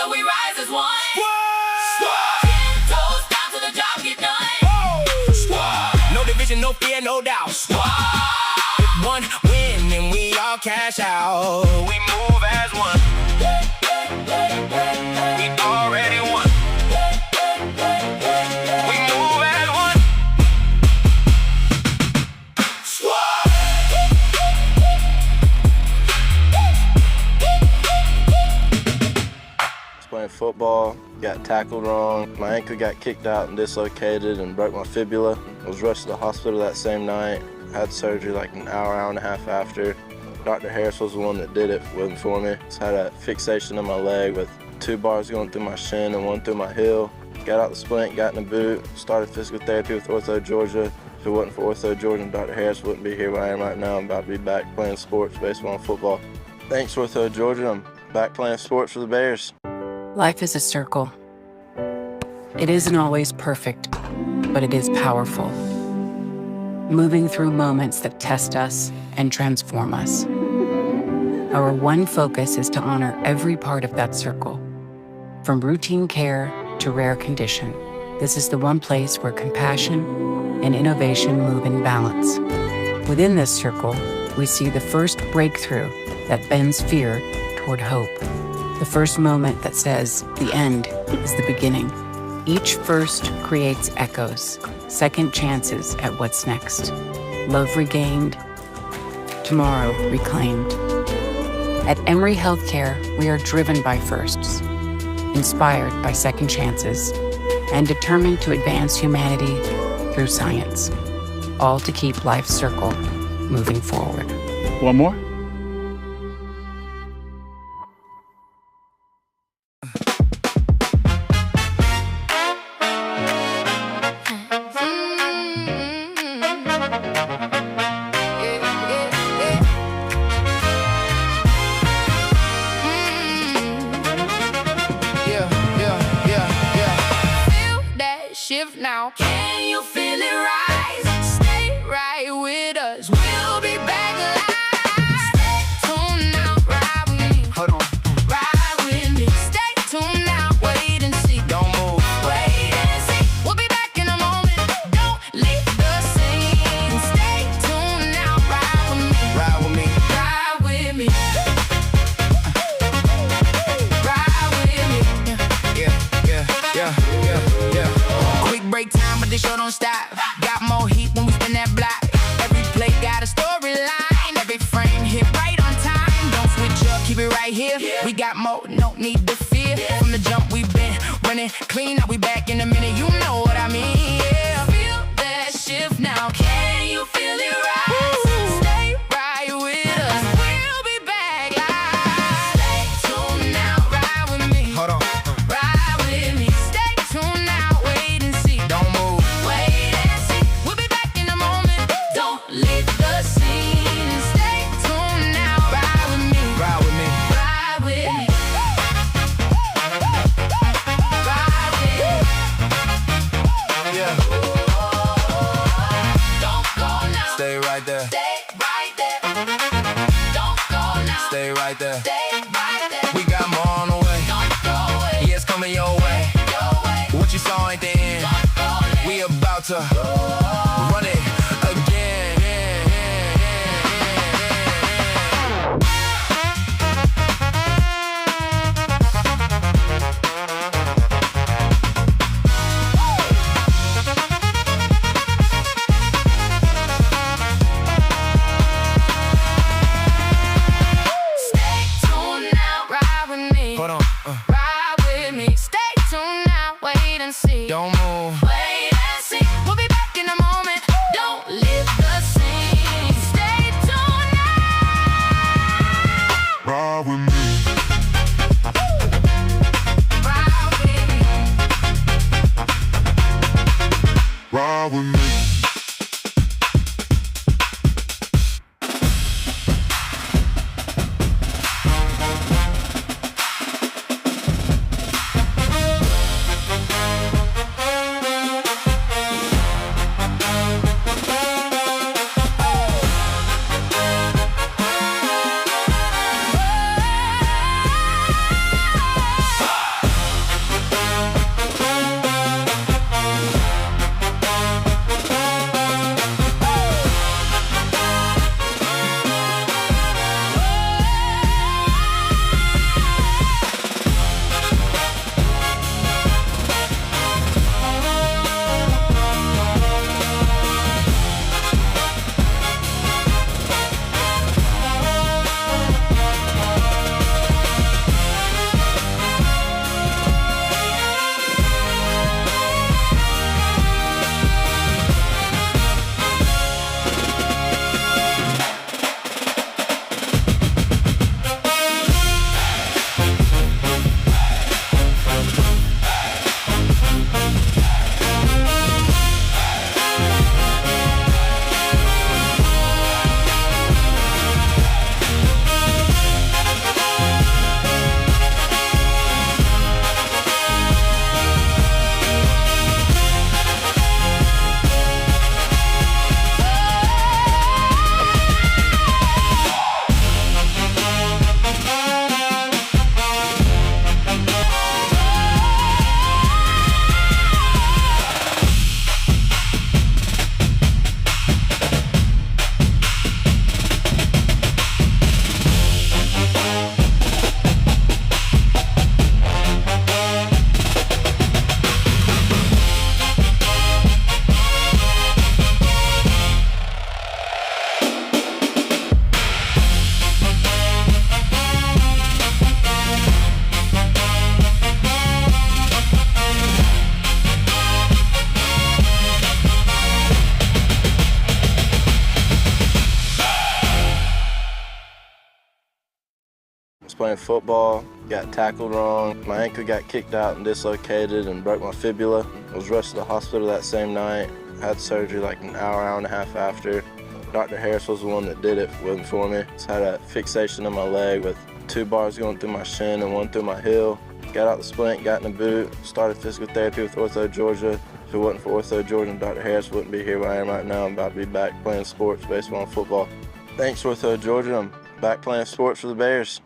Together we rise as one. Squad. 10 toes down to the job get done. Oh. Squad. No division, no fear, no doubt. Squad. One win and we all cash out. We move as one. We already won. We move as one. Squad. Playing football, got tackled wrong. My ankle got kicked out and dislocated and broke my fibula. I was rushed to the hospital that same night. Had surgery like an hour and a half after. Dr. Harris was the one that did it, wasn't for me. Just had a fixation on my leg with 2 bars going through my shin and 1 through my heel. Got out the splint, got in the boot, started physical therapy with Ortho Georgia. If it wasn't for Ortho Georgia and Dr. Harris, I wouldn't be here where I am right now. I'm about to be back playing sports, baseball and football. Thanks, Ortho Georgia. I'm back playing sports for the Bears. Life is a circle. It isn't always perfect, but it is powerful. Moving through moments that test us and transform us. Our one focus is to honor every part of that circle. From routine care to rare condition, this is the one place where compassion and innovation move in balance. Within this circle, we see the first breakthrough that bends fear toward hope. The first moment that says the end is the beginning. Each first creates echoes, second chances at what's next. Love regained, tomorrow reclaimed. At Emory Healthcare, we are driven by firsts, inspired by second chances, and determined to advance humanity through science, all to keep life's circle moving forward. One more? Shift now. Can you feel it rise? Stay right with us. We'll be back live. Stay tuned now. Ride with me. Hold on. Ride with me. Stay tuned now. Wait and see. Don't move. Wait and see. We'll be back in a moment. Don't leave the scene. Stay tuned now. Ride with me. Ride with me. Ride with me. Ride with me. Yeah. Quick break time, but the show don't stop. Got more heat when we spin that block. Every play got a storyline. Every frame hit right on time. Don't switch up, keep it right here. We got more, no need to fear. From the jump we've been running clean. Now we back in a minute, you know what I mean. Yeah. Feel that shift now. Can you feel it rise? Stay right with us. We'll be back live. Stay tuned now. Ride with me. Hold on. Ride with me. Stay tuned now. Wait and see. Don't move. Wait and see. We'll be back in a moment. Don't leave the scene. Stay tuned now. Ride with me. Ride with me. Ride with me. Ride with me. Yeah. Don't go now. Stay right there. Stay right there. Don't go now. Stay right there. Stay right there. We got more on the way. Don't go away. Yeah, it's coming your way. Your way. What you saw ain't the end. Don't go away. We about to run it again. Stay tuned now. Ride with me. Hold on. Ride with me. Stay tuned now. Wait and see. Don't move. Wait and see. We'll be back in a moment. Don't leave the scene. Stay tuned now. Ride with me. Ride with me. Ride with me. playing football, got tackled wrong. My ankle got kicked out and dislocated and broke my fibula. I was rushed to the hospital that same night. Had surgery like an hour and a half after. Dr. Harris was the one that did it, wasn't for me. Just had a fixation in my leg with 2 bars going through my shin and 1 through my heel. Got out the splint, got in the boot, started physical therapy with Ortho Georgia. If it wasn't for Ortho Georgia and Dr. Harris, wouldn't be here where I am right now. I'm about to be back playing sports, baseball and football. Thanks, Ortho Georgia. I'm back playing sports for the Bears.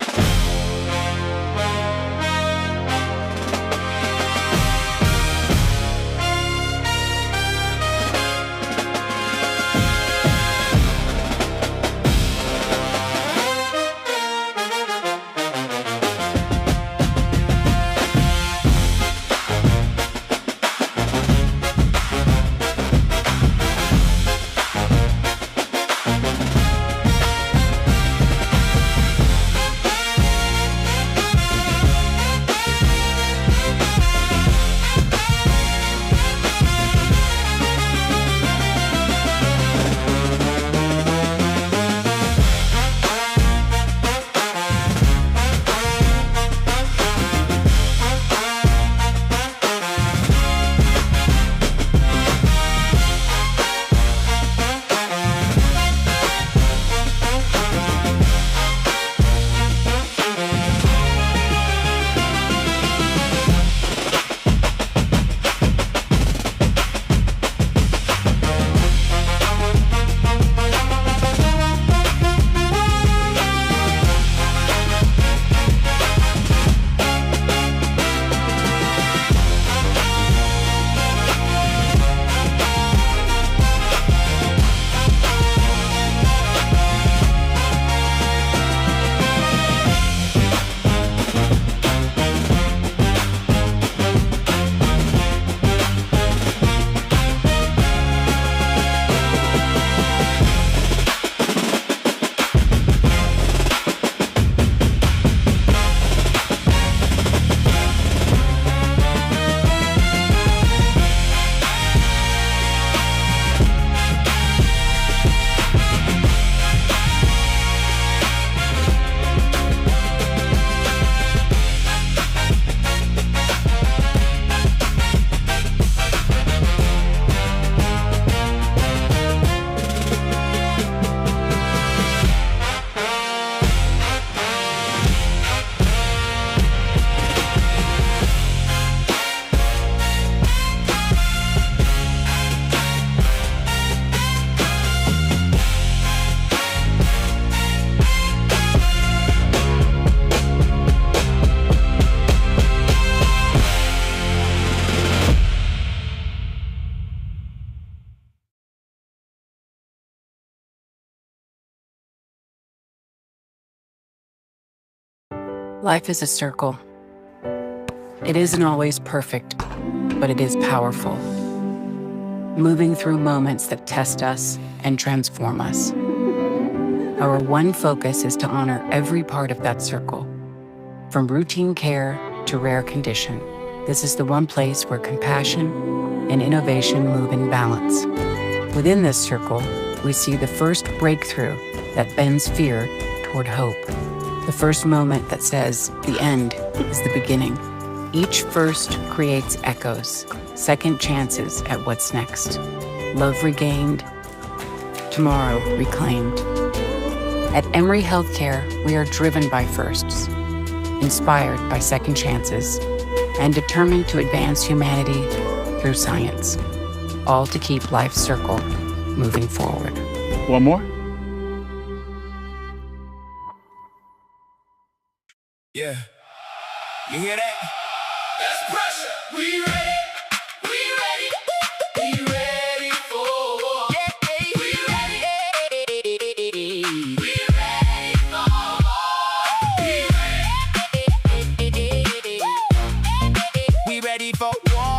Life is a circle. It isn't always perfect, but it is powerful. Moving through moments that test us and transform us. Our one focus is to honor every part of that circle. From routine care to rare condition, this is the one place where compassion and innovation move in balance. Within this circle, we see the first breakthrough that bends fear toward hope. The first moment that says the end is the beginning. Each first creates echoes, second chances at what's next. Love regained, tomorrow reclaimed. At Emory Healthcare, we are driven by firsts, inspired by second chances, and determined to advance humanity through science, all to keep life's circle moving forward. One more? Yeah. You hear that? That's pressure. We ready. We ready. We ready for war. Yeah. We ready. We ready for war. We ready. We ready for war.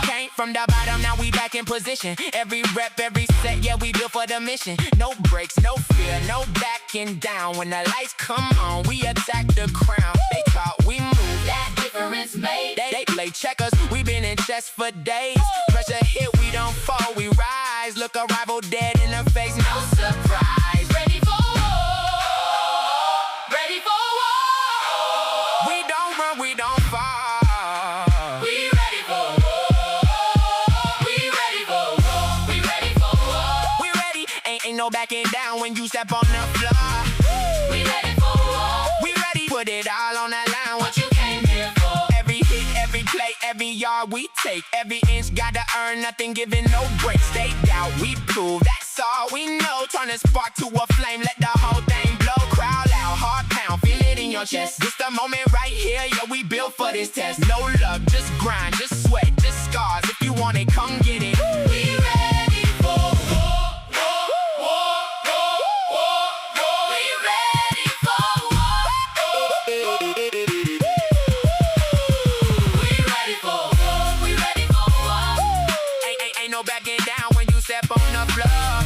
Came from the bottom, now we back in position. Every rep, every set, yeah, we built for the mission. No breaks, no fear, no backing down. When the lights come on, we attack the crown. They thought we moved, that difference made. They play checkers, we been in chess for days. Pressure hit, we don't fall, we rise. Look a rival dead in the face, no surprise. no backing down when you step on the floor. We ready for war. We ready, put it all on that line. What you came here for? Every hit, every play, every yard we take, every inch gotta earn, nothing giving no breaks. Stay down, we prove that's all we know. Turn a spark to a flame, let the whole thing blow. Crowd out, heart pound, feel it in your chest. This the moment right here, yo, we built for this test. No luck, just grind, just sweat, just scars. If you want it, come get it. We ready for war, war, war, war, war, war. We ready for war. We ready for war. We ready for war. Ain't no backing down when you step on the floor.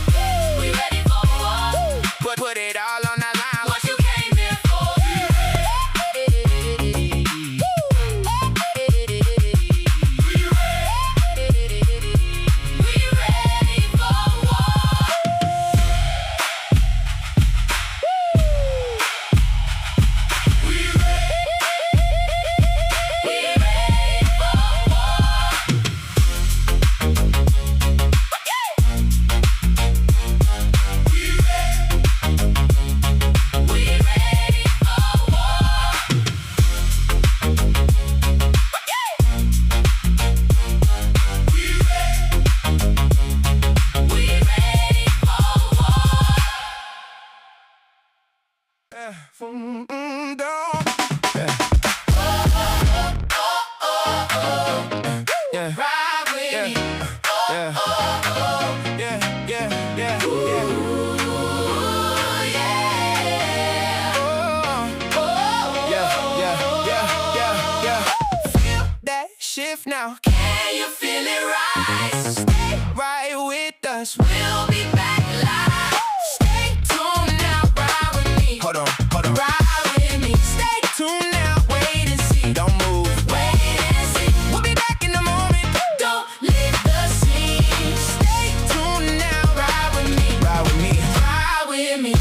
We ready for war. Put it all on that line. What you came here for? We ready for war. We ready for war. We ready for war. We ready for war. Ride with me. Feel that shift now, Can you feel it rise? Stay, right with us. we'll be back live. Stay tuned now, ride with me. Hold on. Ride with me. Stay Tune now, wait and see. don't move. Wait and see. We'll be back in the moment. Don't leave the scene. Stay Tune now, ride with me. ride with me. Ride with me.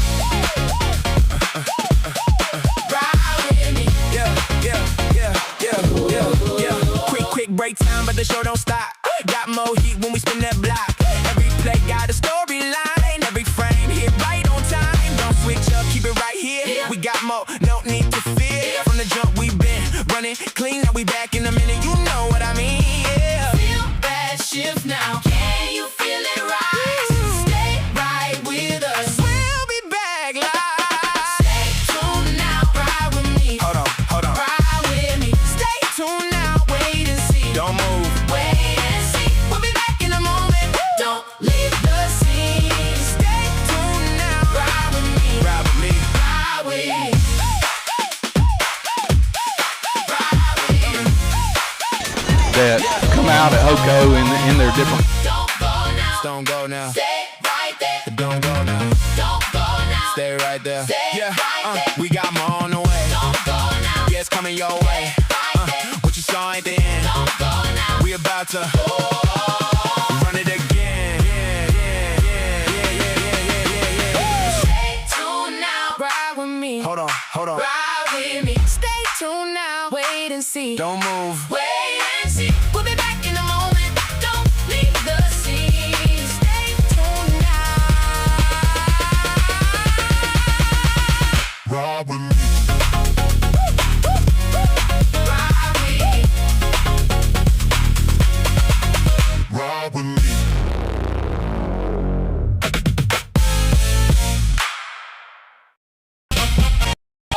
Ride with me. Yeah. Quick break time, but the show don't stop. Got more heat when we spin that block. Every play got a storyline. Every frame hit right on time. Don't switch up, keep it right here. We got more, no need to fear. From the jump we been running clean, now we back in a minute. You know what I mean? Yeah. Feel that shift now. Can you feel it rise? Stay right with us. We'll be back live. Stay tuned now. Ride with me. Hold on. Ride with me. Stay tuned now, Wait and see. don't move. Wait and see. We'll be back in a moment. Don't leave the scene. Stay tuned now. Ride with me. Ride with me. Ride with me. Ride with me. That come out at HOCO in their different. Don't go now. Don't go now. Stay right there. Don't go now. Don't go now. Stay right there. Stay right there. We got more on the way. Don't go now. Yeah, it's coming your way. Right there. What you saw at the end. Don't go now. We about to run it again. Yeah. Stay tuned now. Ride with me. Hold on. Ride with me. Stay tuned now. Wait and see. Don't move. Wait and see. We'll be back in a moment. Don't leave the scene. Stay tuned now. Ride with me. Ride with me. Ride with me.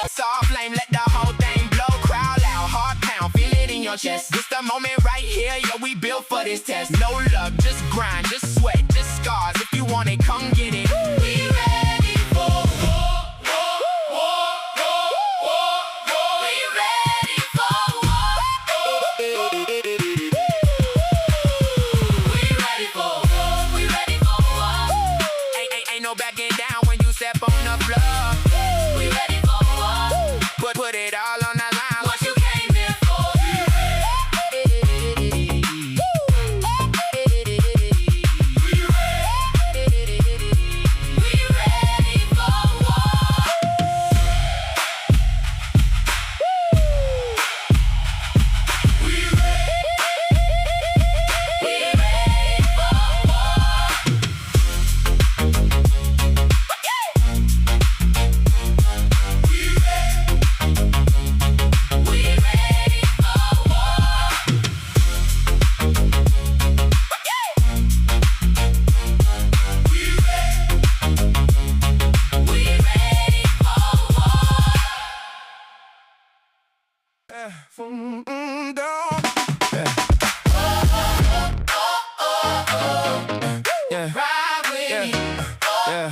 Soft flame, let the whole thing blow. Crowd out, heart pound, feel it in your chest. This the moment right here, yo, we built for this test. No luck, just grind, just sweat, just scars. If you want it, come get it. We ready for war, war, war, war, war, war. We ready for war. We ready for war. We ready for war. Ain't no backing down when you step on the floor. We ready for war. Put it all on that line. What you came here for? Yeah. Ride with me. Yeah.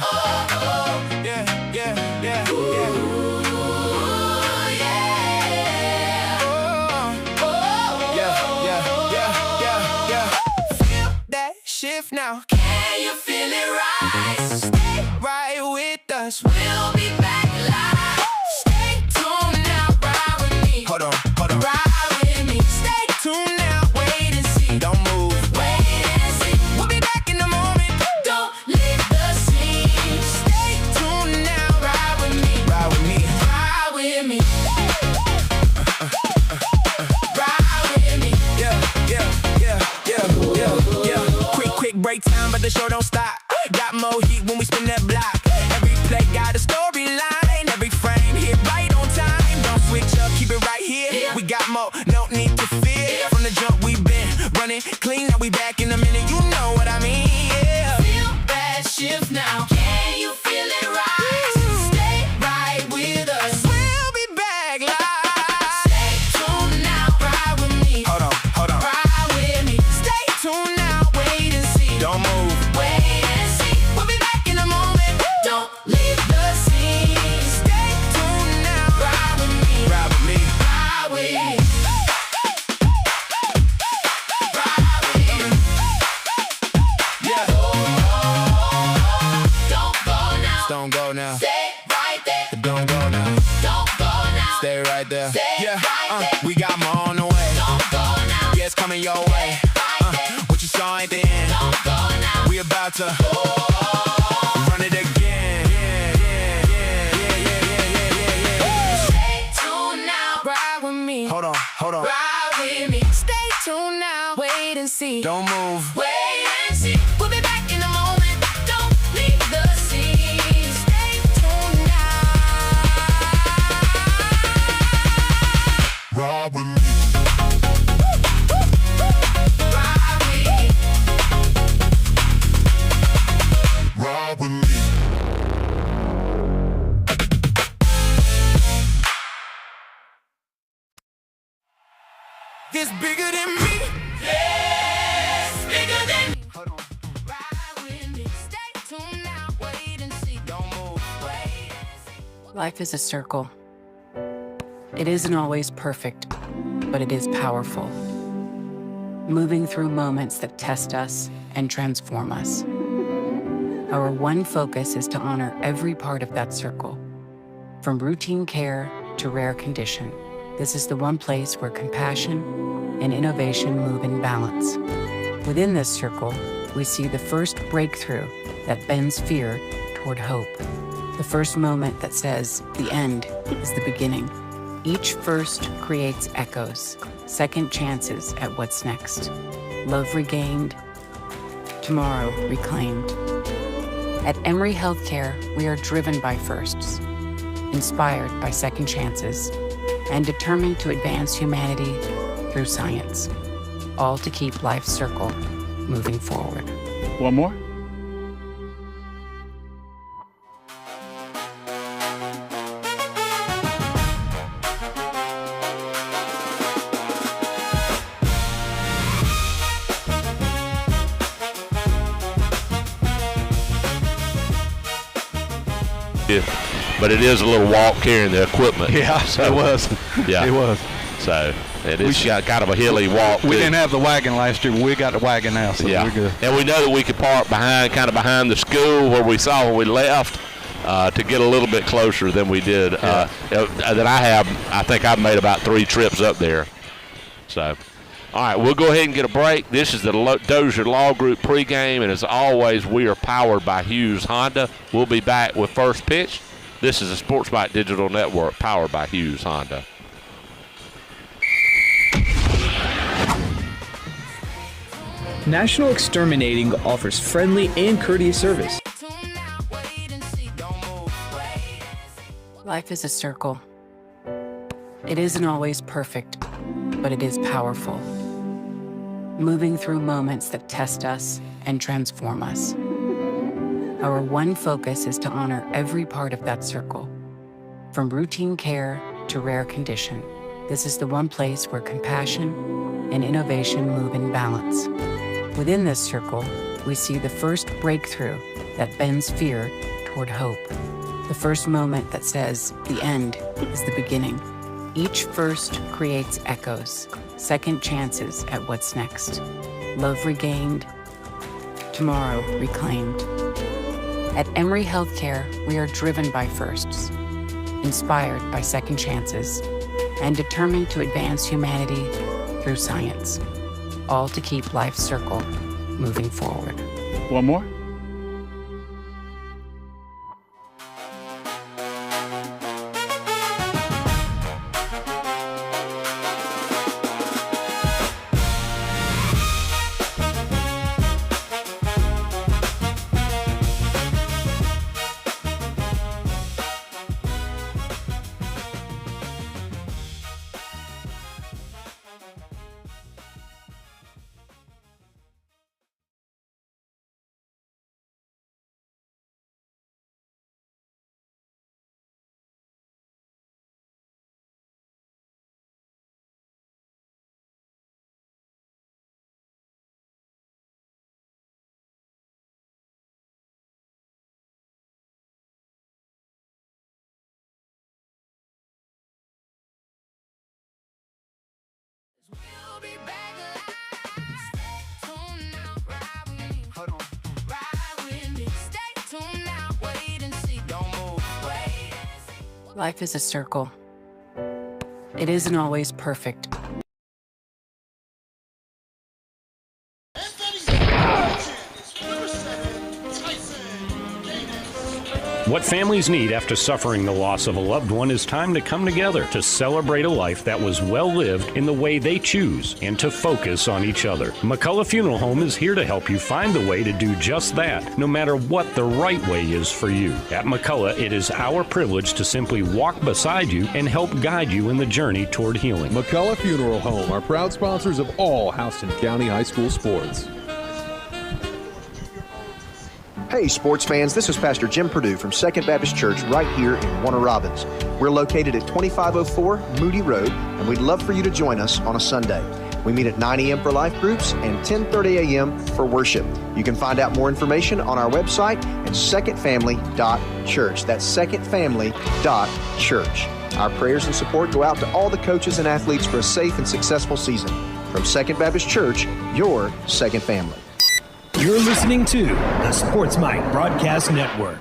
Feel that shift now. Can you feel it rise? Stay Right with us. We'll be back live. Stay tuned now, ride with me. Hold on. Ride with me. Stay Tune now. wait and see. Don't move. Wait and see. We'll be back in a moment. Don't leave the scene. Stay tuned now, ride with me. Ride with me. Ride with me. Ride with me. Yeah. Quick break time, but the show don't stop. Got more heat when we spin that block. Every play got a storyline. Every frame hit right on time. Don't switch up, keep it right here. We got more, no need to fear. From the jump we been running clean, now we back in a minute. You know what I mean? Yeah. Feel that shift now. Can you feel it rise? Stay right with us. We'll be back live. Stay tuned now, ride with me. Hold on. Ride with me. Stay tuned now. Wait and see. Don't move. Wait and see. We'll be back in a moment. Don't leave the scene. Stay tuned now. Ride with me. Ride with me. Ride with me. Ride with me. Yeah. Don't go now. Don't go now. Stay right there. Don't go now. Don't go now. Stay right there. Stay Yeah. right there. We got more on the way. Don't go now. Yeah, it's coming your way. Right there. What you saw at the end. Don't go now. We about to run it again. Yeah. Stay tuned now. Ride with me. Hold on. Ride with me. Stay tuned now. Wait and see. Don't move. Wait and see. We'll be back in a moment. Don't leave the scene. Stay tuned now. Ride with me. Ride with me. Ride with me. It's bigger than me. Yes, bigger than Hold on. ride with me. Stay tuned now. Wait and see. Don't move. Wait and see. Life is a circle. It isn't always perfect, but it is powerful. Moving through moments that test us and transform us. Our one focus is to honor every part of that circle. From routine care to rare condition, this is the one place where compassion and innovation move in balance. Within this circle, we see the first breakthrough that bends fear toward hope. The first moment that says the end is the beginning. Each first creates echoes, second chances at what's next. Love regained, tomorrow reclaimed. At Emory Healthcare, we are driven by firsts, inspired by second chances, and determined to advance humanity through science, all to keep life's circle moving forward. One more? But it is a little walk carrying the equipment. Yeah, so, it was. Yeah. It was. So it is got kind of a hilly walk. We too. didn't have the wagon last year, but we got the wagon now, so Yeah. we're good. And we know that we could park kind of behind the school where we saw when we left to get a little bit closer than we did. That I think I've made about 3 trips up there. So, all right, we'll go ahead and get a break. This is the Dozier Law Group pregame, and as always, we are powered by Hughes Honda. We'll be back with first pitch. This is a Sports Bite Digital Network powered by Hughes Honda. National Exterminating offers friendly and courteous service. Life is a circle. It isn't always perfect, but it is powerful. Moving through moments that test us and transform us. Our one focus is to honor every part of that circle. From routine care to rare condition, This is the one place where compassion and innovation move in balance. Within this circle, we see the first breakthrough that bends fear toward hope. The first moment that says the end is the beginning. Each first creates echoes, second chances at what's next. Love regained, tomorrow reclaimed. At Emory Healthcare, we are driven by firsts, inspired by second chances, and determined to advance humanity through science, all to keep life's circle moving forward. One more. We'll be back live. Stay tuned now, ride with me. Hold on. Ride with me. Stay tuned now, wait and see. Don't move. Wait and see. Life is a circle. It isn't always perfect. What families need after suffering the loss of a loved one is time to come together to celebrate a life that was well lived in the way they choose and to focus on each other. McCullough Funeral Home is here to help you find the way to do just that, no matter what the right way is for you. At McCullough, it is our privilege to simply walk beside you and help guide you in the journey toward healing. McCullough Funeral Home are proud sponsors of all Houston County High School sports. Hey sports fans, this is Pastor Jim Perdue from Second Baptist Church right here in Warner Robins. We're located at 2504 Moody Road, and we'd love for you to join us on a Sunday. We meet at 9 a.m. for life groups and 10:30 a.m. for worship. You can find out more information on our website at secondfamily.church. That's secondfamily.church. Our prayers and support go out to all the coaches and athletes for a safe and successful season. From Second Baptist Church, your second family. You're listening to the Sports Mike Broadcast Network.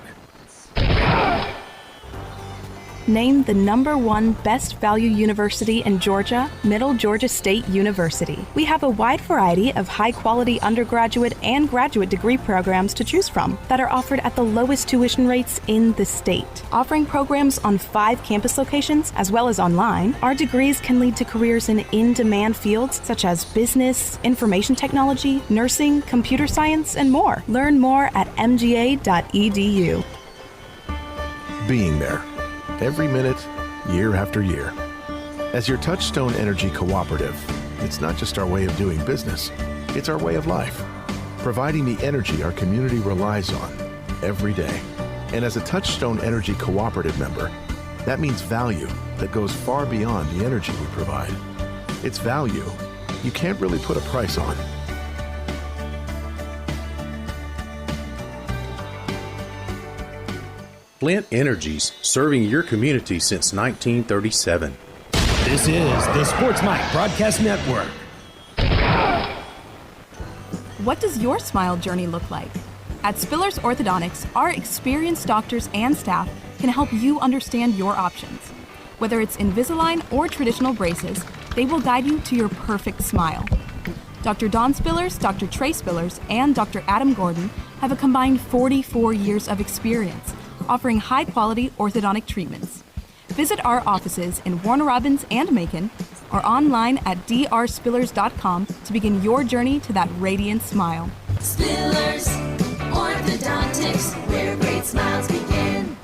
Named the #1 best value university in Georgia, Middle Georgia State University. We have a wide variety of high-quality undergraduate and graduate degree programs to choose from that are offered at the lowest tuition rates in the state. Offering programs on 5 campus locations as well as online, our degrees can lead to careers in in-demand fields such as business, information technology, nursing, computer science, and more. Learn more at mga.edu. Being there. Every minute, year after year. As your Touchstone Energy Cooperative, it's not just our way of doing business, it's our way of life, providing the energy our community relies on every day. And as a Touchstone Energy Cooperative member, that means value that goes far beyond the energy we provide. It's value you can't really put a price on. Flint Energy's serving your community since 1937. This is the Sports Mike Broadcast Network. What does your smile journey look like? At Spillers Orthodontics, our experienced doctors and staff can help you understand your options. Whether it's Invisalign or traditional braces, they will guide you to your perfect smile. Dr. Don Spillers, Dr. Trey Spillers, and Dr. Adam Gordon have a combined 44 years of experience offering high-quality orthodontic treatments. Visit our offices in Warner Robins and Macon or online at drspillers.com to begin your journey to that radiant smile. Spillers Orthodontics, where great smiles begin.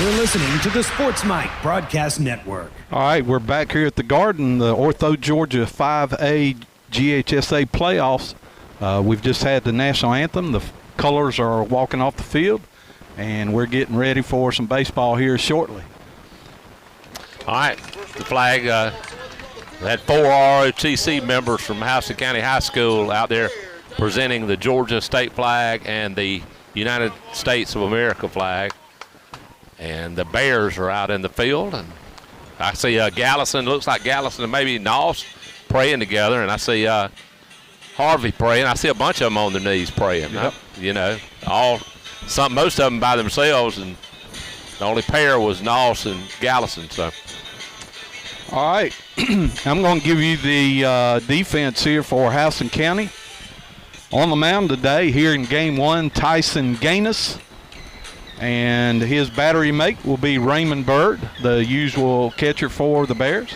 You're listening to the Sports Mike Broadcast Network. All right, we're back here at the Garden, the Ortho Georgia 5A GHSA Playoffs. We've just had the national anthem. The colors are walking off the field, and we're getting ready for some baseball here shortly. All right, the flag had 4 ROTC members from Houston County High School out there presenting the Georgia state flag and the United States of America flag. And the Bears are out in the field. And I see Gallison, looks like Gallison and maybe Noss praying together. And I see Harvey praying. I see a bunch of them on their knees praying. Yep. Most of them by themselves, and the only pair was Noss and Gallison. So. All right, I'm going to give you the defense here for Houston County. On the mound today here in Game 1, Tyson Gaines. And his battery mate will be Raymond Bird, the usual catcher for the Bears.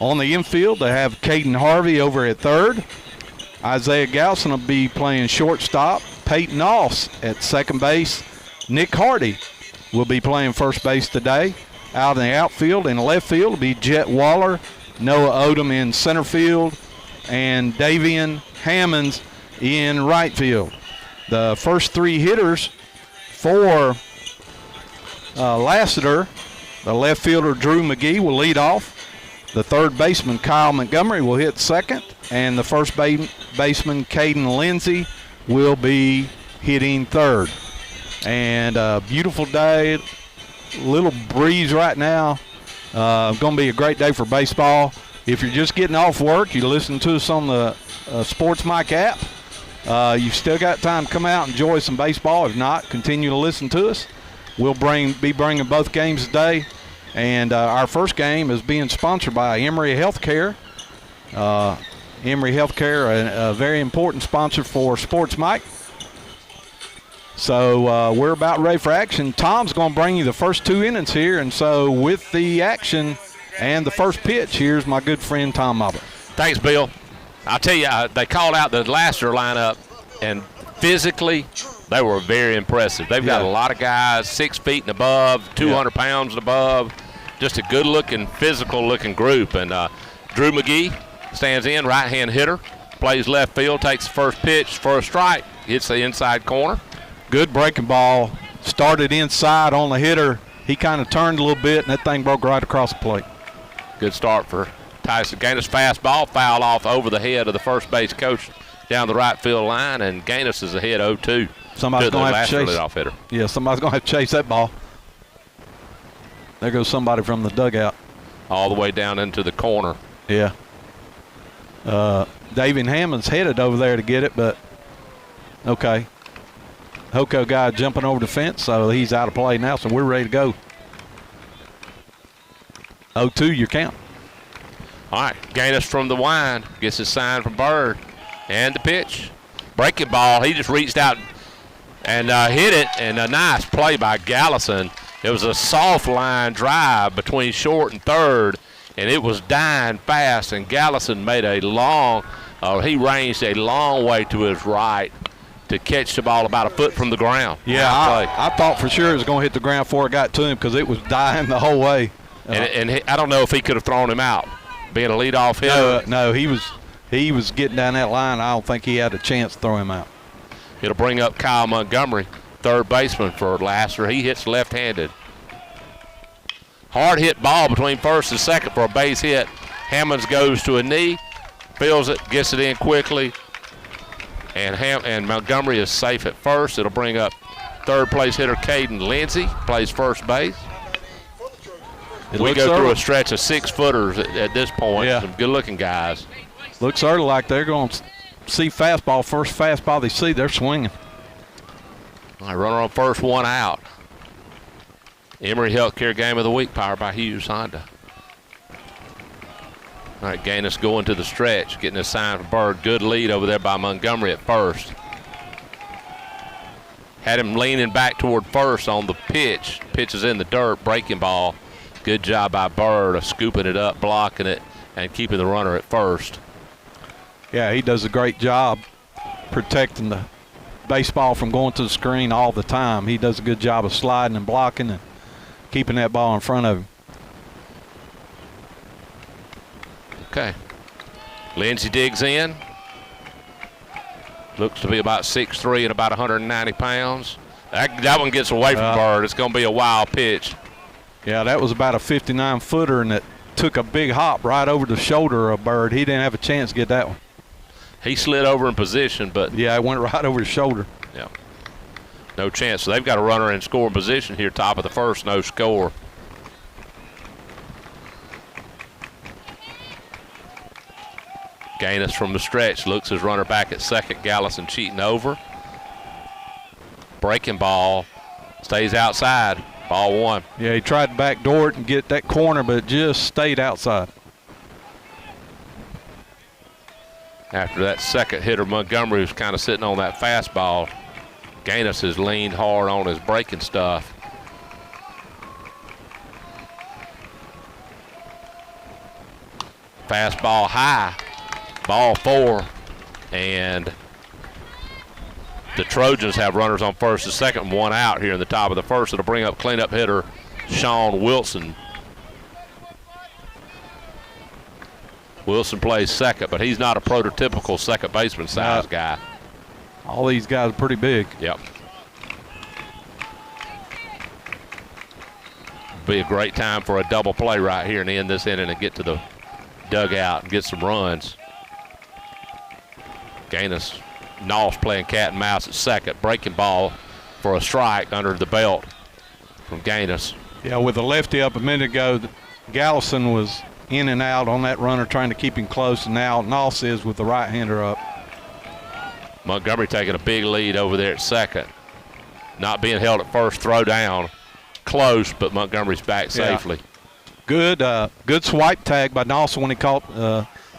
On the infield, they have Caden Harvey over at third. Isaiah Galson will be playing shortstop. Peyton Noss at second base. Nick Hardy will be playing first base today. Out in the outfield and left field will be Jet Waller, Noah Odom in center field, and Davian Hammonds in right field. The first 3 hitters for Lassiter, the left fielder Drew McGee will lead off. The third baseman Kyle Montgomery will hit second, and the first baseman Caden Lindsay will be hitting third. And a beautiful day. Little breeze right now. Going to be a great day for baseball. If you're just getting off work, you listen to us on the Sports Mike app. You've still got time to come out and enjoy some baseball. If not, continue to listen to us. We'll be bringing both games today. And our first game is being sponsored by Emory Healthcare. Emory Healthcare, a very important sponsor for Sports Mike. So we're about ready for action. Tom's going to bring you the first 2 innings here. And so with the action and the first pitch, here's my good friend Tom Mobber. Thanks, Bill. I'll tell you, they called out the Lassiter lineup, and physically they were very impressive. They've got a lot of guys 6 feet and above, 200 pounds and above. Just a good-looking, physical-looking group. And Drew McGee stands in, right-hand hitter, plays left field, takes the first pitch for a strike, hits the inside corner. Good breaking ball. Started inside on the hitter. He kind of turned a little bit, and that thing broke right across the plate. Good start for Tyson Gaines. Fastball, foul off over the head of the first base coach down the right field line, and Gaines is ahead 0-2. Somebody's going to have to chase. Leadoff hitter. Yeah, somebody's going to have to chase that ball. There goes somebody from the dugout. All the way down into the corner. Yeah. Davian Hammond's headed over there to get it, but okay. Hoko guy jumping over the fence, so he's out of play now, so we're ready to go. 0-2 your count. All right, Gaines from the wind gets his sign from Bird. And the pitch. Breaking ball, he just reached out and hit it, and a nice play by Gallison. It was a soft line drive between short and third, and it was dying fast, and Gallison made he ranged a long way to his right to catch the ball about a foot from the ground. Yeah, I thought for sure it was going to hit the ground before it got to him because it was dying the whole way. And I don't know if he could have thrown him out, being a leadoff hitter. No, he was getting down that line. I don't think he had a chance to throw him out. It'll bring up Kyle Montgomery, third baseman for Lassiter. He hits left-handed. Hard hit ball between first and second for a base hit. Hammonds goes to a knee, feels it, gets it in quickly, and Montgomery is safe at first. It'll bring up third place hitter Caden Lindsay, plays first base. We go through a stretch of 6-footers at this point. Yeah. Some good-looking guys. Looks early like they're going to see fastball. First fastball they see, they're swinging. All right, runner on first, 1 out. Emory Healthcare Game of the Week, powered by Hughes Honda. All right, Gaines going to the stretch, getting a sign from Bird. Good lead over there by Montgomery at first. Had him leaning back toward first on the pitch. Pitch is in the dirt, breaking ball. Good job by Bird of scooping it up, blocking it, and keeping the runner at first. Yeah, he does a great job protecting the baseball from going to the screen all the time. He does a good job of sliding and blocking and keeping that ball in front of him. Okay. Lindsey digs in. Looks to be about 6'3" and about 190 pounds. That one gets away from Bird. It's going to be a wild pitch. Yeah, that was about a 59-footer, and it took a big hop right over the shoulder of Bird. He didn't have a chance to get that one. He slid over in position, but yeah, it went right over his shoulder. Yeah, no chance. So they've got a runner in scoring position here, top of the first, no score. Gaines from the stretch looks his runner back at second. Gallison cheating over. Breaking ball, stays outside. Ball one. Yeah, he tried to backdoor it and get that corner, but it just stayed outside. After that second hitter, Montgomery was kind of sitting on that fastball. Gaines has leaned hard on his breaking stuff. Fastball high. Ball four, and the Trojans have runners on first and second, one out here in the top of the first. It'll bring up cleanup hitter Sean Wilson. Wilson plays second, but he's not a prototypical second baseman size guy. All these guys are pretty big. Yep. Be a great time for a double play right here and end this inning and get to the dugout and get some runs. Gaines, Noss playing cat and mouse at second. Breaking ball for a strike under the belt from Gaines. Yeah, with the lefty up a minute ago, Gallison was in and out on that runner trying to keep him close, and now Noss is with the right-hander up. Montgomery taking a big lead over there at second. Not being held at first, throw down. Close, but Montgomery's back safely. Good swipe tag by Noss when he caught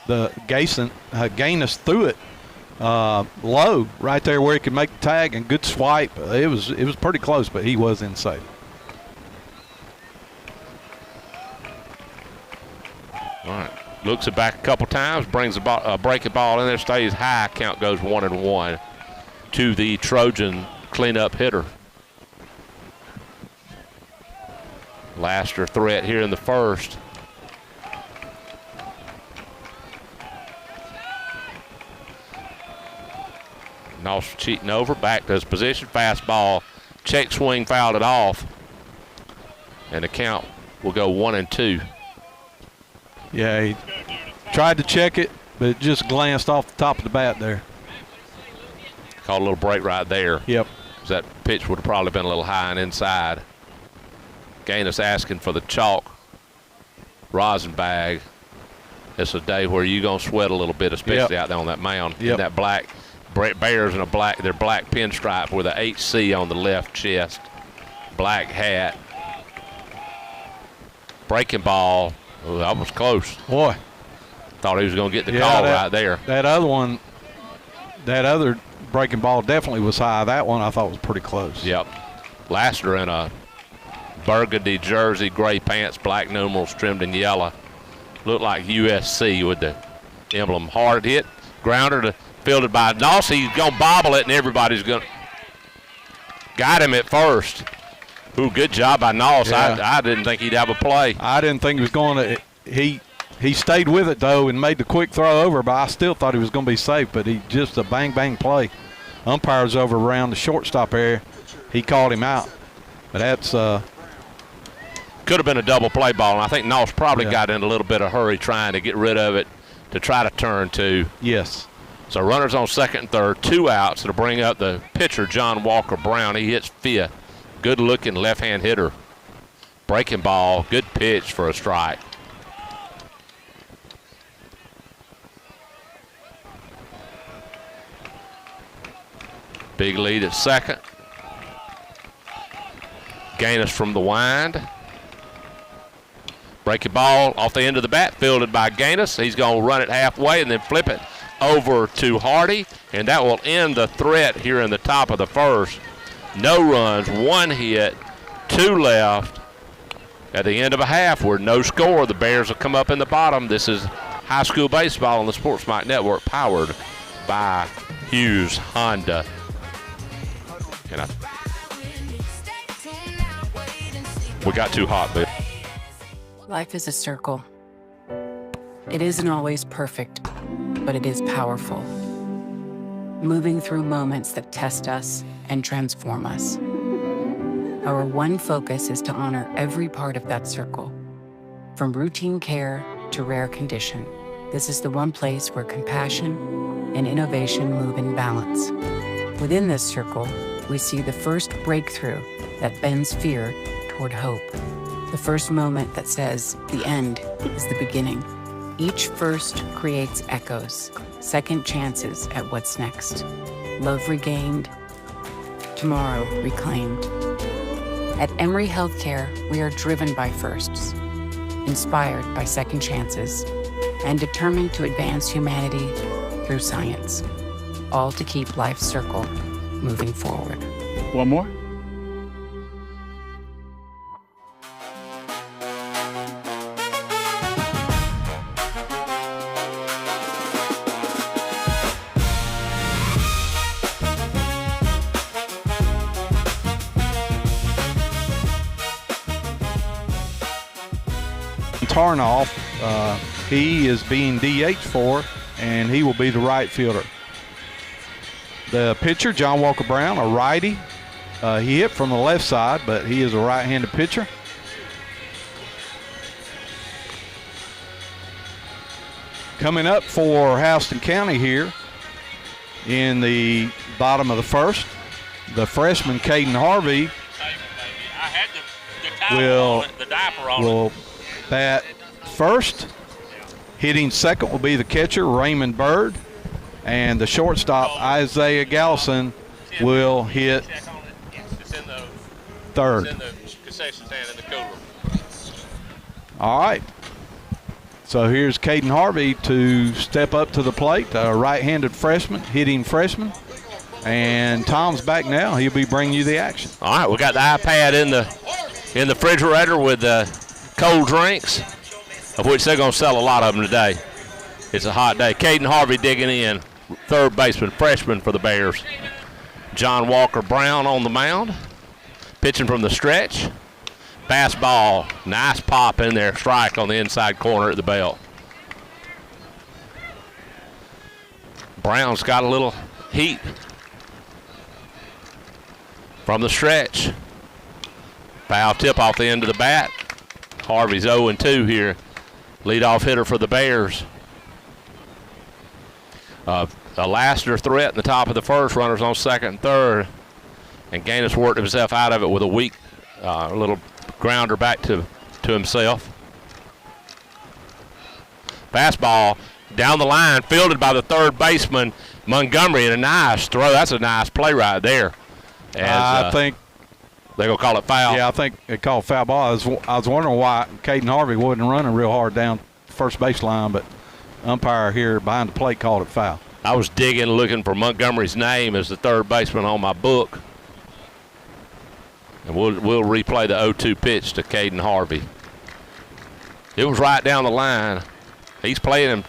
the Gaines threw it low right there where he could make the tag, and good swipe. It was pretty close, but he was in safe. All right, looks it back a couple times, brings a breaking ball in there, stays high. Count goes 1-1 to the Trojan cleanup hitter. Lassiter threat here in the first. Noss cheating over, back to his position, fastball, check swing, fouled it off, and the count will go 1-2. Yeah, he tried to check it, but it just glanced off the top of the bat there. Caught a little break right there. Yep. That pitch would have probably been a little high and inside. Gaines asking for the chalk rosin bag. It's a day where you're going to sweat a little bit, especially out there on that mound. In that black, Bears in their black pinstripe with a HC on the left chest. Black hat. Breaking ball. Ooh, that was close. Boy. Thought he was going to get the call right there. That other breaking ball definitely was high. That one I thought was pretty close. Yep. Lassiter in a burgundy jersey, gray pants, black numerals trimmed in yellow. Looked like USC with the emblem. Hard hit. Grounder fielded by Noss. He's going to bobble it, and everybody's going to. Got him at first. Ooh, good job by Noss. Yeah. I didn't think he'd have a play. I didn't think he was going to. He stayed with it, though, and made the quick throw over, but I still thought he was going to be safe, but he just a bang-bang play. Umpire's over around the shortstop area. He called him out. But that's could have been a double play ball, and I think Noss probably got in a little bit of hurry trying to get rid of it to try to turn two. Yes. So runners on second and third, 2 outs. It'll bring up the pitcher, John Walker Brown. He hits fifth. Good-looking left-hand hitter. Breaking ball, good pitch for a strike. Big lead at second. Gaines from the wind. Breaking ball off the end of the bat, fielded by Gaines. He's going to run it halfway and then flip it over to Hardy, and that will end the threat here in the top of the first. No runs, 1 hit, 2 left. At the end of a half, we're no score. The Bears will come up in the bottom. This is high school baseball on the Sports Mike Network, powered by Hughes Honda. And we got too hot, but Life is a circle. It isn't always perfect, but it is powerful. Moving through moments that test us and transform us. Our one focus is to honor every part of that circle. From routine care to rare condition, this is the one place where compassion and innovation move in balance. Within this circle, we see the first breakthrough that bends fear toward hope. The first moment that says the end is the beginning. Each first creates echoes, second chances at what's next. Love regained, tomorrow reclaimed. At Emory Healthcare, we are driven by firsts, inspired by second chances, and determined to advance humanity through science, all to keep life's circle moving forward. One more? Tarnoff, he is being DH for, and he will be the right fielder. The pitcher, John Walker Brown, a righty. He hit from the left side, but he is a right-handed pitcher. Coming up for Houston County here in the bottom of the first, the freshman Caden Harvey will bat first. Hitting second will be the catcher, Raymond Bird. And the shortstop, Isaiah Gallison, will hit third. All right. So here's Caden Harvey to step up to the plate, a right-handed freshman, hitting freshman. And Tom's back now. He'll be bringing you the action. All right, we got the iPad in the refrigerator with cold drinks, of which they're going to sell a lot of them today. It's a hot day. Caden Harvey digging in, third baseman, freshman for the Bears. John Walker Brown on the mound, pitching from the stretch. Fastball, nice pop in there, strike on the inside corner at the belt. Brown's got a little heat from the stretch. Foul tip off the end of the bat. Harvey's 0-2 here. Leadoff hitter for the Bears. A Lassiter threat in the top of the first. Runners on second and third. And Gaines worked himself out of it with a weak little grounder back to himself. Fastball down the line, fielded by the third baseman, Montgomery, and a nice throw. That's a nice play right there. I think they're going to call it foul. Yeah, I think they called foul ball. I was wondering why Caden Harvey wasn't running real hard down first base line, but umpire here behind the plate called it foul. I was digging, looking for Montgomery's name as the third baseman on my book. And we'll replay the 0-2 pitch to Caden Harvey. It was right down the line. He's playing him.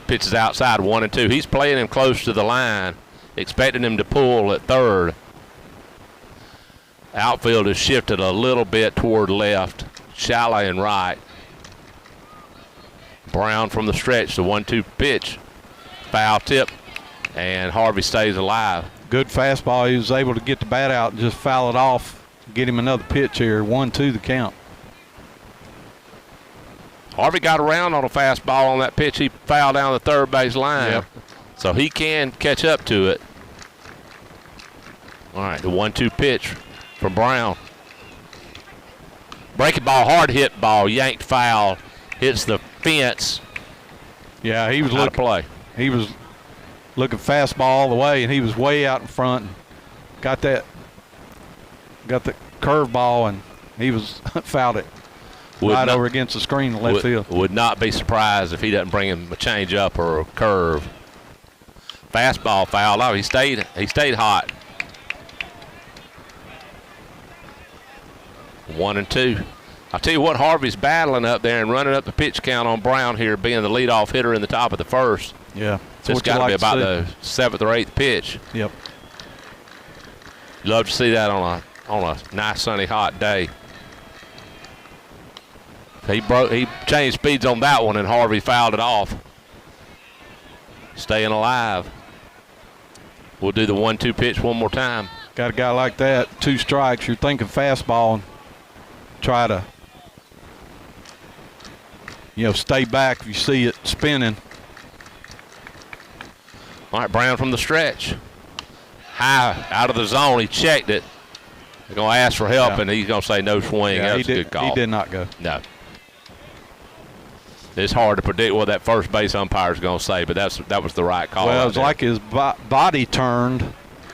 Pitches outside 1-2. He's playing him close to the line, expecting him to pull at third. Outfield has shifted a little bit toward left, shallow and right. Brown from the stretch, the 1-2 pitch. Foul tip, and Harvey stays alive. Good fastball. He was able to get the bat out and just foul it off, get him another pitch here. 1-2 the count. Harvey got around on a fastball on that pitch. He fouled down the third base line. Yep. So he can catch up to it. All right, the 1-2 pitch from Brown. Breaking ball, hard hit ball, yanked foul, hits the fence. Yeah, he was looking play. He was looking fastball all the way, and he was way out in front. Got the curveball, and he was fouled it right over against the screen in left field. Would not be surprised if he doesn't bring him a change up or a curve. Fastball fouled off. He stayed hot. 1-2. I'll tell you what, Harvey's battling up there and running up the pitch count on Brown here, being the leadoff hitter in the top of the first. Yeah. It's got to be about the 7th or 8th pitch. Yep. You love to see that on a nice sunny hot day. He changed speeds on that one, and Harvey fouled it off. Staying alive. We'll do the 1-2 pitch one more time. Got a guy like that, 2 strikes, you're thinking fastball and try to, stay back if you see it spinning. All right, Brown from the stretch. High, out of the zone. He checked it. They're going to ask for help, and he's going to say no swing. Yeah, That's a good call. He did not go. No. It's hard to predict what that first base umpire is going to say, but that was the right call. Well, it was like his body turned,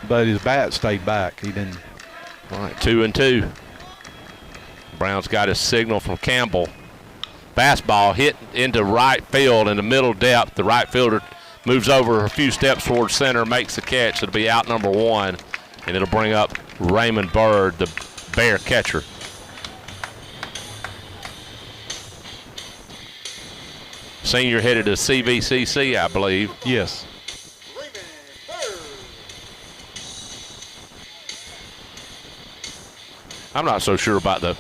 but his bat stayed back. He didn't. All right, 2-2. Brown's got his signal from Campbell. Fastball hit into right field in the middle depth. The right fielder moves over a few steps towards center, makes the catch. It'll be out number 1, and it'll bring up Raymond Bird, the Bear catcher. Senior headed to CVCC, I believe. Yes. I'm not so sure about the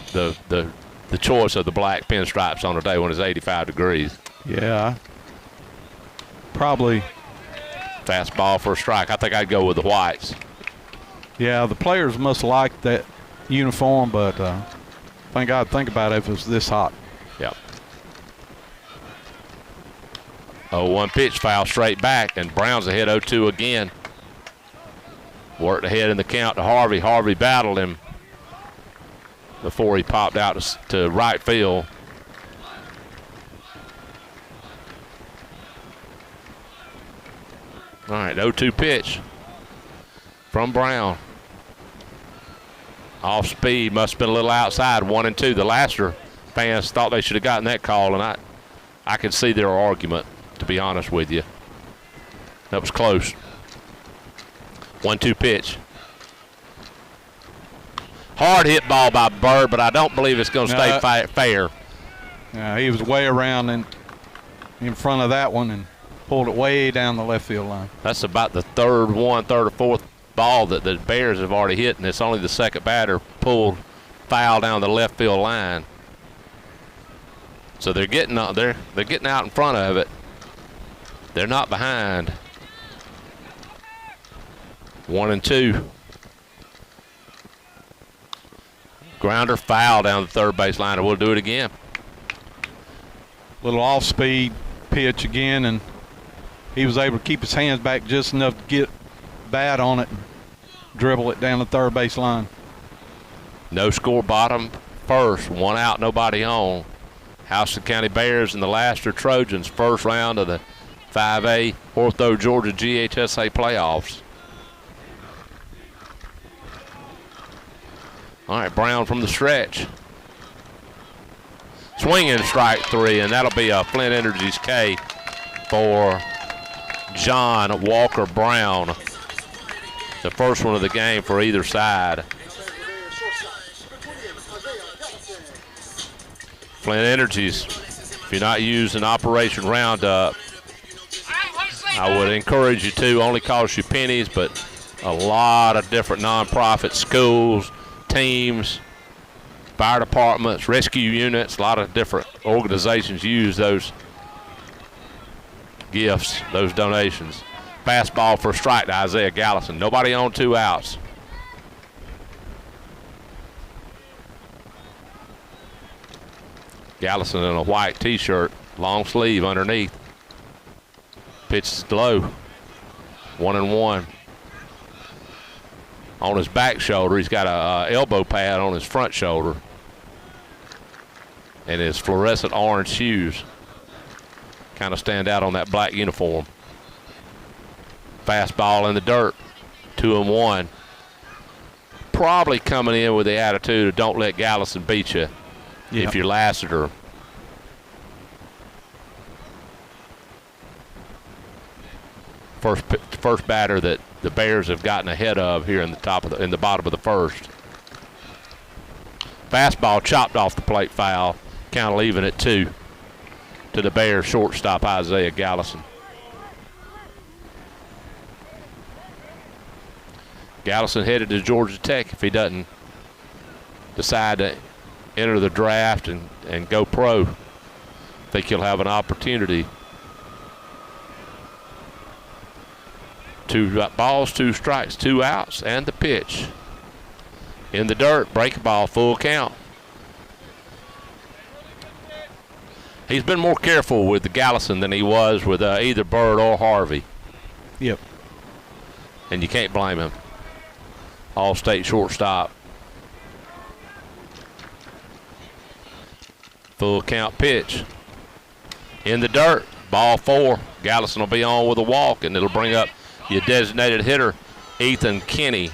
choice of the black pinstripes on a day when it's 85 degrees. Yeah. Probably. Fastball for a strike. I think I'd go with the whites. Yeah, the players must like that uniform, but I think I'd think about it if it was this hot. Yep. 0-1 pitch, foul straight back, and Brown's ahead 0-2 again. Worked ahead in the count to Harvey. Harvey battled him before he popped out to right field. All right, 0-2 pitch from Brown. Off speed, must have been a little outside, 1-2. The Lassiter fans thought they should have gotten that call, and I could see their argument, to be honest with you. That was close. 1-2 pitch. Hard hit ball by Bird, but I don't believe it's going to stay fair. Yeah, he was way around in front of that one and pulled it way down the left field line. That's about the third or fourth ball that the Bears have already hit, and it's only the second batter pulled foul down the left field line. So they're getting out in front of it. They're not behind. 1-2. Grounder foul down the third base line, and we'll do it again. Little off-speed pitch again, and he was able to keep his hands back just enough to get bat on it and dribble it down the third base line. No score, bottom first, 1 out, nobody on. Houston County Bears and the Lassiter Trojans, first round of the 5A Ortho Georgia GHSA Playoffs. All right, Brown from the stretch. Swinging strike 3, and that'll be a Flint Energy's K for John Walker Brown. The first one of the game for either side. Flint Energies, if you're not using Operation Roundup, I would encourage you to. Only costs you pennies, but a lot of different nonprofit schools, teams, fire departments, rescue units, a lot of different organizations use those gifts, those donations. Fastball for a strike to Isaiah Gallison. Nobody on, 2 outs. Gallison in a white t-shirt, long sleeve underneath. Pitch is low. 1-1. On his back shoulder, he's got a elbow pad on his front shoulder, and his fluorescent orange shoes kind of stand out on that black uniform. Fastball in the dirt, 2-1. Probably coming in with the attitude of don't let Gallison beat you if you're Lassiter. First batter that the Bears have gotten ahead of here in the bottom of the first. Fastball chopped off the plate foul, count leaving it 2 to the Bears shortstop Isaiah Gallison. Gallison headed to Georgia Tech if he doesn't decide to enter the draft and go pro. I think he'll have an opportunity. 2 balls, 2 strikes, 2 outs, and the pitch. In the dirt, break a ball, full count. He's been more careful with the Gallison than he was with either Bird or Harvey. Yep. And you can't blame him. All-state shortstop. Full count pitch. In the dirt, ball 4. Gallison will be on with a walk, and it'll bring up your designated hitter, Ethan Kinney.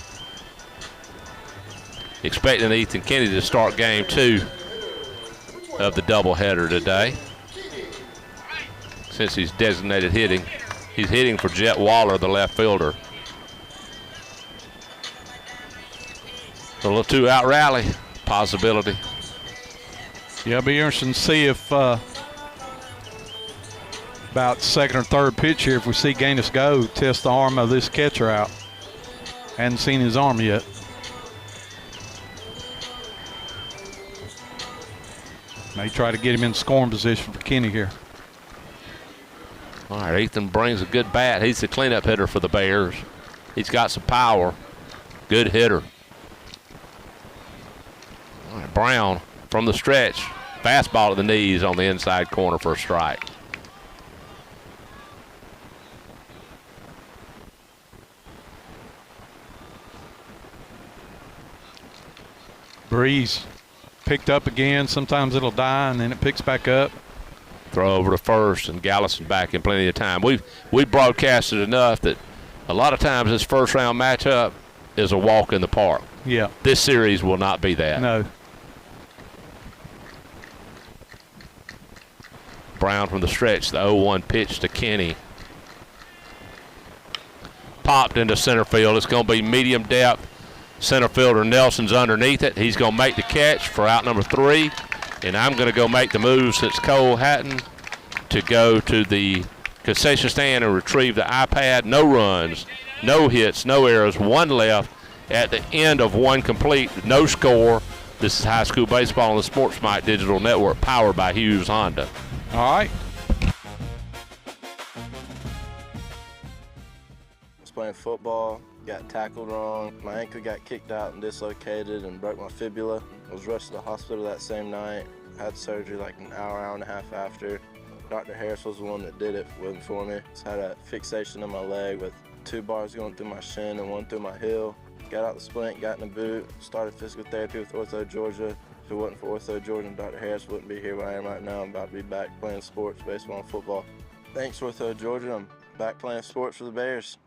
Expecting Ethan Kinney to start game 2 of the doubleheader today. Since he's designated hitting, he's hitting for Jet Waller, the left fielder. A little 2-out rally possibility. Yeah, it'll be interesting to see if about second or third pitch here, if we see Gaines go test the arm of this catcher out. Hadn't seen his arm yet. May try to get him in scoring position for Kenny here. All right, Ethan brings a good bat. He's the cleanup hitter for the Bears. He's got some power. Good hitter. All right, Brown from the stretch. Fastball to the knees on the inside corner for a strike. Breeze picked up again. Sometimes it'll die and then it picks back up. Throw over to first, and Gallison back in plenty of time. We've broadcasted enough that a lot of times this first round matchup is a walk in the park. Yeah. This series will not be that. No. Brown from the stretch, the 0-1 pitch to Kenny. Popped into center field. It's going to be medium depth. Center fielder Nelson's underneath it. He's going to make the catch for out number 3. And I'm going to go make the move since Cole Hatton to go to the concession stand and retrieve the iPad. No runs, no hits, no errors, 1 left at the end of 1 complete. No score. This is high school baseball on the Sports Mike Digital Network, powered by Hughes Honda. All right. I was playing football, got tackled wrong. My ankle got kicked out and dislocated and broke my fibula. I was rushed to the hospital that same night. Had surgery like an hour and a half after. Dr. Harris was the one that did it, wasn't for me. Just had a fixation in my leg with 2 bars going through my shin and 1 through my heel. Got out the splint, got in the boot, started physical therapy with Ortho Georgia. If it wasn't for Ortho Georgia and Dr. Harris, wouldn't be here where I am right now. I'm about to be back playing sports, baseball and football. Thanks, Ortho Georgia. I'm back playing sports for the Bears.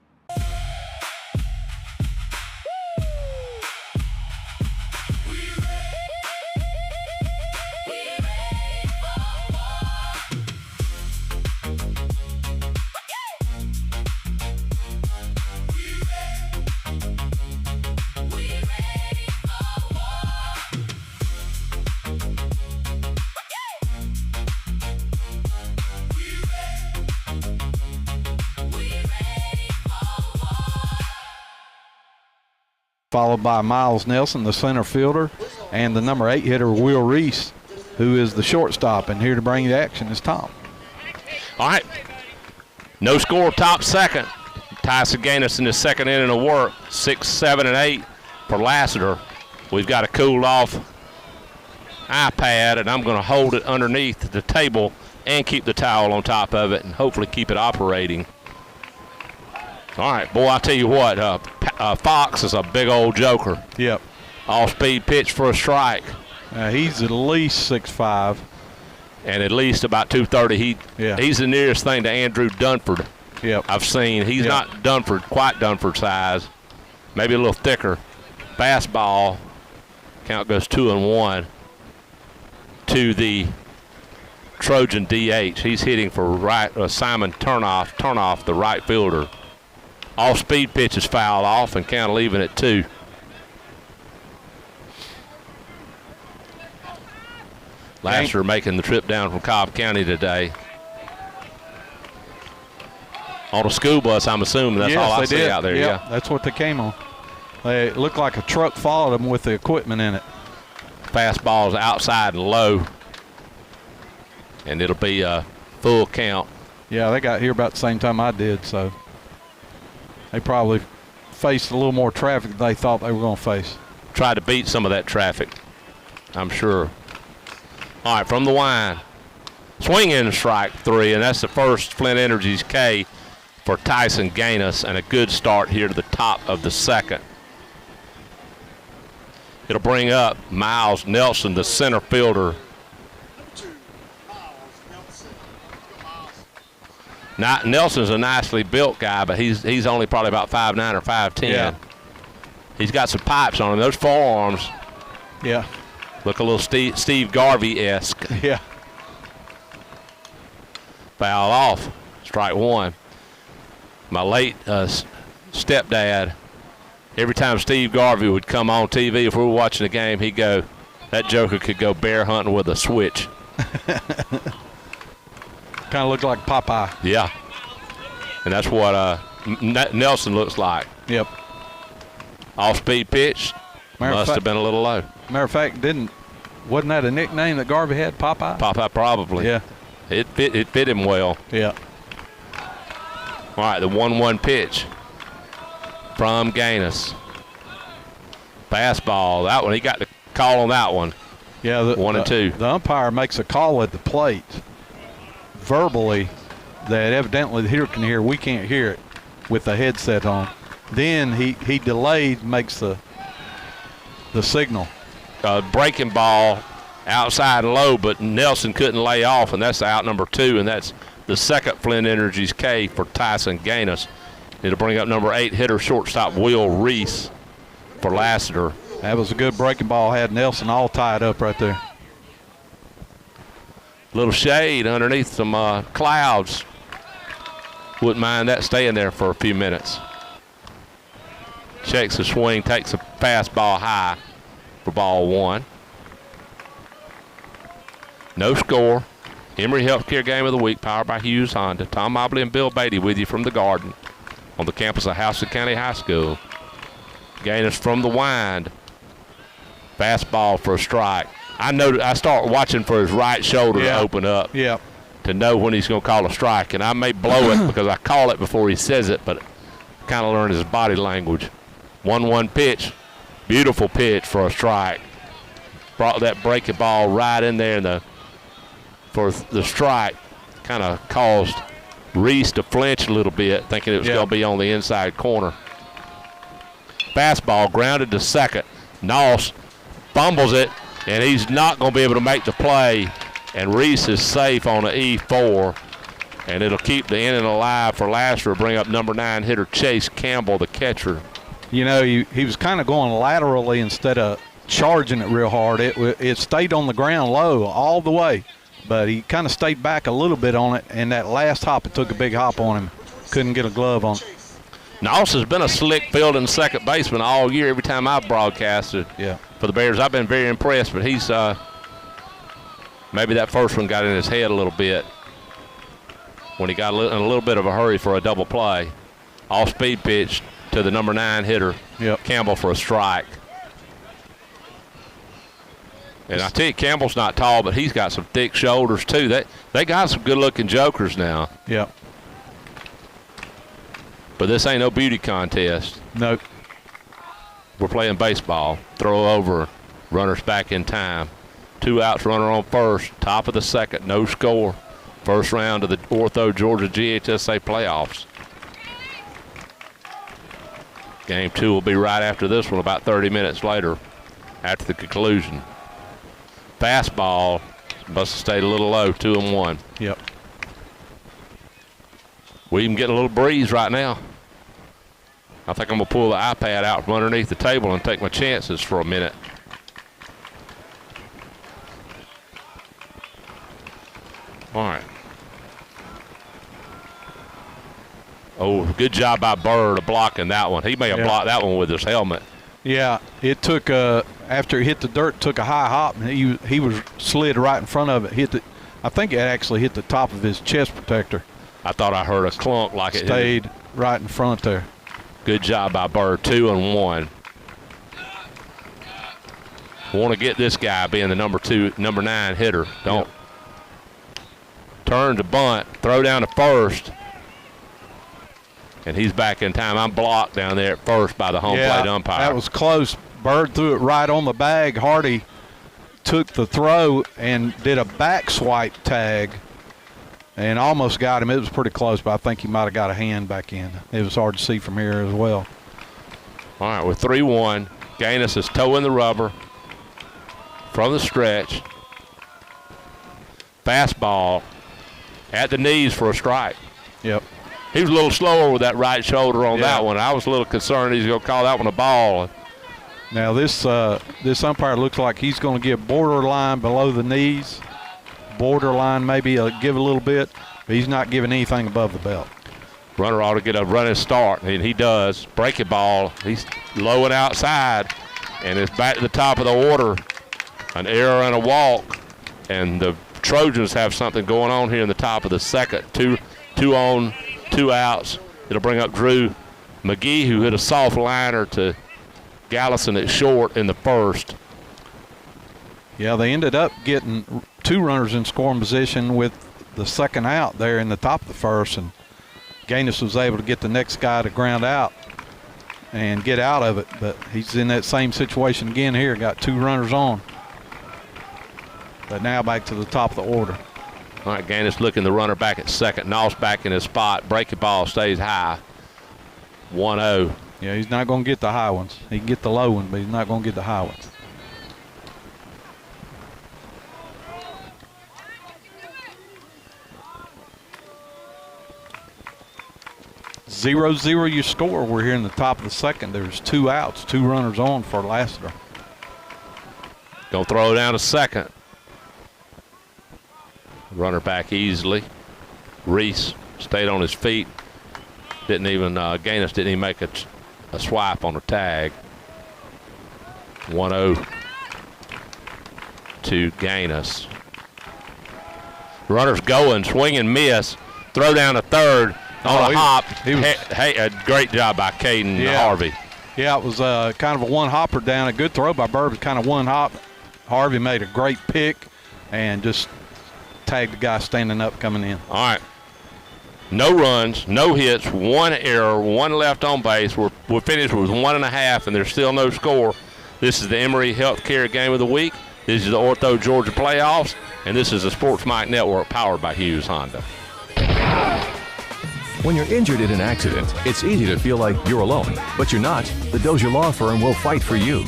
Followed by Miles Nelson, the center fielder, and the number 8 hitter, Will Reese, who is the shortstop. And here to bring the action is Tom. All right. No score, top second. Tyson Gaines in the second inning of work. 6, 7, and 8 for Lassiter. We've got a cooled off iPad, and I'm going to hold it underneath the table and keep the towel on top of it and hopefully keep it operating. All right, boy, I tell you what, Fox is a big old joker. Yep. Off-speed pitch for a strike. He's at least 6'5". And at least about 230. He's the nearest thing to Andrew Dunford I've seen. He's not quite Dunford size. Maybe a little thicker. Fastball. Count goes 2-1 to the Trojan DH. He's hitting for Simon Turnoff, the right fielder. Off-speed pitch is fouled off and count leaving at 2. Lassiter making the trip down from Cobb County today. On a school bus, I'm assuming. That's all I see out there. Yeah, that's what they came on. It looked like a truck followed them with the equipment in it. Fastball's outside and low. And it'll be a full count. Yeah, they got here about the same time I did, so. They probably faced a little more traffic than they thought they were going to face. Tried to beat some of that traffic, I'm sure. All right, from the wind. Swing in strike 3, and that's the first Flint Energy's K for Tyson Gaines, and a good start here to the top of the second. It'll bring up Miles Nelson, the center fielder. Nelson's a nicely built guy, but he's only probably about 5'9" or 5'10". Yeah. He's got some pipes on him. Those forearms look a little Steve Garvey-esque. Yeah. Foul off. Strike 1. My late stepdad, every time Steve Garvey would come on TV, if we were watching the game, he'd go, that joker could go bear hunting with a switch. Kind of looked like Popeye. Yeah. And that's what Nelson looks like. Yep. Off-speed pitch. Must have been a little low. Matter of fact, wasn't that a nickname that Garvey had, Popeye? Popeye, probably. Yeah. It fit him well. Yeah. All right, the 1-1 pitch from Gaines. Fastball. That one, he got the call on that one. Yeah. 1 and 2. The umpire makes a call at the plate verbally that evidently the hitter can hear. We can't hear it with the headset on. Then he delayed, makes the signal. Breaking ball outside low, but Nelson couldn't lay off, and that's out number 2, and that's the second Flint Energy's K for Tyson Gaines. It'll bring up number 8 hitter, shortstop Will Reese for Lassiter. That was a good breaking ball. Had Nelson all tied up right there. Little shade underneath some clouds. Wouldn't mind that staying there for a few minutes. Checks the swing, takes a fastball high for ball 1. No score. Emory Healthcare Game of the Week, powered by Hughes Honda. Tom Mobley and Bill Beatty with you from the Garden on the campus of Houston County High School. Gaines from the wind. Fastball for a strike. I start watching for his right shoulder to open up to know when he's going to call a strike. And I may blow it because I call it before he says it, but kind of learn his body language. 1-1 pitch. Beautiful pitch for a strike. Brought that breaking ball right in there for the strike. Kind of caused Reese to flinch a little bit, thinking it was going to be on the inside corner. Fastball grounded to second. Noss fumbles it, and he's not going to be able to make the play. And Reese is safe on an E4, and it'll keep the inning alive for Lassiter. Bring up number 9 hitter Chase Campbell, the catcher. You know, he was kind of going laterally instead of charging it real hard. It stayed on the ground low all the way, but he kind of stayed back a little bit on it, and that last hop, it took a big hop on him. Couldn't get a glove on it. Noss has been a slick fielding second baseman all year. Every time I've broadcasted for the Bears, I've been very impressed, but he's maybe that first one got in his head a little bit when he got in a little bit of a hurry for a double play. Off-speed pitch to the number 9 hitter, Campbell, for a strike. And I tell you, Campbell's not tall, but he's got some thick shoulders too. They got some good-looking jokers now. Yep. But this ain't no beauty contest. Nope. We're playing baseball. Throw over, runners back in time. 2 outs, runner on first. Top of the second, no score. First round of the Ortho Georgia GHSA Playoffs. Game 2 will be right after this one, about 30 minutes later, after the conclusion. Fastball must have stayed a little low, 2-1. Yep. We even get a little breeze right now. I think I'm going to pull the iPad out from underneath the table and take my chances for a minute. All right. Oh, good job by Bird of blocking that one. He may have blocked that one with his helmet. Yeah, it took after it hit the dirt, took a high hop, and he was slid right in front of it. I think it actually hit the top of his chest protector. I thought I heard a clunk like it stayed right in front there. Good job by Bird, 2-1. Want to get this guy being the number 9 hitter. Don't turn to bunt, throw down to first. and he's back in time. I'm blocked down there at first by the home plate umpire. That was close. Bird threw it right on the bag. Hardy took the throw and did a back swipe tag and almost got him. It was pretty close, but I think he might have got a hand back in. It was hard to see from here as well. All right, with 3-1, Gaines is toeing the rubber from the stretch. Fastball at the knees for a strike. Yep. He was a little slower with that right shoulder on that one. I was a little concerned he's going to call that one a ball. Now this umpire looks like he's going to give borderline below the knees. Borderline maybe give a little bit, but he's not giving anything above the belt. Runner ought to get a running start, and he does. Break it ball. He's low and outside, and it's back to the top of the order. An error and a walk, and the Trojans have something going on here in the top of the second. Two on, 2 outs. It'll bring up Drew McGee, who hit a soft liner to Gallison at short in the first. Yeah, they ended up getting 2 runners in scoring position with the second out there in the top of the first, and Gaines was able to get the next guy to ground out and get out of it, but he's in that same situation again here. Got 2 runners on, but now back to the top of the order. All right, Gaines looking the runner back at second. Noss back in his spot. Break it ball stays high. 1-0. Yeah, he's not going to get the high ones. He can get the low one, but he's not going to get the high ones. 0-0 your score. We're here in the top of the second. There's 2 outs, 2 runners on for Lassiter. Gonna throw down to second. Runner back easily. Reese stayed on his feet. Didn't even, Gaines didn't even make a swipe on the tag. 1-0 to Gaines. Runner's going, swing and miss. Throw down to third. On a hop. Hey, a great job by Caden Harvey. Yeah, it was kind of a one-hopper down. A good throw by Bird. Was kind of one hop. Harvey made a great pick and just tagged the guy standing up coming in. All right. No runs, no hits, 1 error, 1 left on base. We're finished with 1.5, and there's still no score. This is the Emory Healthcare Game of the Week. This is the Ortho Georgia Playoffs, and this is the Sports Mike Network powered by Hughes Honda. When you're injured in an accident, it's easy to feel like you're alone, but you're not. The Dozier Law Firm will fight for you.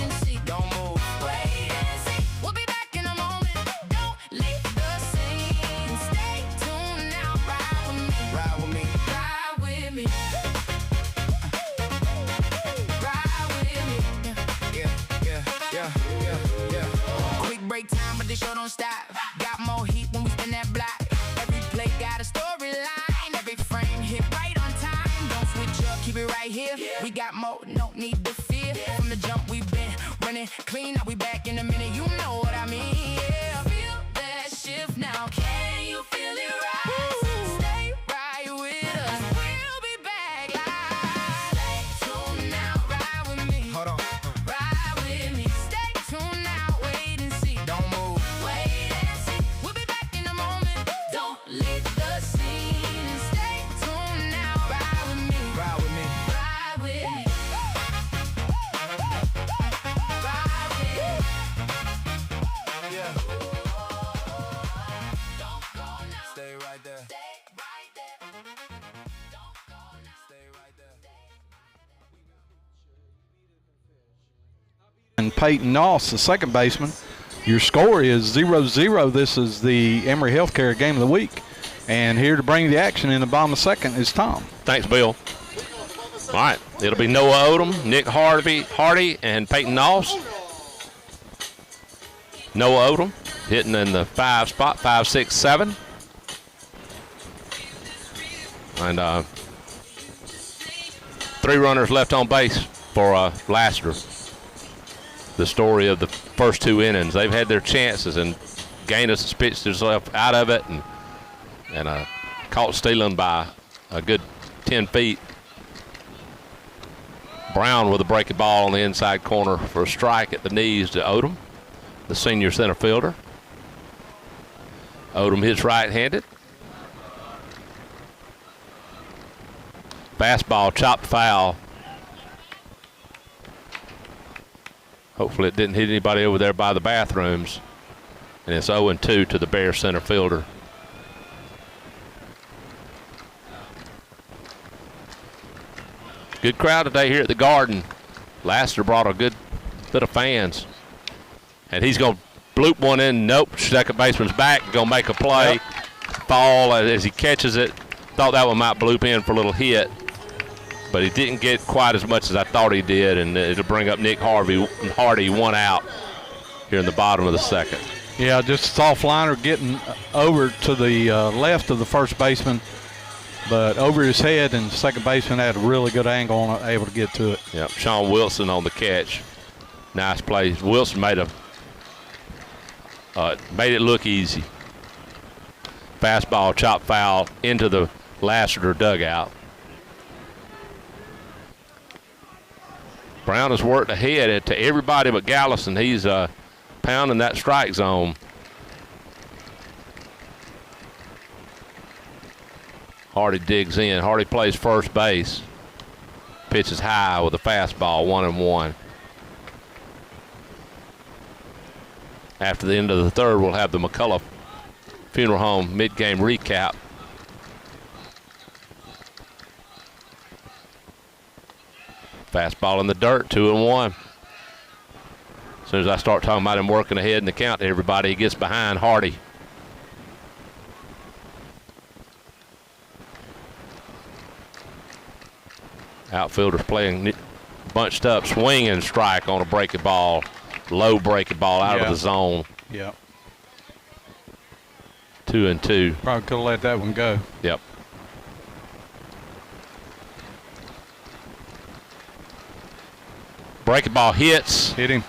Quick break time, but the show don't stop. Got more heat when we spin that block. Every play got a storyline. Every frame hit right on time. Don't switch up, keep it right here. We got more, no need to fear. From the jump we've been running clean. Now we back in a minute, you know what I mean. Yeah. Feel that shift now. Can you feel it rise? Stay right with us. We'll be back live. Stay tuned now, ride with me. Hold on. Ride with me. Stay tuned now, wait and see. Don't move. Wait and see. We'll be back in a moment. Don't leave the scene. And stay tuned now, ride with me. Ride with me. Ride with me. Ride with me. Yeah. Don't go now. Stay right there. Stay right there. Don't go now. Stay right there. And Peyton Noss, the second baseman. Your score is 0-0. This is the Emory Healthcare Game of the Week. And here to bring the action in the bottom of the second is Tom. Thanks, Bill. All right, it'll be Noah Odom, Nick Hardy, and Peyton Noss. Noah Odom hitting in the 5 spot, 5, 6, 7. And 3 runners left on base for Lassiter. The story of the first 2 innings. They've had their chances, and Gaines has pitched himself out of it and caught stealing by a good 10 feet. Brown with a breaking ball on the inside corner for a strike at the knees to Odom, the senior center fielder. Odom hits right-handed. Fastball, chopped foul. Hopefully it didn't hit anybody over there by the bathrooms. And it's 0-2 to the Bears center fielder. Good crowd today here at the Garden. Lassiter brought a good bit of fans. And he's going to bloop one in. Nope, second baseman's back, going to make a play. Yep. Fall as he catches it. Thought that one might bloop in for a little hit. But he didn't get quite as much as I thought he did, and it'll bring up Nick Hardy 1 out here in the bottom of the second. Yeah, just a soft liner getting over to the left of the first baseman, but over his head, and the second baseman had a really good angle on it, able to get to it. Yep, Sean Wilson on the catch. Nice play. Wilson made it look easy. Fastball, chop foul into the Lassiter dugout. Brown has worked ahead to everybody but Gallison. He's pounding that strike zone. Hardy digs in. Hardy plays first base. Pitches high with a fastball, 1-1. After the end of the third, we'll have the McCullough Funeral Home mid-game recap. Fastball in the dirt, 2-1. As soon as I start talking about him working ahead in the count to everybody, he gets behind Hardy. Outfielders playing bunched up, swing and strike on a breaking ball. Low breaking ball out of the zone. Yep. 2-2. Probably could have let that one go. Yep. Breaking ball hits. Hit him.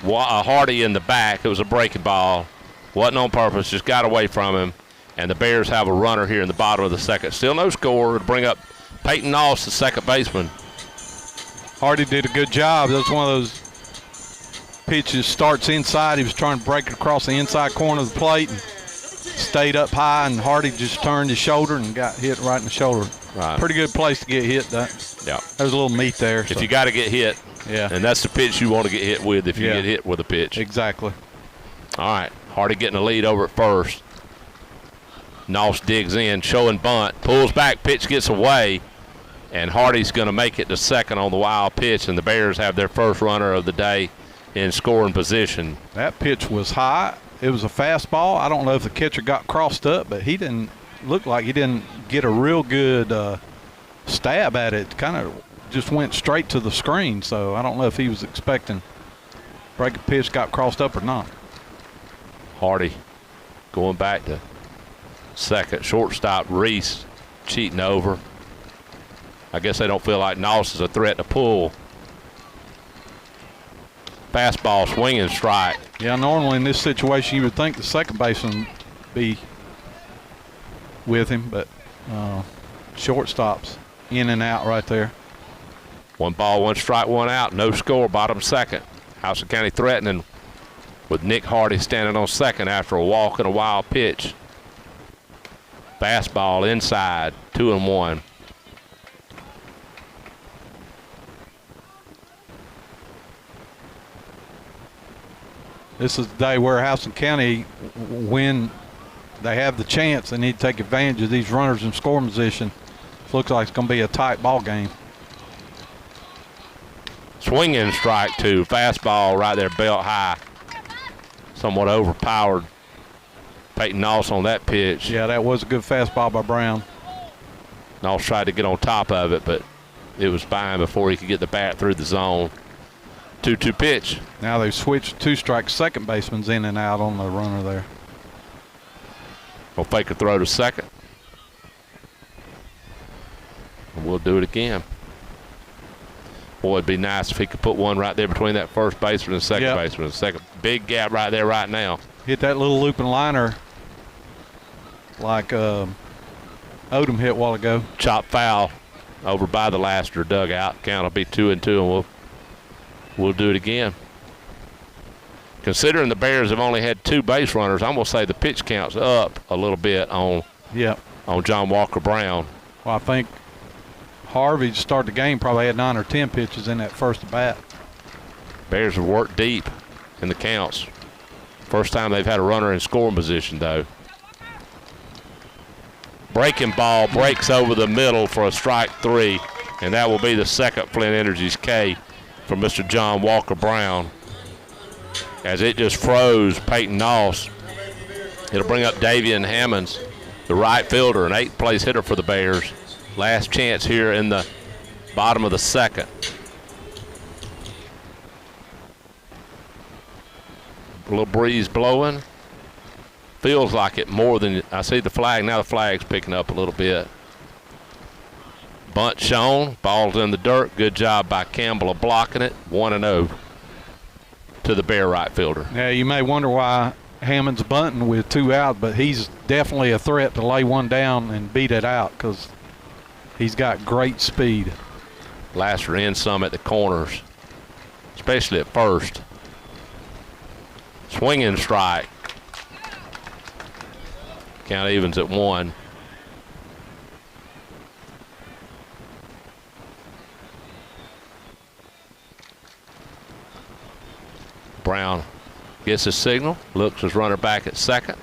Hardy in the back. It was a breaking ball. Wasn't on purpose, just got away from him. And the Bears have a runner here in the bottom of the second. Still no score to bring up Peyton Noss, the second baseman. Hardy did a good job. That was one of those pitches, starts inside. He was trying to break it across the inside corner of the plate and stayed up high, and Hardy just turned his shoulder and got hit right in the shoulder. Right. Pretty good place to get hit. Yeah. There's a little meat there. If you got to get hit, yeah, and that's the pitch you want to get hit with if you get hit with a pitch. Exactly. All right, Hardy getting a lead over at first. Noss digs in, showing bunt, pulls back, pitch gets away, and Hardy's going to make it to second on the wild pitch, and the Bears have their first runner of the day in scoring position. That pitch was high. It was a fastball. I don't know if the catcher got crossed up, but he didn't look like he didn't get a real good stab at it. Kind of just went straight to the screen, so I don't know if he was expecting breaking pitch got crossed up or not. Hardy going back to second. Shortstop Reese cheating over. I guess they don't feel like Noss is a threat to pull. Fastball, swing and strike. Yeah, normally in this situation you would think the second baseman would be with him, but shortstop's in and out right there. 1 ball, 1 strike, 1 out. No score, bottom second. Houston County threatening with Nick Hardy standing on second after a walk and a wild pitch. Fastball inside, 2-1. This is the day where Houston County, when they have the chance, they need to take advantage of these runners in scoring position. It looks like it's going to be a tight ball game. Swing and strike 2. Fastball right there, belt high. Somewhat overpowered Peyton Noss on that pitch. Yeah, that was a good fastball by Brown. Noss tried to get on top of it, but it was fine before he could get the bat through the zone. 2-2 pitch. Now they've switched 2 strike second baseman's in and out on the runner there. We'll fake a throw to second. And we'll do it again. Boy, it'd be nice if he could put one right there between that first baseman and second baseman. Second big gap right there right now. Hit that little looping liner like Odom hit a while ago. Chop foul over by the Lassiter dugout. Count will be 2-2, and we'll do it again. Considering the Bears have only had 2 base runners, I'm gonna say the pitch count's up a little bit on John Walker Brown. Well, I think Harvey to start the game probably had 9 or 10 pitches in that first at bat. Bears have worked deep in the counts. First time they've had a runner in scoring position, though. Breaking ball breaks over the middle for a strike 3, and that will be the second Flint Energy's K for Mr. John Walker Brown. As it just froze Peyton Noss. It'll bring up Davian Hammonds, the right fielder, an 8th place hitter for the Bears. Last chance here in the bottom of the second. A little breeze blowing. Feels like it more than I see the flag. Now the flag's picking up a little bit. Bunt shown. Ball's in the dirt. Good job by Campbell of blocking it. 1-0 to the Bear right fielder. Yeah, you may wonder why Hammond's bunting with 2 out, but he's definitely a threat to lay one down and beat it out because he's got great speed. Lassiter in some at the corners, especially at first. Swinging strike. Count evens at 1. Brown gets his signal, looks his runner back at second.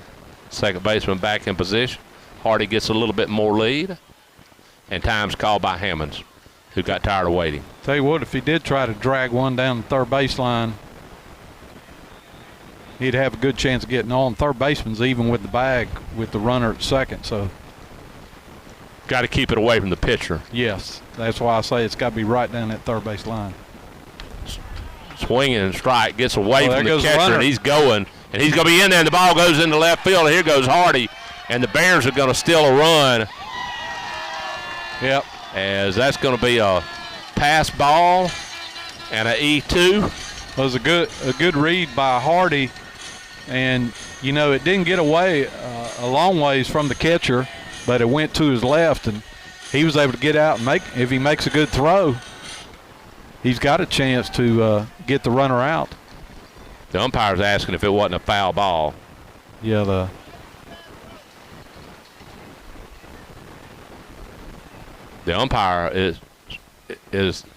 Second baseman back in position. Hardy gets a little bit more lead, and time's called by Hammonds, who got tired of waiting. Tell you what, if he did try to drag one down the third baseline, he'd have a good chance of getting on. Third baseman's even with the bag with the runner at second, so. Got to keep it away from the pitcher. Yes, that's why I say it's got to be right down that third base line. Swinging and strike, gets away from the catcher, runner. and he's going. And he's going to be in there, and the ball goes into left field. Here goes Hardy, and the Bears are going to steal a run. Yep. As that's going to be a pass ball and an E2. It was a good read by Hardy, and you know it didn't get away a long ways from the catcher, but it went to his left, and he was able to get out and make. If he makes a good throw, he's got a chance to get the runner out. The umpire's asking if it wasn't a foul ball. Yeah, the umpire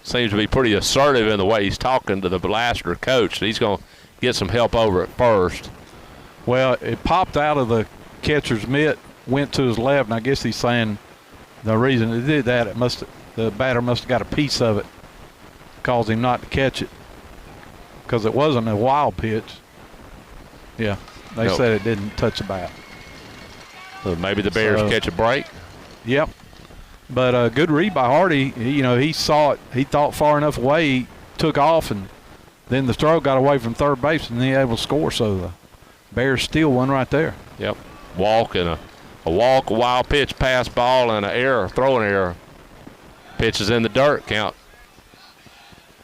seems to be pretty assertive in the way he's talking to the Lassiter coach. He's going to get some help over at first. Well, it popped out of the catcher's mitt, went to his left, and I guess he's saying the reason it did that, the batter must have got a piece of it, caused him not to catch it, because it wasn't a wild pitch. Yeah, they said it didn't touch the bat. So maybe the Bears catch a break. Yep. But a good read by Hardy. He saw it. He thought far enough away. He took off, and then the throw got away from third base, and he able to score. So the Bears steal one right there. Yep. Walk and a walk, a wild pitch, pass ball, and an error, throwing error. Pitch is in the dirt. Count.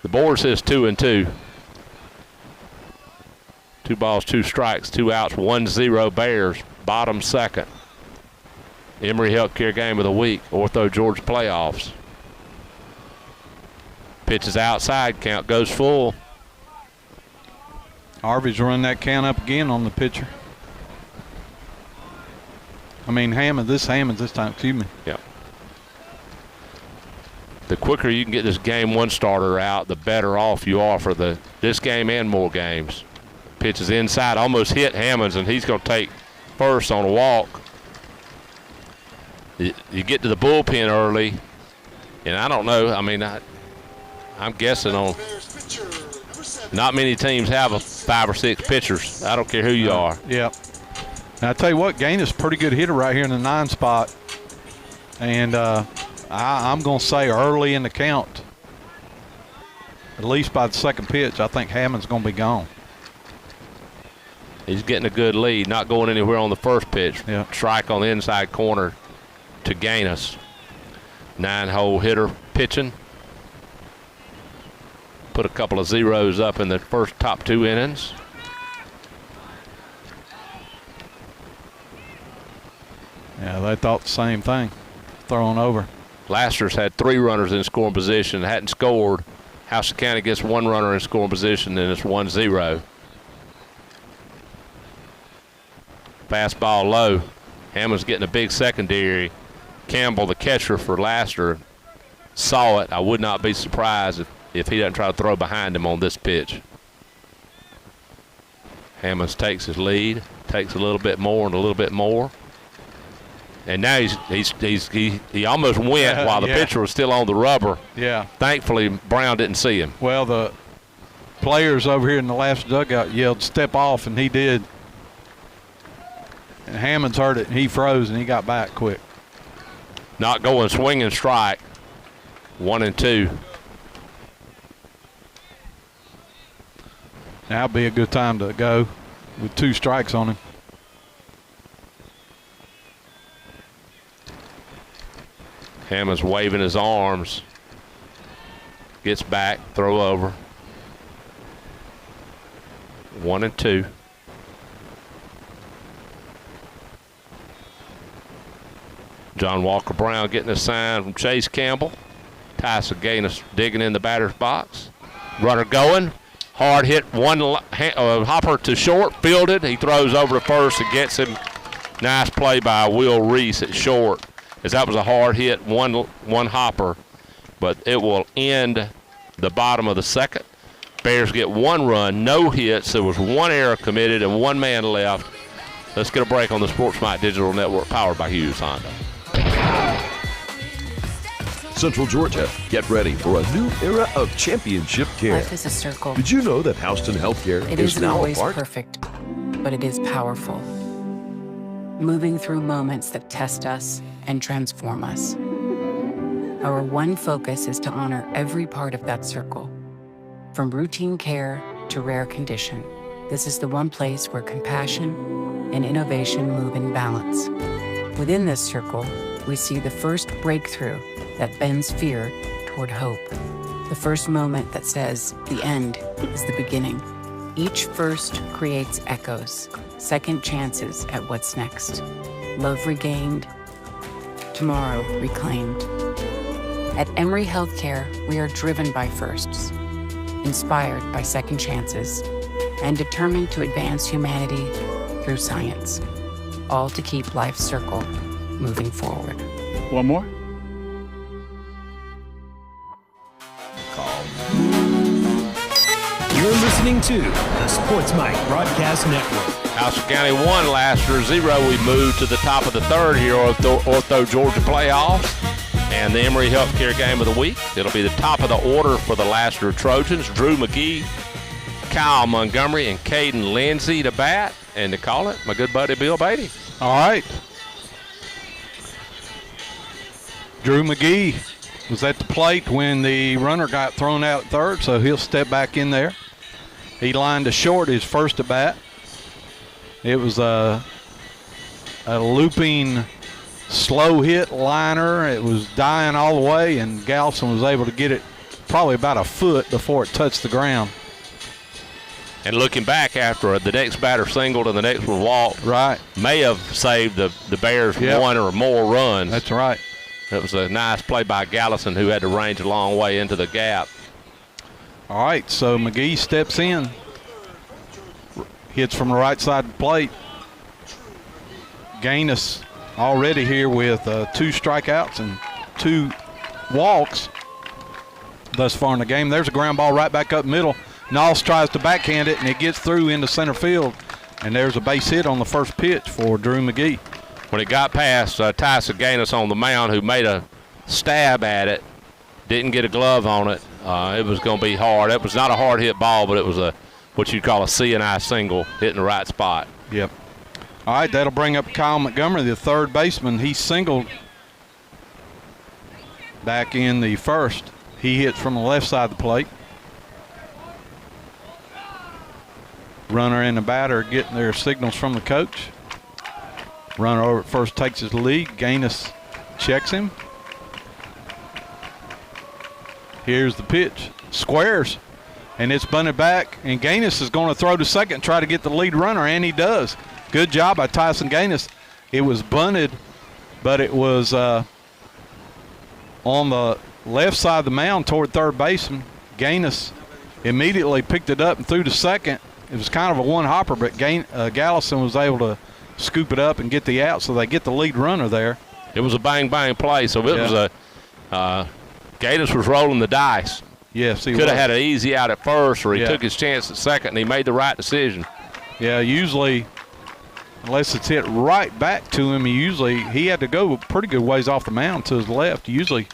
The board says 2-2. 2 balls, 2 strikes, 2 outs, 1-0 Bears. Bottom second. Emory Healthcare Game of the Week, Ortho Georgia Playoffs. Pitch is outside, count goes full. Harvey's running that count up again on the pitcher. I mean, Hammond this time, excuse me. Yep. The quicker you can get this game 1 starter out, the better off you are for this game and more games. Pitch is inside, almost hit Hammonds, and he's going to take first on a walk. You get to the bullpen early, and I don't know. I mean, I'm guessing on not many teams have 5 or 6 pitchers. I don't care who you are. Yep. Now, I tell you what, Gaines is a pretty good hitter right here in the 9 spot. And I'm going to say early in the count, at least by the second pitch, I think Hammond's going to be gone. He's getting a good lead, not going anywhere on the first pitch. Yeah. Strike on the inside corner to Gaines. 9-hole hitter pitching. Put a couple of zeros up in the first top 2 innings. Yeah, they thought the same thing. Throwing over. Lassiter's had 3 runners in scoring position, hadn't scored. Houston County gets 1 runner in scoring position, and it's 1-0. Fastball low. Hammond's getting a big secondary. Campbell, the catcher for Lassiter, saw it, I would not be surprised if he doesn't try to throw behind him on this pitch. Hammonds takes his lead, takes a little bit more and a little bit more. And now he almost went while the pitcher was still on the rubber. Yeah. Thankfully, Brown didn't see him. Well, the players over here in the last dugout yelled, "Step off," and he did. And Hammonds heard it, and he froze, and he got back quick. Not going swing and strike. 1-2. Now would be a good time to go with 2 strikes on him. Hammond's waving his arms. Gets back, throw over. 1-2. John Walker Brown getting a sign from Chase Campbell. Tyson Gaines digging in the batter's box. Runner going. Hard hit, one hopper to short, fielded. He throws over to first and gets him. Nice play by Will Reese at short, as that was a hard hit, one hopper, but it will end the bottom of the second. Bears get 1 run, no hits. There was 1 error committed and 1 man left. Let's get a break on the Sports Mike Digital Network, powered by Hughes Honda. Central Georgia, get ready for a new era of championship care. Life is a circle. Did you know that Houston Healthcare It is isn't now always a part? perfect, but it is powerful. Moving through moments that test us and transform us. Our one focus is to honor every part of that circle. From routine care to rare condition, this is the one place where compassion and innovation move in balance. Within this circle, we see the first breakthrough that bends fear toward hope. The first moment that says the end is the beginning. Each first creates echoes, second chances at what's next. Love regained, tomorrow reclaimed. At Emory Healthcare, we are driven by firsts, inspired by second chances, and determined to advance humanity through science, all to keep life's circle moving forward. One more? You're listening to the Sports Mike Broadcast Network. Houston County 1, Lassiter 0. We move to the top of the third here, Ortho Georgia playoffs, and the Emory Healthcare game of the week. It'll be the top of the order for the Lassiter Trojans. Drew McGee, Kyle Montgomery, and Caden Lindsay to bat, and to call it, my good buddy Bill Beatty. All right. Drew McGee was at the plate when the runner got thrown out third, so he'll step back in there. He lined to short his first at bat. It was a looping slow hit liner. It was dying all the way, and Galson was able to get it probably about a foot before it touched the ground. And looking back after the next batter singled and the next one walked, right, may have saved the Bears 1 or more runs. That's right. It was a nice play by Gallison, who had to range a long way into the gap. All right, so McGee steps in. Hits from the right side of the plate. Gaines already here with 2 strikeouts and 2 walks thus far in the game. There's a ground ball right back up middle. Knauss tries to backhand it, and it gets through into center field. And there's a base hit on the first pitch for Drew McGee. When it got past Tyson Gaines on the mound, who made a stab at it, didn't get a glove on it. It was going to be hard. It was not a hard hit ball, but it was what you'd call a C&I single, hitting the right spot. Yep. All right, that'll bring up Kyle Montgomery, the third baseman. He singled back in the first. He hits from the left side of the plate. Runner and the batter getting their signals from the coach. Runner over at first takes his lead. Gaines checks him. Here's the pitch. Squares. And it's bunted back. And Gaines is going to throw to second and try to get the lead runner, and he does. Good job by Tyson Gaines. It was bunted, but it was on the left side of the mound toward third baseman. Gaines immediately picked it up and threw to second. It was kind of a one-hopper, but Gallison was able to scoop it up and get the out, so they get the lead runner there. It was a bang-bang play, so it was Gatus was rolling the dice. Yes, he could have was. had an easy out at first, or he Yeah. took his chance at second, and he made the right decision. Yeah, usually, unless it's hit right back to him, he had to go a pretty good ways off the mound to his left. Usually,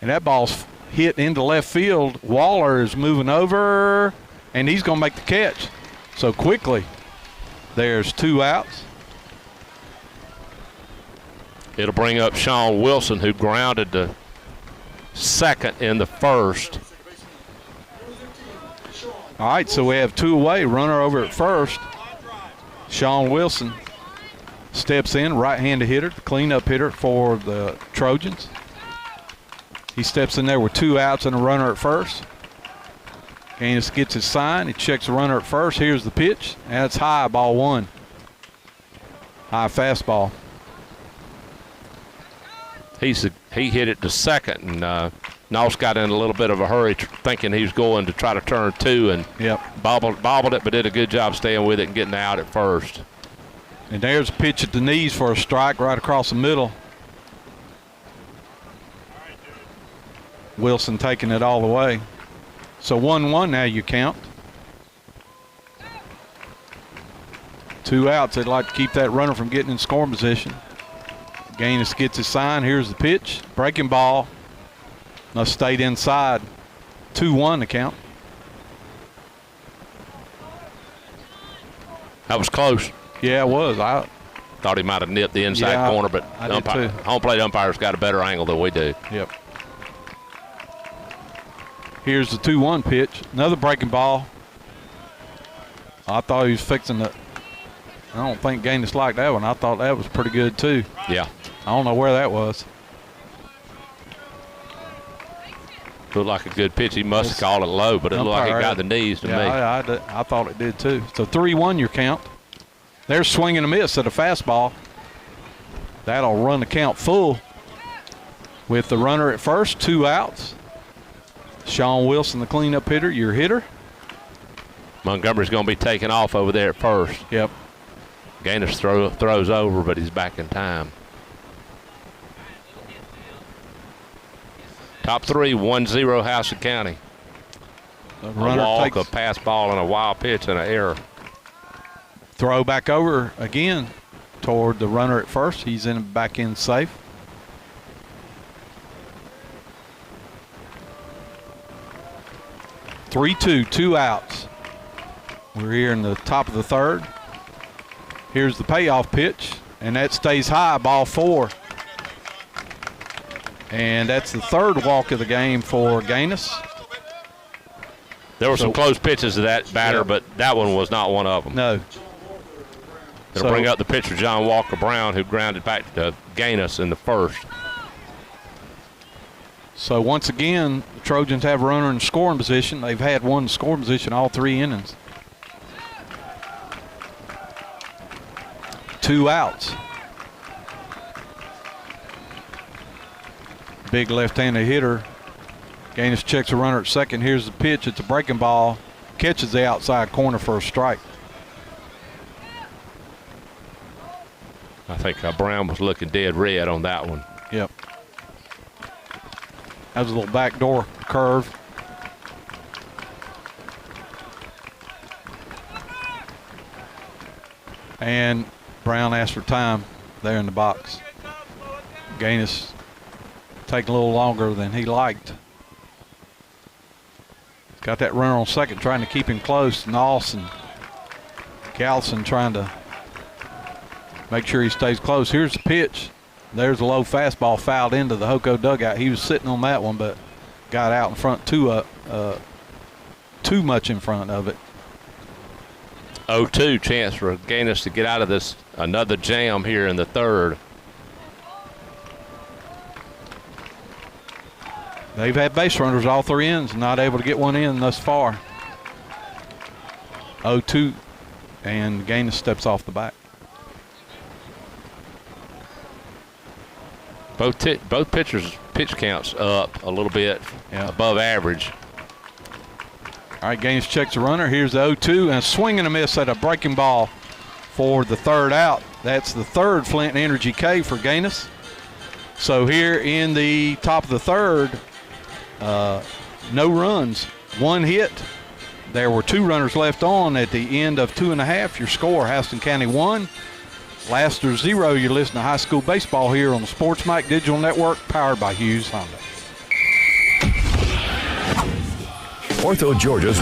and that ball's hit into left field. Waller is moving over, and he's going to make the catch. So quickly, there's 2 outs. It'll bring up Sean Wilson, who grounded to second in the first. All right, so we have 2 away. Runner over at first. Sean Wilson steps in, right-handed hitter, cleanup hitter for the Trojans. He steps in there with 2 outs and a runner at first. Gaines gets his sign. He checks the runner at first. Here's the pitch. That's high, ball 1. High fastball. He hit it to second, and Noss got in a little bit of a hurry, thinking he was going to try to turn 2, and bobbled it, but did a good job staying with it and getting out at first. And there's a pitch at the knees for a strike right across the middle. Wilson taking it all the way. So 1-1 now you count. 2 outs. They'd like to keep that runner from getting in scoring position. Gaines gets his sign. Here's the pitch. Breaking ball. Must stayed inside. 2-1 the count. That was close. Yeah, it was. I thought he might have nipped the inside corner, but home plate umpire's got a better angle than we do. Yep. Here's the 2-1 pitch. Another breaking ball. I thought he was fixing it. I don't think Gaines liked that one. I thought that was pretty good too. Yeah. I don't know where that was. Looked like a good pitch. He must have called it low, but it looked like it got the knees to me. I thought it did too. So 3-1 your count. There's swing and a miss at a fastball. That'll run the count full with the runner at first, 2 outs. Sean Wilson, the cleanup hitter, your hitter. Montgomery's going to be taking off over there at first. Yep. Gaines throws over, but he's back in time. Top 3, 1-0 Houston County. The A runner walk, takes a pass ball, and a wild pitch, and an error. throw back over again toward the runner at first. He's back in safe. Three-two, 2 outs. We're here in the top of the third. Here's the payoff pitch, and that stays high, ball 4. And that's the 3rd walk of the game for Gaines. There were some close pitches to that batter, but that one was not one of them. No. It'll bring up the pitcher, John Walker Brown, who grounded back to Gaines in the first. So once again, the Trojans have a runner in scoring position. They've had one in scoring position all 3 innings. 2 outs. Big left-handed hitter. Gaines checks a runner at second. Here's the pitch. It's a breaking ball. Catches the outside corner for a strike. I think Brown was looking dead red on that one. Yep. That was a little backdoor curve. And Brown asked for time there in the box. Gaines taking a little longer than he liked. Got that runner on second, trying to keep him close. Noss and Galson trying to make sure he stays close. Here's the pitch. There's a low fastball fouled into the Hoko dugout. He was sitting on that one, but got out in front too much in front of it. 0-2 chance for Gaines to get out of this another jam here in the third. They've had base runners all 3 innings, not able to get one in thus far. 0-2, and Gaines steps off the back. Both pitchers' pitch counts up a little bit, above average. All right, Gaines checks the runner. Here's the 0-2, and a swing and a miss at a breaking ball for the 3rd out. That's the 3rd Flint Energy K for Gaines. So here in the top of the 3rd, No runs, 1 hit. There were 2 runners left on at the end of 2.5. Your score, Houston County 1, Lassiter 0. You're listening to high school baseball here on the Sports Mike Digital Network, powered by Hughes Honda. Ortho Georgia's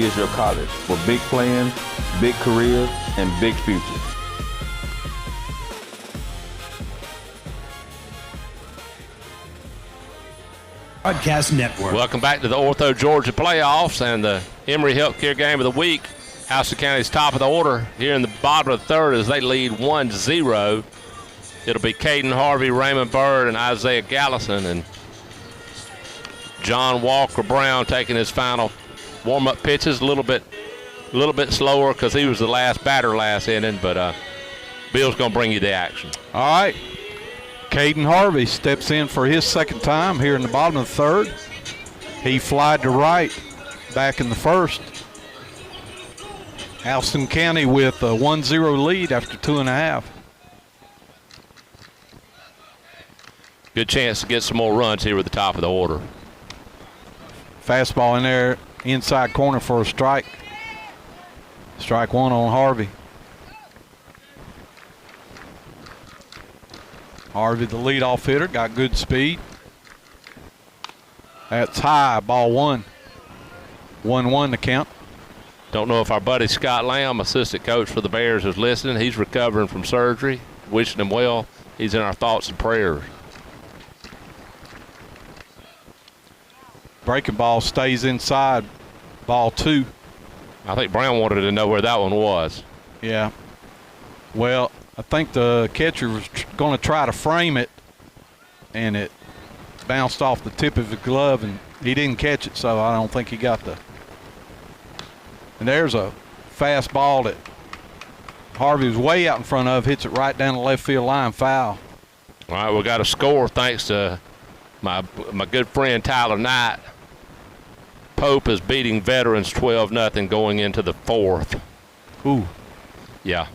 is your college for big plans, big careers, and big futures. Broadcast Network. Welcome back to the Ortho Georgia playoffs and the Emory Healthcare game of the week. Houston County's top of the order here in the bottom of the third as they lead 1-0. It'll be Caden Harvey, Raymond Bird, and Isaiah Gallison, and John Walker Brown taking his final warm-up pitches. A little bit slower because he was the last batter last inning, but Bill's going to bring you the action. All right. Caden Harvey steps in for his second time here in the bottom of the third. He flied to right back in the first. Houston County with a 1-0 lead after 2.5. Good chance to get some more runs here at the top of the order. Fastball in there, inside corner for a strike. Strike 1 on Harvey. Harvey, the leadoff hitter, got good speed. That's high, ball 1. 1-1 to count. Don't know if our buddy Scott Lamb, assistant coach for the Bears, is listening. He's recovering from surgery. Wishing him well. He's in our thoughts and prayers. Breaking ball stays inside, ball 2. I think Brown wanted to know where that one was. Yeah. Well, I think the catcher was going to try to frame it, and it bounced off the tip of his glove, and he didn't catch it, so I don't think he got the. And there's a fast ball that Harvey was way out in front of, hits it right down the left field line, foul. All right, we got a score thanks to my good friend Tyler Knight. Pope is beating Veterans 12-0 going into the fourth. Ooh. Yeah.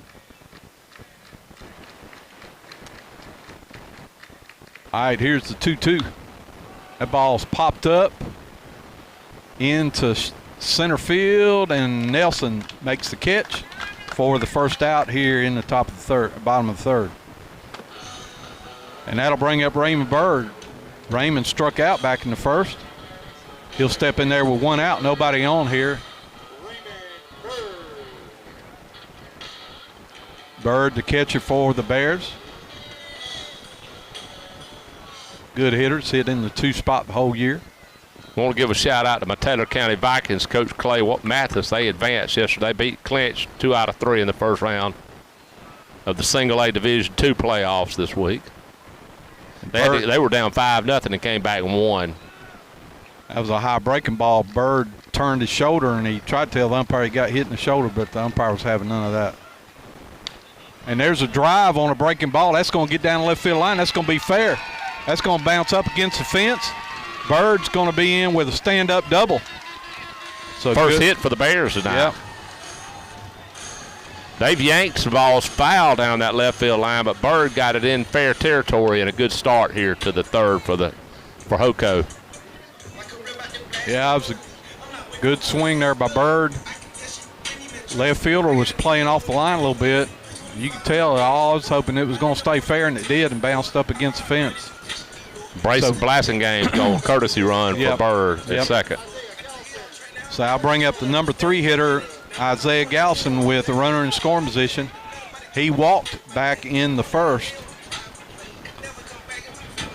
All right, here's the 2-2. That ball's popped up into center field, and Nelson makes the catch for the first out here in the top of the third, bottom of the third. And that'll bring up Raymond Bird. Raymond struck out back in the first. He'll step in there with 1 out, nobody on here. Bird, the catcher for the Bears. Good hitters, hit in the 2 spot the whole year. I want to give a shout out to my Taylor County Vikings coach Clay Mathis. They advanced yesterday, beat Clinch 2 out of 3 in the first round of the Single A Division II playoffs this week. They were down 5-0 and came back and won. That was a high breaking ball. Bird turned his shoulder, and he tried to tell the umpire he got hit in the shoulder, but the umpire was having none of that. And there's a drive on a breaking ball. That's going to get down the left field line. That's going to be fair. That's going to bounce up against the fence. Bird's going to be in with a stand-up double. So first hit for the Bears tonight. Yeah. They've yanked some balls foul down that left field line, but Bird got it in fair territory and a good start here to the third for Hoco. Yeah, it was a good swing there by Bird. Left fielder was playing off the line a little bit. You could tell I was hoping it was going to stay fair, and it did, and bounced up against the fence. Bryson Blassingame going courtesy run for Bird at second. So I'll bring up the number 3 hitter, Isaiah Galson, with a runner in scoring position. He walked back in the first.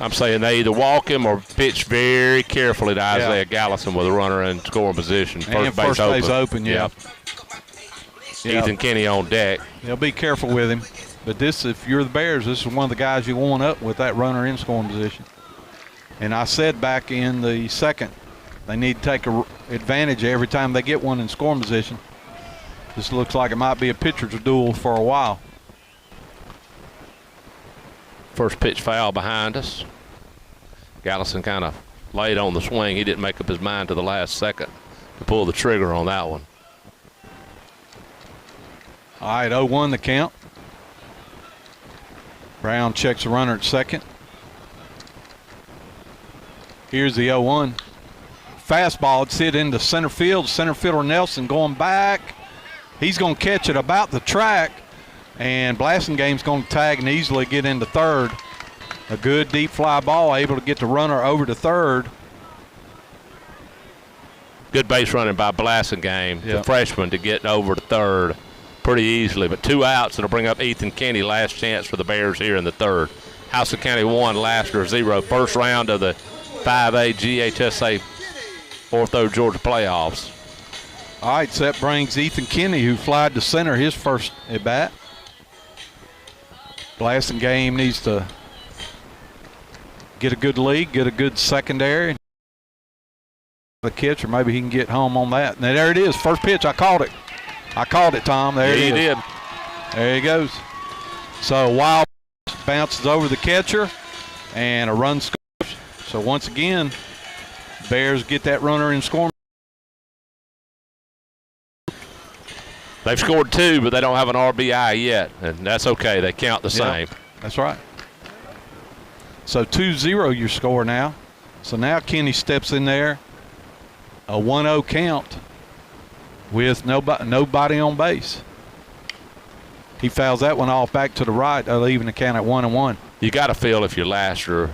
I'm saying they either walk him or pitch very carefully to Isaiah Gallison with a runner in scoring position. First base open, yeah. Ethan Kenny on deck. They'll be careful with him. But this, if you're the Bears, this is one of the guys you want up with that runner in scoring position. And I said back in the second, they need to take advantage every time they get one in scoring position. This looks like it might be a pitcher's duel for a while. First pitch foul behind us. Gallison kind of laid on the swing. He didn't make up his mind to the last second to pull the trigger on that one. All right, 0-1 the count. Brown checks the runner at second. Here's the 0-1. Fastball, it's hit into center field. Center fielder Nelson going back. He's going to catch it about the track, and Blassingame's going to tag and easily get into third. A good deep fly ball, able to get the runner over to third. Good base running by Blassingame, the freshman, to get over to third pretty easily. But 2 outs, it'll bring up Ethan Kenny. Last chance for the Bears here in the third. Houston County 1, Lassiter 0. First round of the 5A GHSA Ortho Georgia Playoffs. All right, so that brings Ethan Kenny, who flied to center, his first at bat. Blassingame needs to get a good lead, get a good secondary. The catcher, maybe he can get home on that. Now there it is, first pitch. I called it. I called it, Tom. There it is. You did. There he goes. So wild bounces over the catcher, and a run scores. So once again, Bears get that runner in scoring. They've scored 2, but they don't have an RBI yet, and that's okay. They count the same. That's right. So 2-0 your score now. So now Kenny steps in there. A 1-0 count with nobody on base. He fouls that one off back to the right, leaving the count at 1-1. You got to feel if you're Lassiter,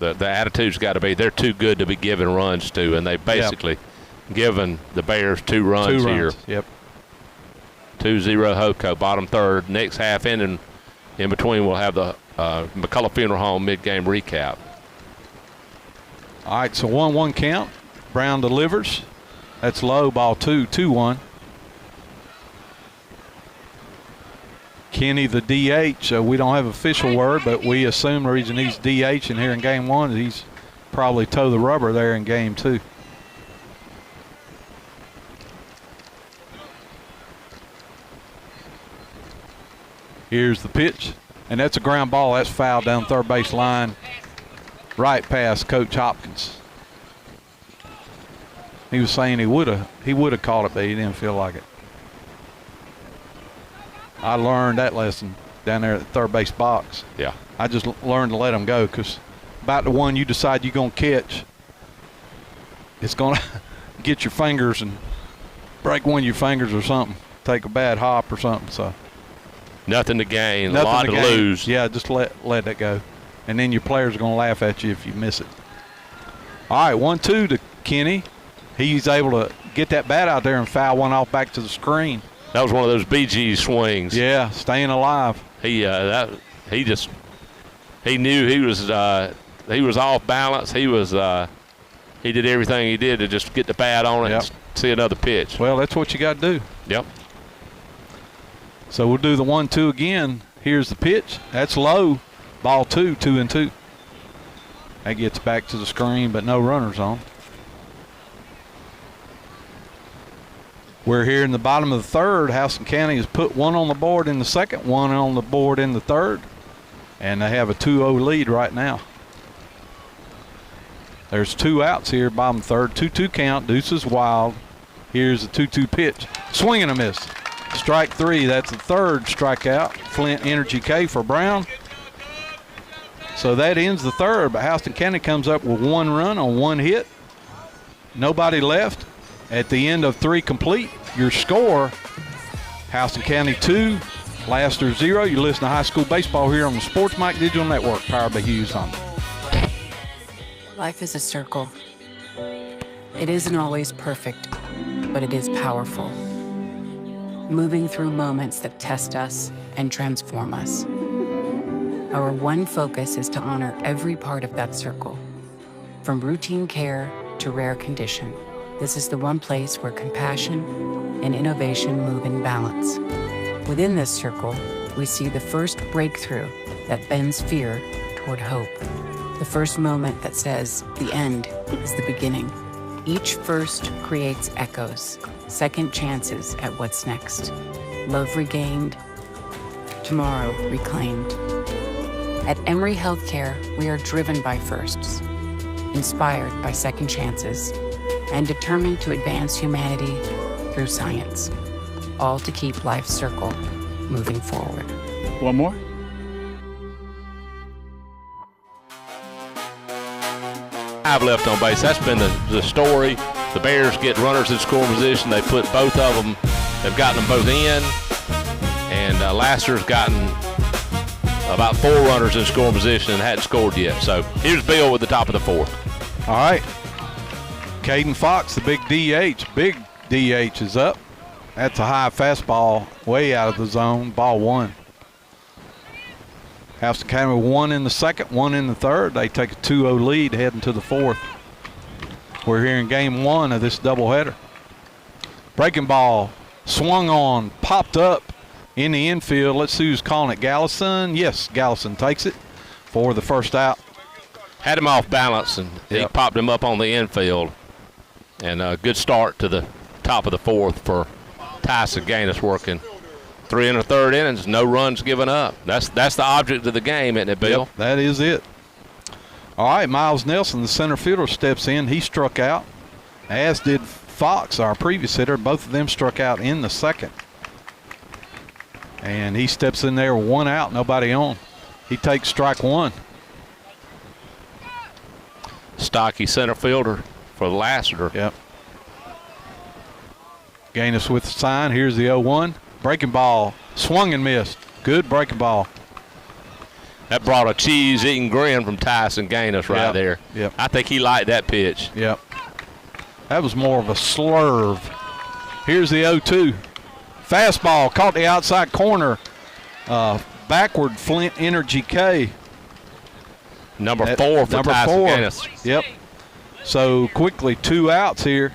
the attitude's got to be they're too good to be giving runs to, and they basically given the Bears 2 runs here. Yep. 2-0 Hoco, bottom third. Next half inning in between, we'll have the McCullough Funeral Home mid-game recap. All right, so 1-1 count. Brown delivers. That's low, ball 2, 2-1. Kenny the DH, we don't have official word, but we assume the reason he's DH in here in game 1 is he's probably toe the rubber there in game 2. Here's the pitch, and that's a ground ball. That's fouled down third base line, right past Coach Hopkins. He was saying he would have called it, but he didn't feel like it. I learned that lesson down there at the third base box. Yeah. I just learned to let them go, because about the one you decide you're going to catch, it's going to get your fingers and break one of your fingers or something. Take a bad hop or something. So nothing to gain, a lot to lose. Yeah, just let that go. And then your players are going to laugh at you if you miss it. All right, 1-2 to Kenny. He's able to get that bat out there and foul one off back to the screen. That was one of those BG swings. Yeah, staying alive. He knew he was off balance. He did everything he did to just get the bat on it and see another pitch. Well, that's what you got to do. Yep. So we'll do the 1-2 again. Here's the pitch. That's low. Ball 2, 2-2. That gets back to the screen, but no runners on. We're here in the bottom of the third. Houston County has put one on the board in the second, one on the board in the third, and they have a 2-0 lead right now. There's 2 outs here, bottom third. 2-2 count. Deuce is wild. Here's a 2-2 pitch. Swing and a miss. Strike 3. That's the third strikeout. Flint Energy K for Brown. So that ends the third, but Houston County comes up with 1 run on 1 hit. Nobody left. At the end of 3 complete, your score, Houston County 2, Lassiter 0. You listen to high school baseball here on the Sports Mike Digital Network, powered by Hughes Honda. Life is a circle. It isn't always perfect, but it is powerful. Moving through moments that test us and transform us. Our one focus is to honor every part of that circle, from routine care to rare condition. This is the one place where compassion and innovation move in balance. Within this circle, we see the first breakthrough that bends fear toward hope. The first moment that says the end is the beginning. Each first creates echoes, second chances at what's next. Love regained, tomorrow reclaimed. At Emory Healthcare, we are driven by firsts, inspired by second chances, and determined to advance humanity through science, all to keep life's circle moving forward. One more? I've left on base. That's been the story. The Bears get runners in scoring position. They put both of them. They've gotten them both in. And Lassiter's gotten about 4 runners in scoring position and hadn't scored yet. So here's Bill with the top of the 4th. All right. Caden Fox, the big DH. Big DH is up. That's a high fastball, way out of the zone. Ball 1. Houston County 1 in the second, 1 in the third. They take a 2-0 lead heading to the 4th. We're here in game 1 of this doubleheader. Breaking ball, swung on, popped up in the infield. Let's see who's calling it. Gallison? Yes, Gallison takes it for the first out. Had him off balance, and he popped him up on the infield. And a good start to the top of the 4th for Tyson Gaines, working 3 1/3 innings, no runs given up. That's the object of the game, isn't it, Bill? Yep, that is it. All right, Miles Nelson, the center fielder, steps in. He struck out, as did Fox, our previous hitter. Both of them struck out in the second. And he steps in there, 1 out, nobody on. He takes strike 1. Stocky center fielder for Lassiter. Yep. Gaines with the sign. Here's the 0-1. Breaking ball, swung and missed. Good breaking ball. That brought a cheese-eating grin from Tyson Gaines right there. Yep. I think he liked that pitch. Yep. That was more of a slurve. Here's the 0-2. Fastball, caught the outside corner. Backward Flint Energy K. Number 4 for Tyson Gaines. Yep. So quickly 2 outs here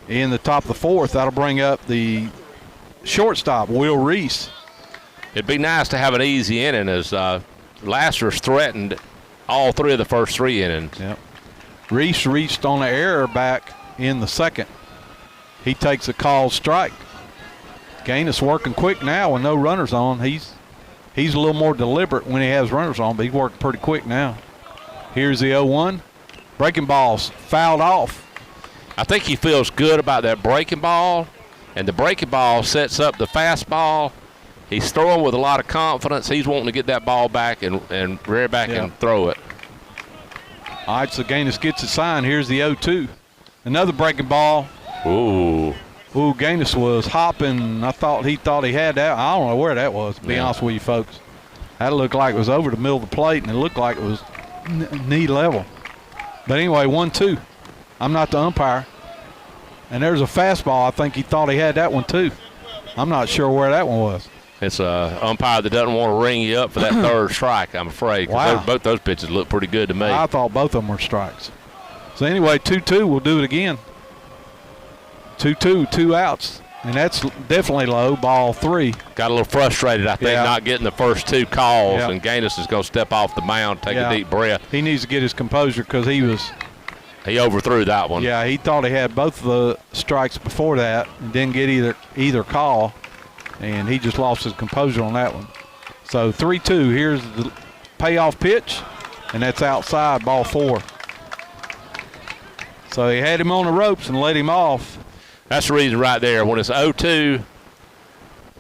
in the top of the 4th. That'll bring up the shortstop, Will Reese. It'd be nice to have an easy inning, as Lassiter's threatened all 3 of the first 3 innings. Yep. Reese reached on an error back in the second. He takes a called strike. Gaines working quick now with no runners on. He's a little more deliberate when he has runners on, but he's working pretty quick now. Here's the 0-1. Breaking ball's fouled off. I think he feels good about that breaking ball, and the breaking ball sets up the fastball. He's throwing with a lot of confidence. He's wanting to get that ball back and rear back and throw it. All right, so Gaines gets a sign. Here's the 0-2. Another breaking ball. Ooh, Gaines was hopping. I thought he had that. I don't know where that was, to be honest with you folks. That looked like it was over the middle of the plate, and it looked like it was knee level. But anyway, 1-2. I'm not the umpire. And there's a fastball. I think he thought he had that one too. I'm not sure where that one was. It's a umpire that doesn't want to ring you up for that 3rd strike, I'm afraid. Wow. Both those pitches look pretty good to me. I thought both of them were strikes. So anyway, 2-2. We'll do it again. 2-2, 2 outs. And that's definitely low. Ball 3. Got a little frustrated, I think, not getting the first 2 calls. And Gaines is going to step off the mound, take a deep breath. He needs to get his composure because he overthrew that one. Yeah, he thought he had both of the strikes before that and didn't get either call, and he just lost his composure on that one. So 3-2. Here's the payoff pitch, and that's outside, ball 4. So he had him on the ropes and let him off. That's the reason right there. When it's 0-2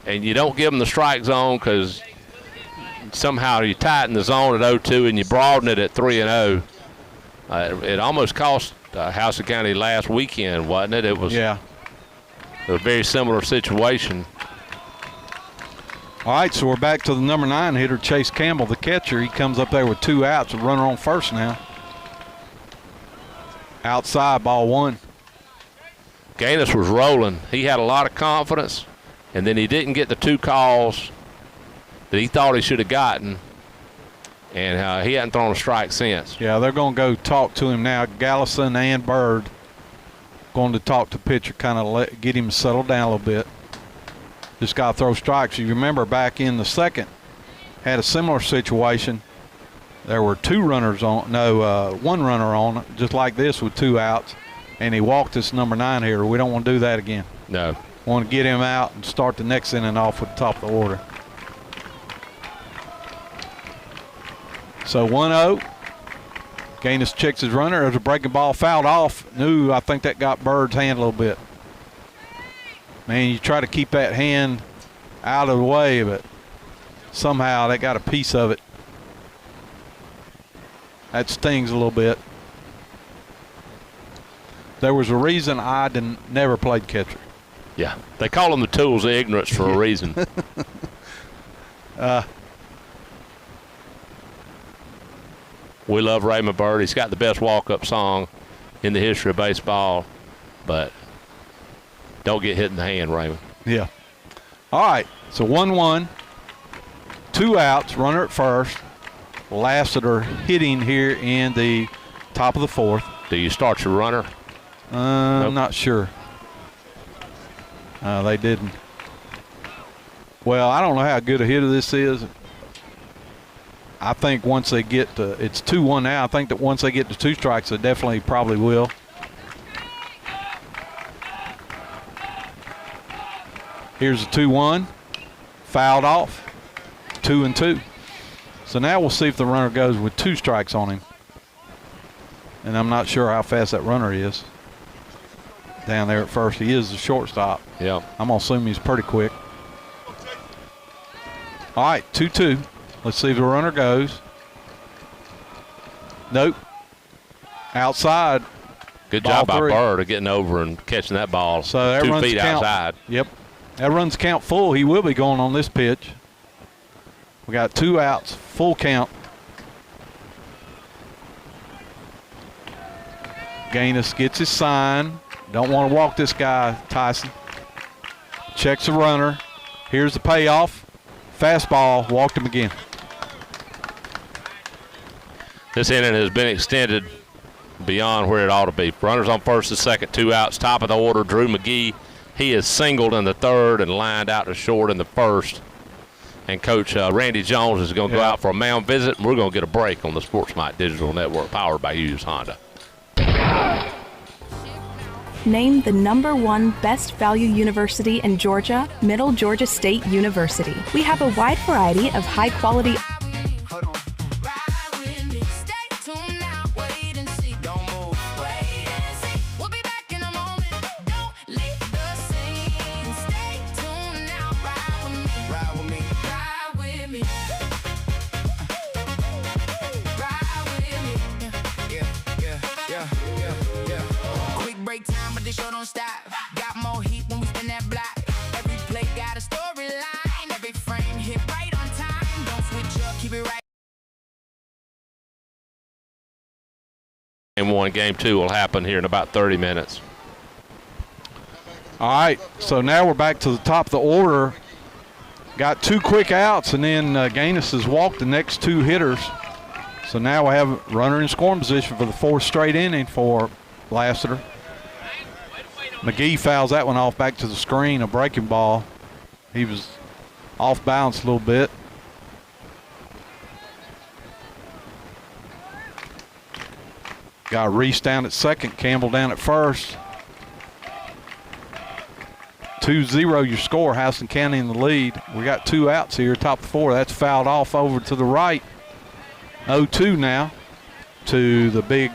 and you don't give him the strike zone because somehow you tighten the zone at 0-2 and you broaden it at 3-0. It almost cost Houston County last weekend, wasn't it? It was a very similar situation. All right, so we're back to the number 9 hitter, Chase Campbell, the catcher. He comes up there with 2 outs, a runner on first now. Outside, ball 1. Gaines was rolling. He had a lot of confidence, and then he didn't get the 2 calls that he thought he should have gotten, and he hadn't thrown a strike since. Yeah, they're going to go talk to him now. Gallison and Bird going to talk to the pitcher, kind of get him settled down a little bit. Just got to throw strikes. You remember back in the second, had a similar situation. There were 2 runners on, no, 1 runner on, just like this with 2 outs, and he walked this number 9 hitter. We don't want to do that again. No. Want to get him out and start the next inning off with the top of the order. So 1-0. Gaines checks his runner. There's a breaking ball fouled off. I think that got Bird's hand a little bit. Man, you try to keep that hand out of the way, but somehow they got a piece of it. That stings a little bit. There was a reason I never played catcher. Yeah, they call them the tools of ignorance for a reason. We love Raymond Bird. He's got the best walk-up song in the history of baseball, but don't get hit in the hand, Raymond. Yeah. All right, so 1-1, 2 outs, runner at first. Lassiter hitting here in the top of the 4th. Do you start your runner? Nope. I'm not sure. They didn't. Well, I don't know how good a hitter this is. I think once they get to, it's 2-1 now. I think that once they get to 2 strikes, they definitely probably will. Here's a 2-1, fouled off, 2-2. So now we'll see if the runner goes with 2 strikes on him. And I'm not sure how fast that runner is. Down there at first, he is the shortstop. Yeah. I'm going to assume he's pretty quick. All right, 2-2. Let's see if the runner goes. Nope. Outside. Good job by Bird of getting over and catching that ball. So that 2 runs feet count. outside. Yep. That runs count full. He will be going on this pitch. We got 2 outs, full count. Gaines gets his sign. Don't want to walk this guy, Tyson. Checks the runner. Here's the payoff. Fastball, walked him again. This inning has been extended beyond where it ought to be. Runners on first and second, 2 outs. Top of the order, Drew McGee. He is singled in the 3rd and lined out to short in the 1st. And Coach Randy Jones is going to go out for a mound visit, and we're going to get a break on the SportsMite Digital Network powered by Hughes Honda. Named the #1 best value university in Georgia, Middle Georgia State University. We have a wide variety of high quality Break time, but the show don't stop. Got more heat when we spin that block. Every play got a storyline. Every frame hit right on time. Don't switch up, keep it right. Game 1, Game 2 will happen here in about 30 minutes. All right, so now we're back to the top of the order. Got 2 quick outs, and then Gaines has walked the next 2 hitters. So now we have a runner in scoring position for the 4th straight inning for Lassiter. McGee fouls that one off back to the screen, a breaking ball. He was off balance a little bit. Got Reese down at second, Campbell down at first. 2-0 your score, Houston County in the lead. We got 2 outs here, top of 4. That's fouled off over to the right. 0-2 now to the big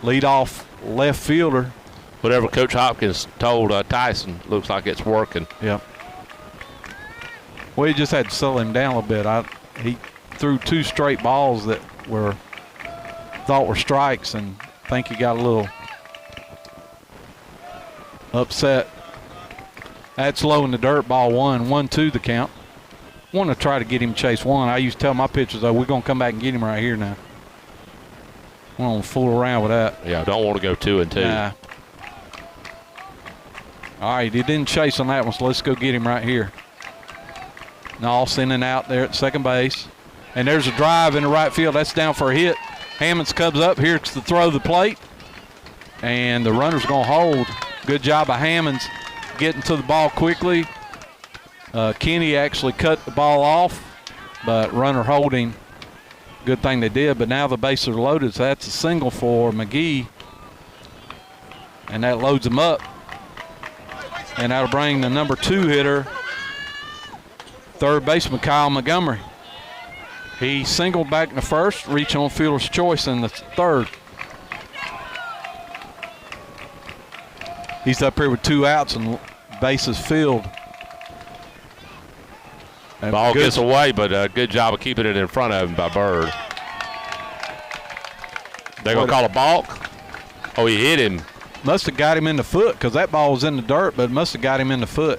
leadoff left fielder. Whatever Coach Hopkins told Tyson, looks like it's working. Yep. We just had to settle him down a little bit. He threw 2 straight balls that thought were strikes, and I think he got a little upset. That's low in the dirt, ball 1, 1-2 the count. Want to try to get him chase 1. I used to tell my pitchers, though, we're going to come back and get him right here now. We don't fool around with that. Yeah, don't want to go 2-2. Nah. All right, he didn't chase on that one, so let's go get him right here. Nall sending out there at second base. And there's a drive in the right field. That's down for a hit. Hammonds comes up. Here's the throw the plate. And the runner's going to hold. Good job of Hammonds getting to the ball quickly. Kenny actually cut the ball off, but runner holding. Good thing they did, but now the bases are loaded, so that's a single for McGee. And that loads him up. And that'll bring the number 2 hitter, third baseman Kyle Montgomery. He singled back in the first, reached on fielder's choice in the third. He's up here with 2 outs and bases filled. And ball gets away, but a good job of keeping it in front of him by Bird. They're going to call a balk. Oh, he hit him. Must have got him in the foot because that ball was in the dirt, but must have got him in the foot.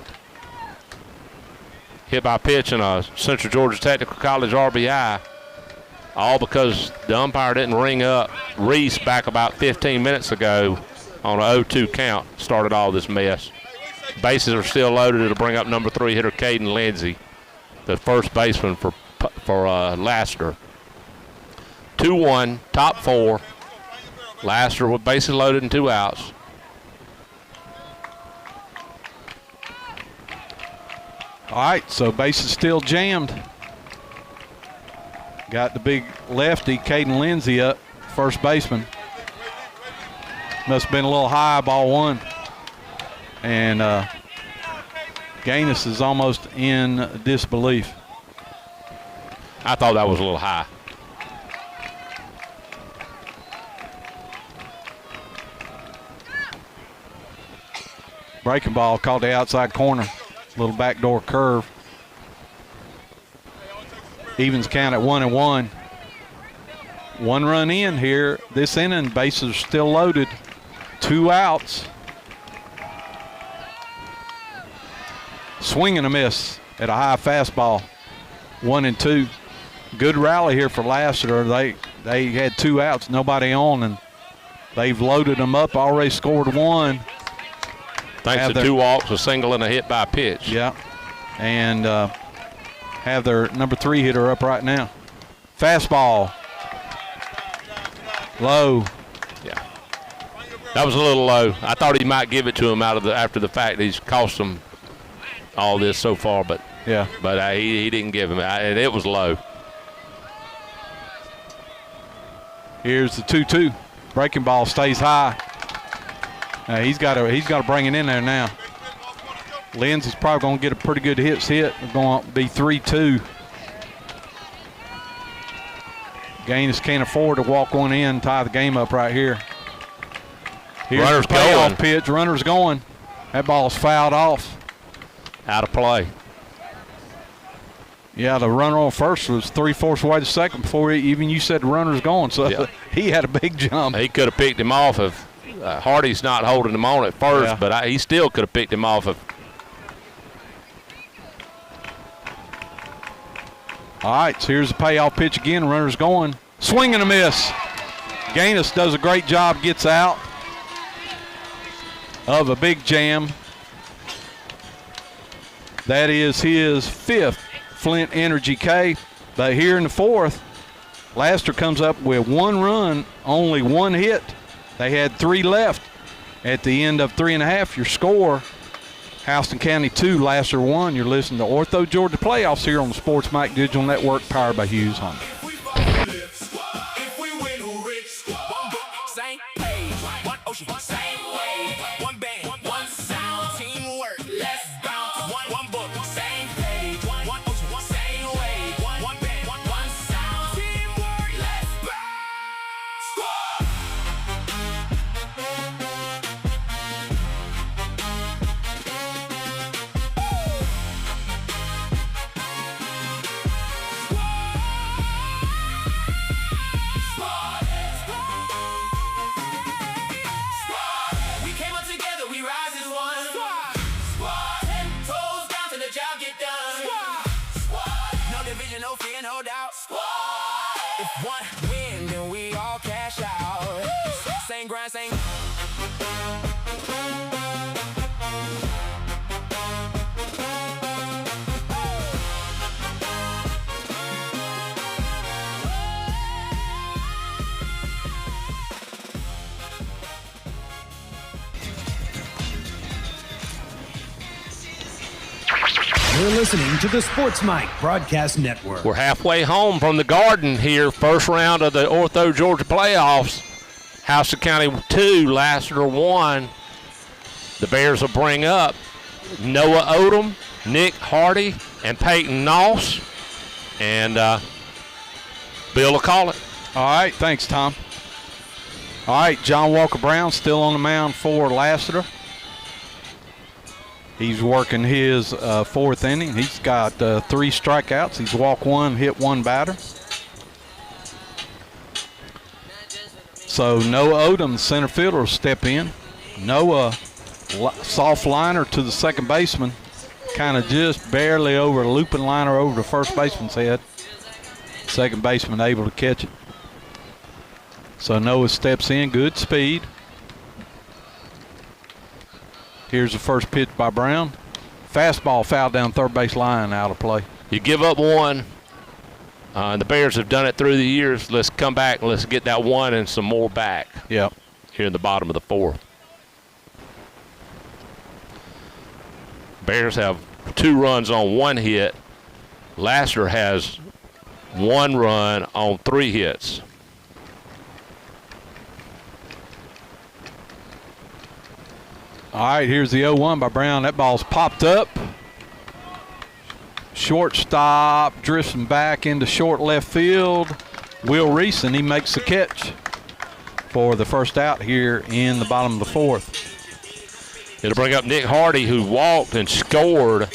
Hit by pitch in a Central Georgia Technical College RBI. All because the umpire didn't ring up Reese back about 15 minutes ago on an 0-2 count. Started all this mess. Bases are still loaded. It'll bring up number 3 hitter Caden Lindsey, the first baseman for Lassiter. 2-1, top 4. Lassiter with bases loaded and 2 outs. All right, so bases still jammed. Got the big lefty, Caden Lindsey, up, first baseman. Must have been a little high, ball 1. And Gaines is almost in disbelief. I thought that was a little high. Breaking ball called the outside corner. Little backdoor curve. Evens count at 1-1. 1 run in here. This inning, bases are still loaded. 2 outs. Swing and a miss at a high fastball. 1-2. Good rally here for Lassiter. They had 2 outs, nobody on, and they've loaded them up. Already scored 1. Thanks to 2 walks, a single, and a hit by pitch. Yeah, and have their number 3 hitter up right now. Fastball. Low. Yeah. That was a little low. I thought he might give it to him after the fact. He's cost him all this so far, but yeah, but he didn't give him, and it was low. Here's the 2-2. Breaking ball stays high. He's got to bring it in there now. Lindsey's probably going to get a pretty good hit. It's going to be 3-2. Gaines can't afford to walk one in, tie the game up right here. Here's Runner's the payoff going. pitch. Runner's going. That ball's fouled off. Out of play. Yeah, the runner on first was 3/4 way to second before you said the runner's going. So yeah. He had a big jump. He could have picked him off if Hardy's not holding him on at first, Yeah. but he still could have picked him off if. All right, so here's the payoff pitch again. Runner's going. Swing and a miss. Gaines does a great job, gets out of a big jam. That is his 5th Flint Energy K. But here in the 4th, Lassiter comes up with 1 run, only 1 hit. They had 3 left. At the end of 3.5, your score, Houston County 2, Lassiter 1. You're listening to Ortho Georgia Playoffs here on the Sports Mike Digital Network, powered by Hughes Honda. If one win, then we all cash out. Same grind, same. You're listening to the Sports Mike Broadcast Network. We're halfway home from the Garden here. First round of the Ortho Georgia playoffs. Houston County 2, Lassiter 1. The Bears will bring up Noah Odom, Nick Hardy, and Peyton Noss. And Bill will call it. All right, thanks, Tom. All right, John Walker Brown still on the mound for Lassiter. He's working his fourth inning. He's got 3 strikeouts. He's walked 1, hit 1 batter. So Noah Odom, center fielder, will step in. Noah, soft liner to the second baseman, kind of just barely over a looping liner over the first baseman's head. Second baseman able to catch it. So Noah steps in, good speed. Here's the first pitch by Brown. Fastball fouled down third base line, out of play. You give up 1. And the Bears have done it through the years. Let's come back and let's get that 1 and some more back. Yep. Here in the bottom of the 4th. Bears have 2 runs on 1 hit. Lassiter has 1 run on 3 hits. All right, here's the 0-1 by Brown. That ball's popped up. Shortstop drifting back into short left field. Will Reeson, he makes the catch for the first out here in the bottom of the 4th. It'll bring up Nick Hardy, who walked and scored.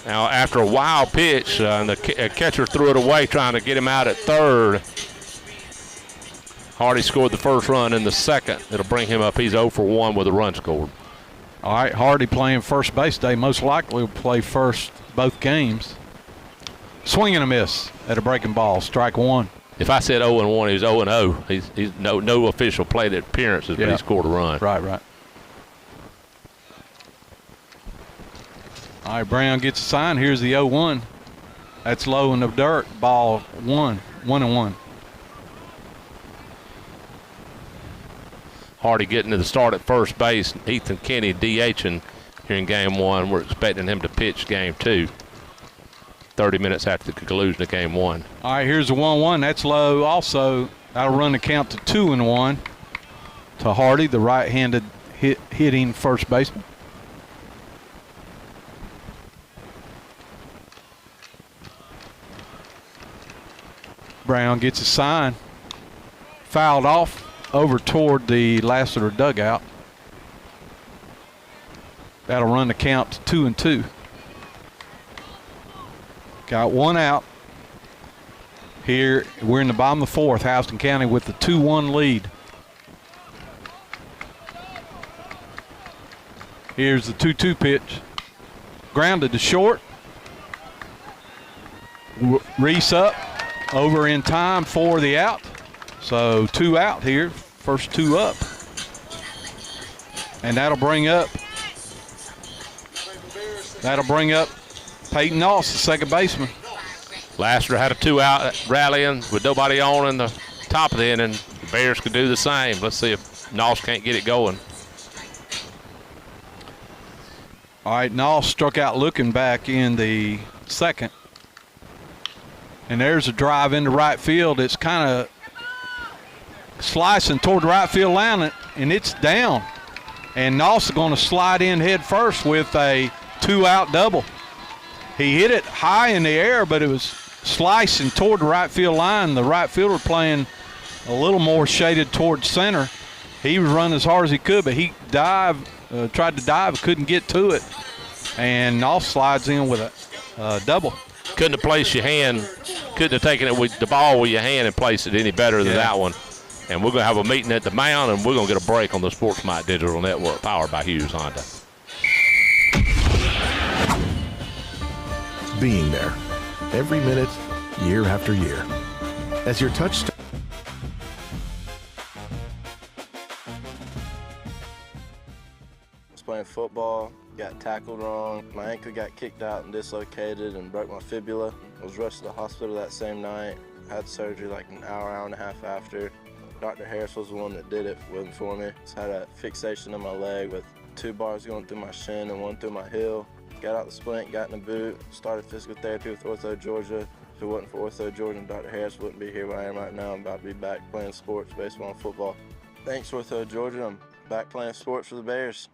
Now, after a wild pitch, and the catcher threw it away trying to get him out at third. Hardy scored the first run in the second. It'll bring him up. He's 0 for 1 with a run scored. All right, Hardy playing first base today. Most likely will play first both games. Swing and a miss at a breaking ball. Strike 1. If I said 0-1, he's 0-0. He's no official plate appearances, but he scored a run. Right. All right, Brown gets a sign. Here's the 0-1. That's low in the dirt. Ball 1. 1-1. Hardy getting to the start at first base. Ethan Kenny DHing here in game 1. We're expecting him to pitch game 2. 30 minutes after the conclusion of game 1. All right, here's the 1-1. That's low also. That'll run the count to 2-1 to Hardy, the right-handed hitting first baseman. Brown gets a sign. Fouled off over toward the Lassiter dugout. That'll run the count to 2-2. Got 1 out. Here, we're in the bottom of the 4th. Houston County with the 2-1 lead. Here's the 2-2 pitch. Grounded to short. Reese up. Over in time for the out. So 2 out here. First 2 up. And that'll bring up Peyton Noss, the second baseman. Lassiter had a 2-out rallying with nobody on in the top of the inning. The Bears could do the same. Let's see if Noss can't get it going. All right, Noss struck out looking back in the second. And there's a drive into right field. It's kind of slicing toward the right field line, and it's down. And Noss is going to slide in head first with a 2-out double. He hit it high in the air, but it was slicing toward the right field line. The right fielder playing a little more shaded toward center. He was running as hard as he could, but he tried to dive, couldn't get to it. And Noss slides in with a double. Couldn't have placed your hand, couldn't have taken it with the ball with your hand and placed it any better than that one. And we're going to have a meeting at the mound, and we're going to get a break on the Sports Mite Digital Network, powered by Hughes Honda. Being there, every minute, year after year. As your touchstone. I was playing football, got tackled wrong. My ankle got kicked out and dislocated and broke my fibula. I was rushed to the hospital that same night. I had surgery like an hour and a half after. Dr. Harris was the one that did it, wasn't for me. Just had a fixation in my leg with 2 bars going through my shin and 1 through my heel. got out the splint, got in the boot, started physical therapy with Ortho Georgia. If it wasn't for Ortho Georgia and Dr. Harris, wouldn't be here where I am right now. I'm about to be back playing sports, baseball and football. Thanks, Ortho Georgia. I'm back playing sports for the Bears.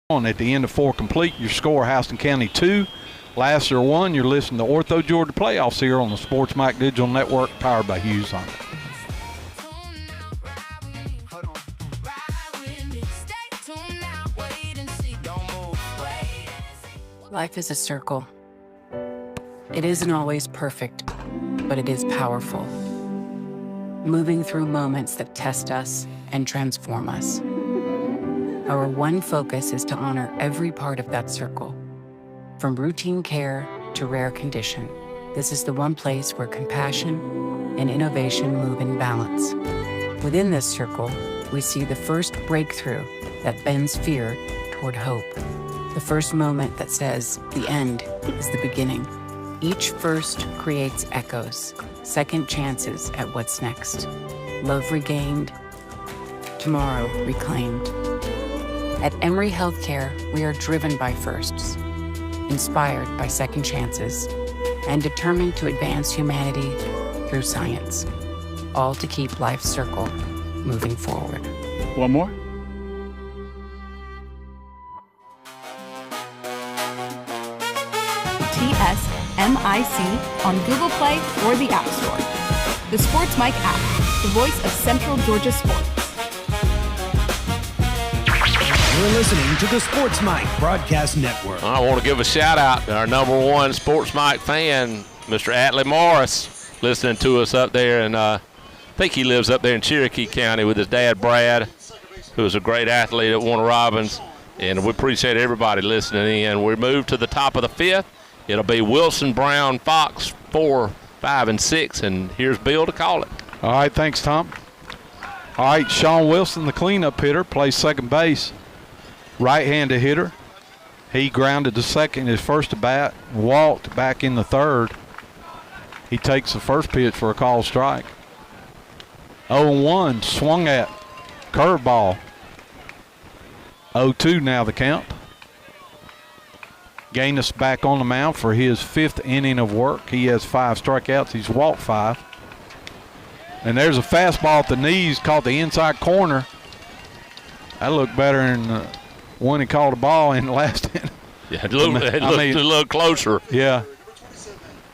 At the end of 4 complete, your score Houston County 2, Lassiter 1. You're listening to Ortho Georgia Playoffs here on the Sports Mike Digital Network, powered by Hughes Honda. Life is a circle. It isn't always perfect, but it is powerful. Moving through moments that test us and transform us. Our one focus is to honor every part of that circle. From routine care to rare condition, this is the one place where compassion and innovation move in balance. Within this circle, we see the first breakthrough that bends fear toward hope. The first moment that says the end is the beginning. Each first creates echoes, second chances at what's next. Love regained, tomorrow reclaimed. At Emory Healthcare, we are driven by firsts, inspired by second chances, and determined to advance humanity through science, all to keep life's circle moving forward. One more? TSMIC on Google Play or the App Store. The Sports Mike app, the voice of Central Georgia sports. You're listening to the Sports Mike Broadcast Network. I want to give a shout out to our #1 Sports Mike fan, Mr. Atlee Morris, listening to us up there. And I think he lives up there in Cherokee County with his dad, Brad, who is a great athlete at Warner Robins. And we appreciate everybody listening in. We move to the top of the 5th. It'll be Wilson, Brown, Fox, 4, 5, and 6. And here's Bill to call it. All right, thanks, Tom. All right, Sean Wilson, the cleanup hitter, plays second base. Right-handed hitter. He grounded to second his first at bat, walked back in the third. He takes the first pitch for a called strike. 0-1, swung at, curveball. 0-2 now the count. Gaines back on the mound for his 5th inning of work. He has 5 strikeouts. He's walked 5. And there's a fastball at the knees, caught the inside corner. That looked better than one he called a ball in the last inning. Yeah, it looked a little closer. Yeah.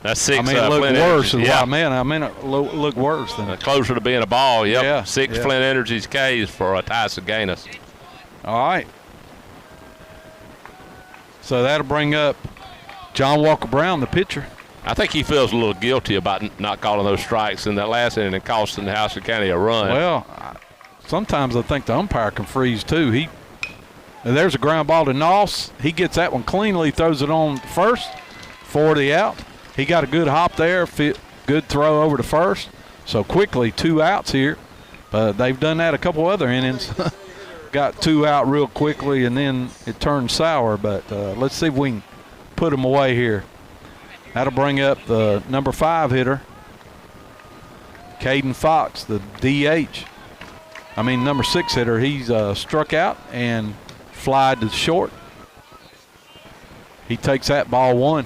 That's 6. I mean, it looked worse than yeah. what I meant it looked worse than closer to being a ball. Yep. Yeah. 6 Flint Energies Ks for Tyson Gaines. All right. So that'll bring up John Walker Brown, the pitcher. I think he feels a little guilty about not calling those strikes in that last inning and costing the Houston County a run. Well, sometimes I think the umpire can freeze too. There's a ground ball to Noss. He gets that one cleanly, throws it on first for the out. He got a good hop there, good throw over to first. So quickly, 2 outs here. But they've done that a couple other innings. Got 2 out real quickly, and then it turned sour. But let's see if we can put them away here. That'll bring up the number 5 hitter, Caden Fox, the DH. Number 6 hitter. He's struck out and flied to short. He takes that ball one.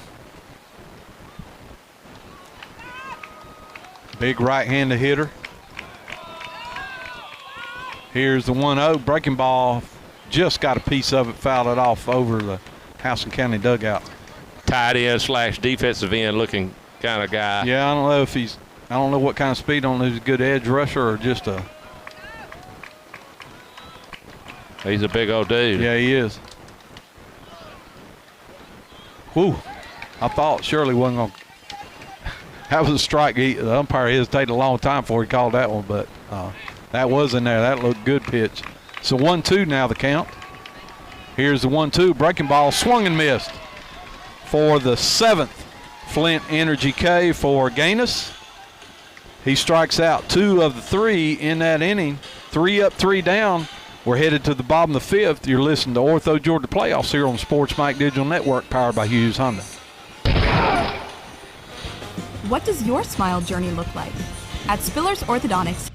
Big right-handed hitter. Here's the 1-0. Breaking ball. Just got a piece of it, fouled it off over the Houston County dugout. Tight end / defensive end looking kind of guy. Yeah, I don't know if he's, I don't know what kind of speed. I don't know if he's a good edge rusher or just a. He's a big old dude. Yeah, he is. Whew. I thought Shirley wasn't going to. That was a strike. The umpire hesitated a long time before he called that one, but that was in there. That looked good pitch. So 1-2 now the count. Here's the 1-2. Breaking ball swung and missed for the 7th Flint Energy K for Gaines. He strikes out 2 of the 3 in that inning. 3 up, 3 down. We're headed to the bottom of the 5th. You're listening to Ortho Georgia Playoffs here on the Sports Mike Digital Network, powered by Hughes Honda. What does your smile journey look like? At Spillers Orthodontics,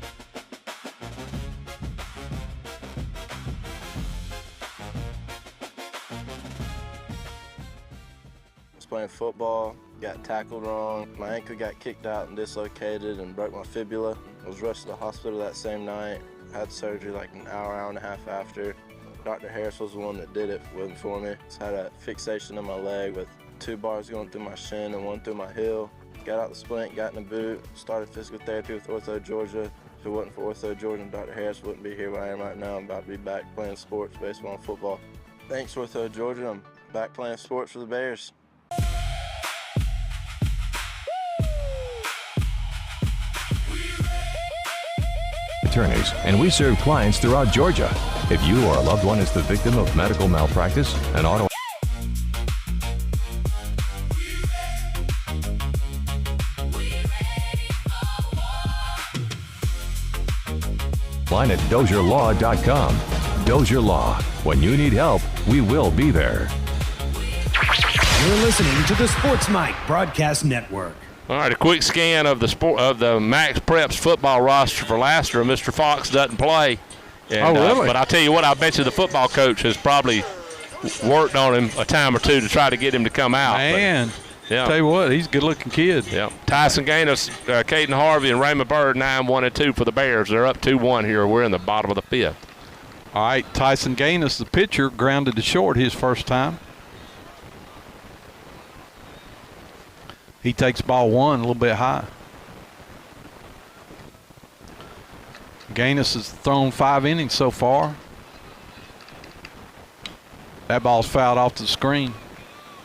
Playing football, got tackled wrong. My ankle got kicked out and dislocated and broke my fibula. I was rushed to the hospital that same night. Had surgery like an hour and a half after. Dr. Harris was the one that did it, wasn't for me. Just had a fixation in my leg with 2 bars going through my shin and 1 through my heel. Got out the splint, got in the boot, started physical therapy with Ortho Georgia. If it wasn't for Ortho Georgia and Dr. Harris, wouldn't be here where I am right now. I'm about to be back playing sports, baseball and football. Thanks, Ortho Georgia. I'm back playing sports for the Bears. Attorneys, and we serve clients throughout Georgia. If you or a loved one is the victim of medical malpractice, an auto line at dozierlaw.com. Dozier Law. When you need help, we will be there. You're listening to the Sports Mike Broadcast Network. All right, a quick scan of the Max Preps football roster for Lassiter. Mr. Fox doesn't play. And, really? But I'll tell you what, I bet you the football coach has probably worked on him a time or 2 to try to get him to come out. Man, yeah. Tell you what, he's a good-looking kid. Yeah. Tyson Gaines, Caden Harvey, and Raymond Bird 9-1-2 for the Bears. They're up 2-1 here. We're in the bottom of the 5th. All right, Tyson Gaines, the pitcher, grounded to short his first time. He takes ball 1 a little bit high. Gaines has thrown 5 innings so far. That ball's fouled off the screen.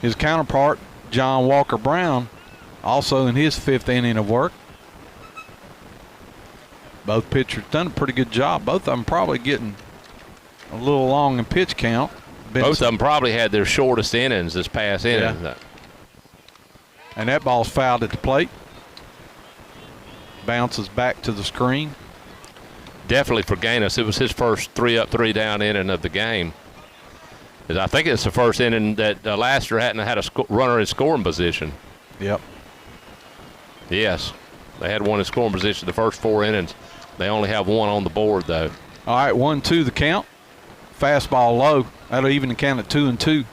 His counterpart, John Walker Brown, also in his 5th inning of work. Both pitchers done a pretty good job. Both of them probably getting a little long in pitch count. Both of them probably had their shortest innings this past inning. Yeah. And that ball's fouled at the plate. Bounces back to the screen. Definitely for Gaines, it was his first 3 up, 3 down inning of the game. I think it's the first inning that Lassiter hadn't had a runner in scoring position. Yep. Yes, they had one in scoring position the first 4 innings. They only have 1 on the board, though. All right, 1-2 the count. Fastball low. That'll even the count at 2-2.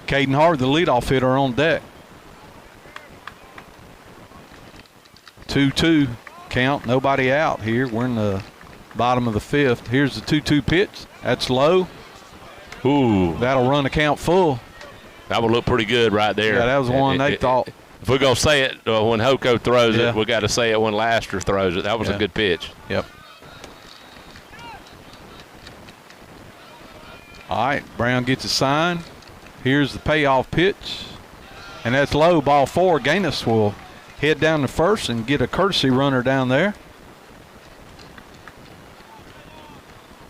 Caden Harvey, the leadoff hitter, on deck. 2-2 count. Nobody out here. We're in the bottom of the 5th. Here's the 2-2 pitch. That's low. Ooh. That'll run the count full. That would look pretty good right there. Yeah, that was one they thought. If we're going to say it when Hoko throws it, we got to say it when Lassiter throws it. That was a good pitch. Yep. All right, Brown gets a sign. Here's the payoff pitch, and that's low, ball 4. Gaines will head down to first and get a courtesy runner down there.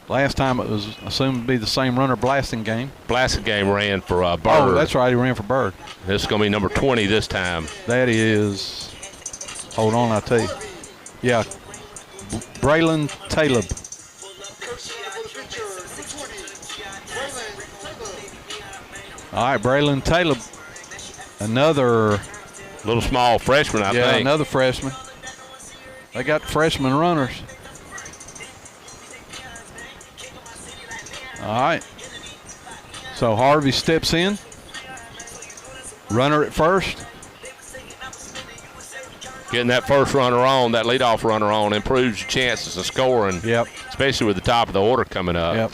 Last time it was assumed to be the same runner, Blasingame. Blasingame ran for Bird. Oh, that's right, he ran for Bird. This is going to be number 20 this time. That is, hold on, I'll tell you. Yeah, Braylon Taleb. All right, Braylon Taleb, another little small freshman, I think. Yeah, another freshman. They got freshman runners. All right. So Harvey steps in. Runner at first. Getting that first runner on, that leadoff runner on, improves your chances of scoring. Yep. Especially with the top of the order coming up. Yep.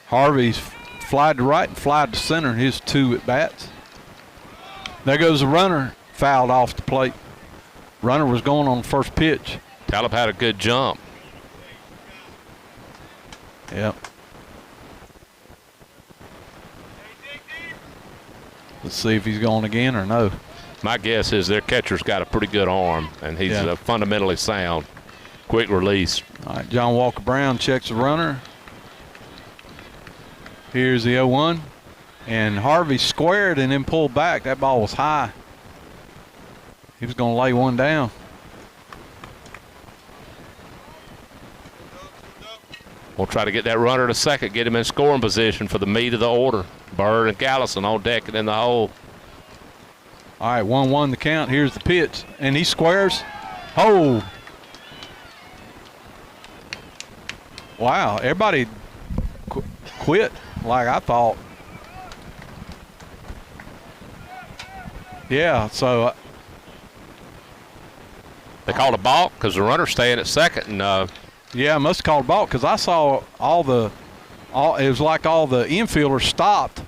Harvey's flied to right and flied to center in his 2 at bats. There goes the runner, fouled off the plate. Runner was going on the first pitch. Talib had a good jump. Yep. Let's see if he's going again or no. My guess is their catcher's got a pretty good arm, and he's fundamentally sound. Quick release. All right, John Walker Brown checks the runner. Here's the 0-1. And Harvey squared and then pulled back. That ball was high. He was going to lay one down. We'll try to get that runner to second, get him in scoring position for the meat of the order. Bird and Gallison on deck and in the hole. All right, 1-1 the count. Here's the pitch. And he squares. Oh. Wow, everybody quit like I thought. Yeah, so. They called a balk because the runner's staying at second. And, yeah, must have called a balk because I saw it was like all the infielders stopped.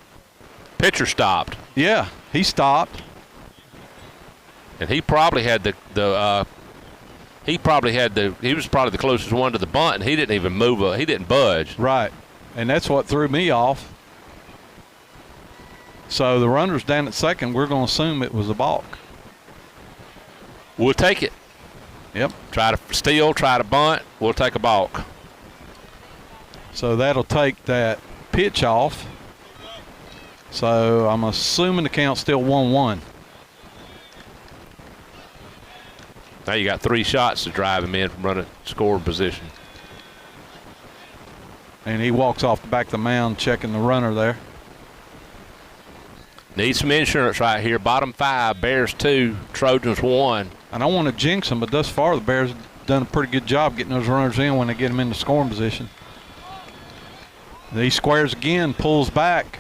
Pitcher stopped. Yeah, he stopped. And he probably had he was probably the closest one to the bunt, and he didn't even move. He didn't budge. Right, and that's what threw me off. So the runner's down at second. We're going to assume it was a balk. We'll take it. Yep. Try to steal, try to bunt. We'll take a balk. So that'll take that pitch off. So I'm assuming the count's still 1-1. Now you got 3 shots to drive him in from running scoring position. And he walks off the back of the mound checking the runner there. Need some insurance right here. Bottom 5, Bears 2, Trojans 1. I don't want to jinx them, but thus far the Bears have done a pretty good job getting those runners in when they get them into scoring position. He squares again, pulls back.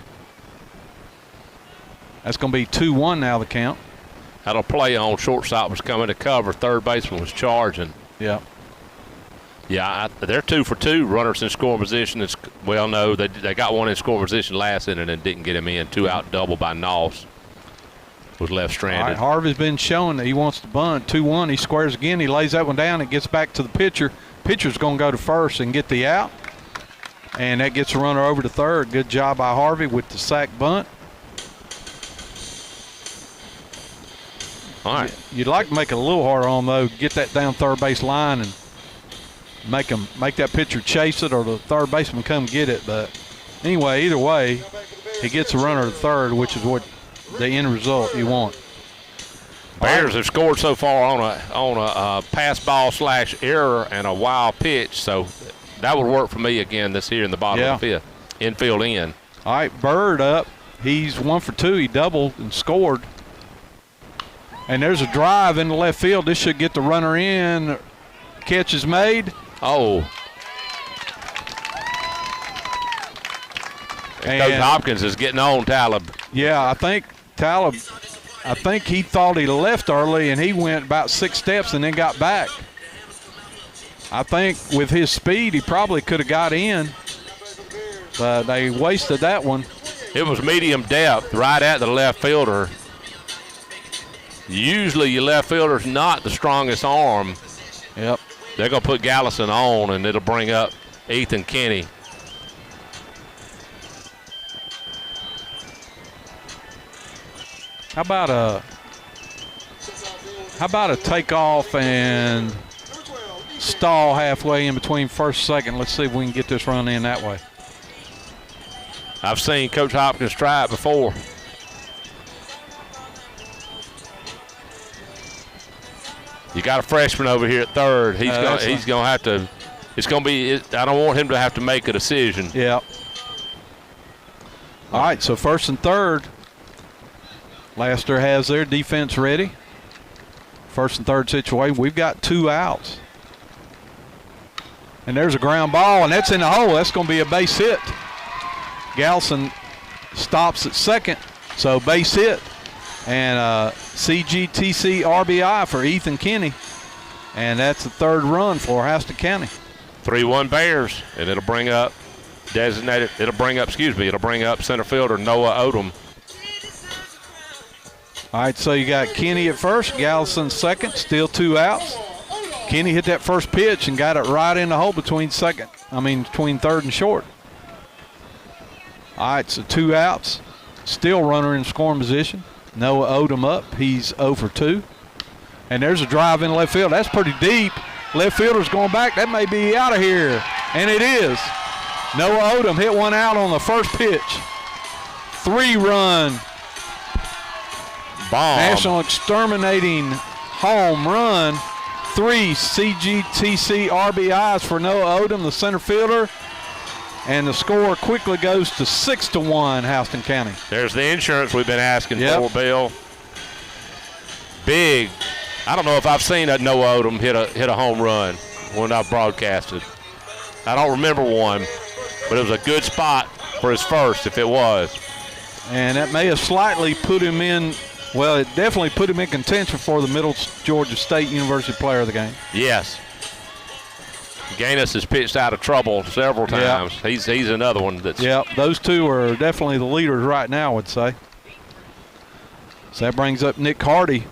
That's going to be 2-1 now, the count. Had a play on. Shortstop was coming to cover. Third baseman was charging. Yeah. Yeah, they're 2 for 2 runners in scoring position. Well, no, they got one in scoring position last inning and didn't get him in. 2 out double by Noss. Was left stranded. All right, Harvey's been showing that he wants to bunt. 2-1. He squares again. He lays that one down. It gets back to the pitcher. Pitcher's going to go to first and get the out. And that gets the runner over to third. Good job by Harvey with the sack bunt. All right. You'd like to make it a little harder on, though. Get that down third base line and make that pitcher chase it or the third baseman come get it. But anyway, either way, he gets a runner to third, which is what the end result you want. Bears have scored so far on a pass ball / error and a wild pitch, so that would work for me again this here in the bottom of the 5th. Infield in. All right, Bird up. He's 1 for 2. He doubled and scored. And there's a drive in the left field. This should get the runner in. Catch is made. Oh. And Coach Hopkins is getting on Talib. Yeah, I think Talib, he thought he left early and he went about 6 steps and then got back. I think with his speed, he probably could have got in, but they wasted that one. It was medium depth right at the left fielder. Usually your left fielder's not the strongest arm. Yep. They're going to put Gallison on, and it'll bring up Ethan Kenny. How about a takeoff and stall halfway in between first and second? Let's see if we can get this run in that way. I've seen Coach Hopkins try it before. You got a freshman over here at third. He's going to have to. It's going to be. I don't want him to have to make a decision. Yeah. All right. So first and third. Lassiter has their defense ready. First and third situation. We've got 2 outs. And there's a ground ball, and that's in the hole. That's going to be a base hit. Gallison stops at second, so base hit. And CGTC RBI for Ethan Kinney. And that's the third run for Houston County. 3-1 Bears, and it'll bring up center fielder Noah Odom. All right, so you got Kinney at first, Gallison second, still 2 outs. Kinney hit that first pitch and got it right in the hole between third and short. All right, so 2 outs, still runner in scoring position. Noah Odom up, he's 0 for 2. And there's a drive in left field. That's pretty deep. Left fielder's going back. That may be out of here. And it is. Noah Odom hit one out on the first pitch. 3-run bomb. National exterminating home run. 3 CGTC RBIs for Noah Odom, the center fielder. And the score quickly goes to 6-1 Houston County. There's the insurance we've been asking for, Bill. Big. I don't know if I've seen a Noah Odom hit a home run when I've broadcasted. I don't remember one, but it was a good spot for his first, if it was. And that may have slightly put him in, well, it definitely put him in contention for the Middle Georgia State University Player of the Game. Yes. Gaines has pitched out of trouble several times. Yep. He's another one that's. Yep, those two are definitely the leaders right now, I would say. So that brings up Nick Hardy,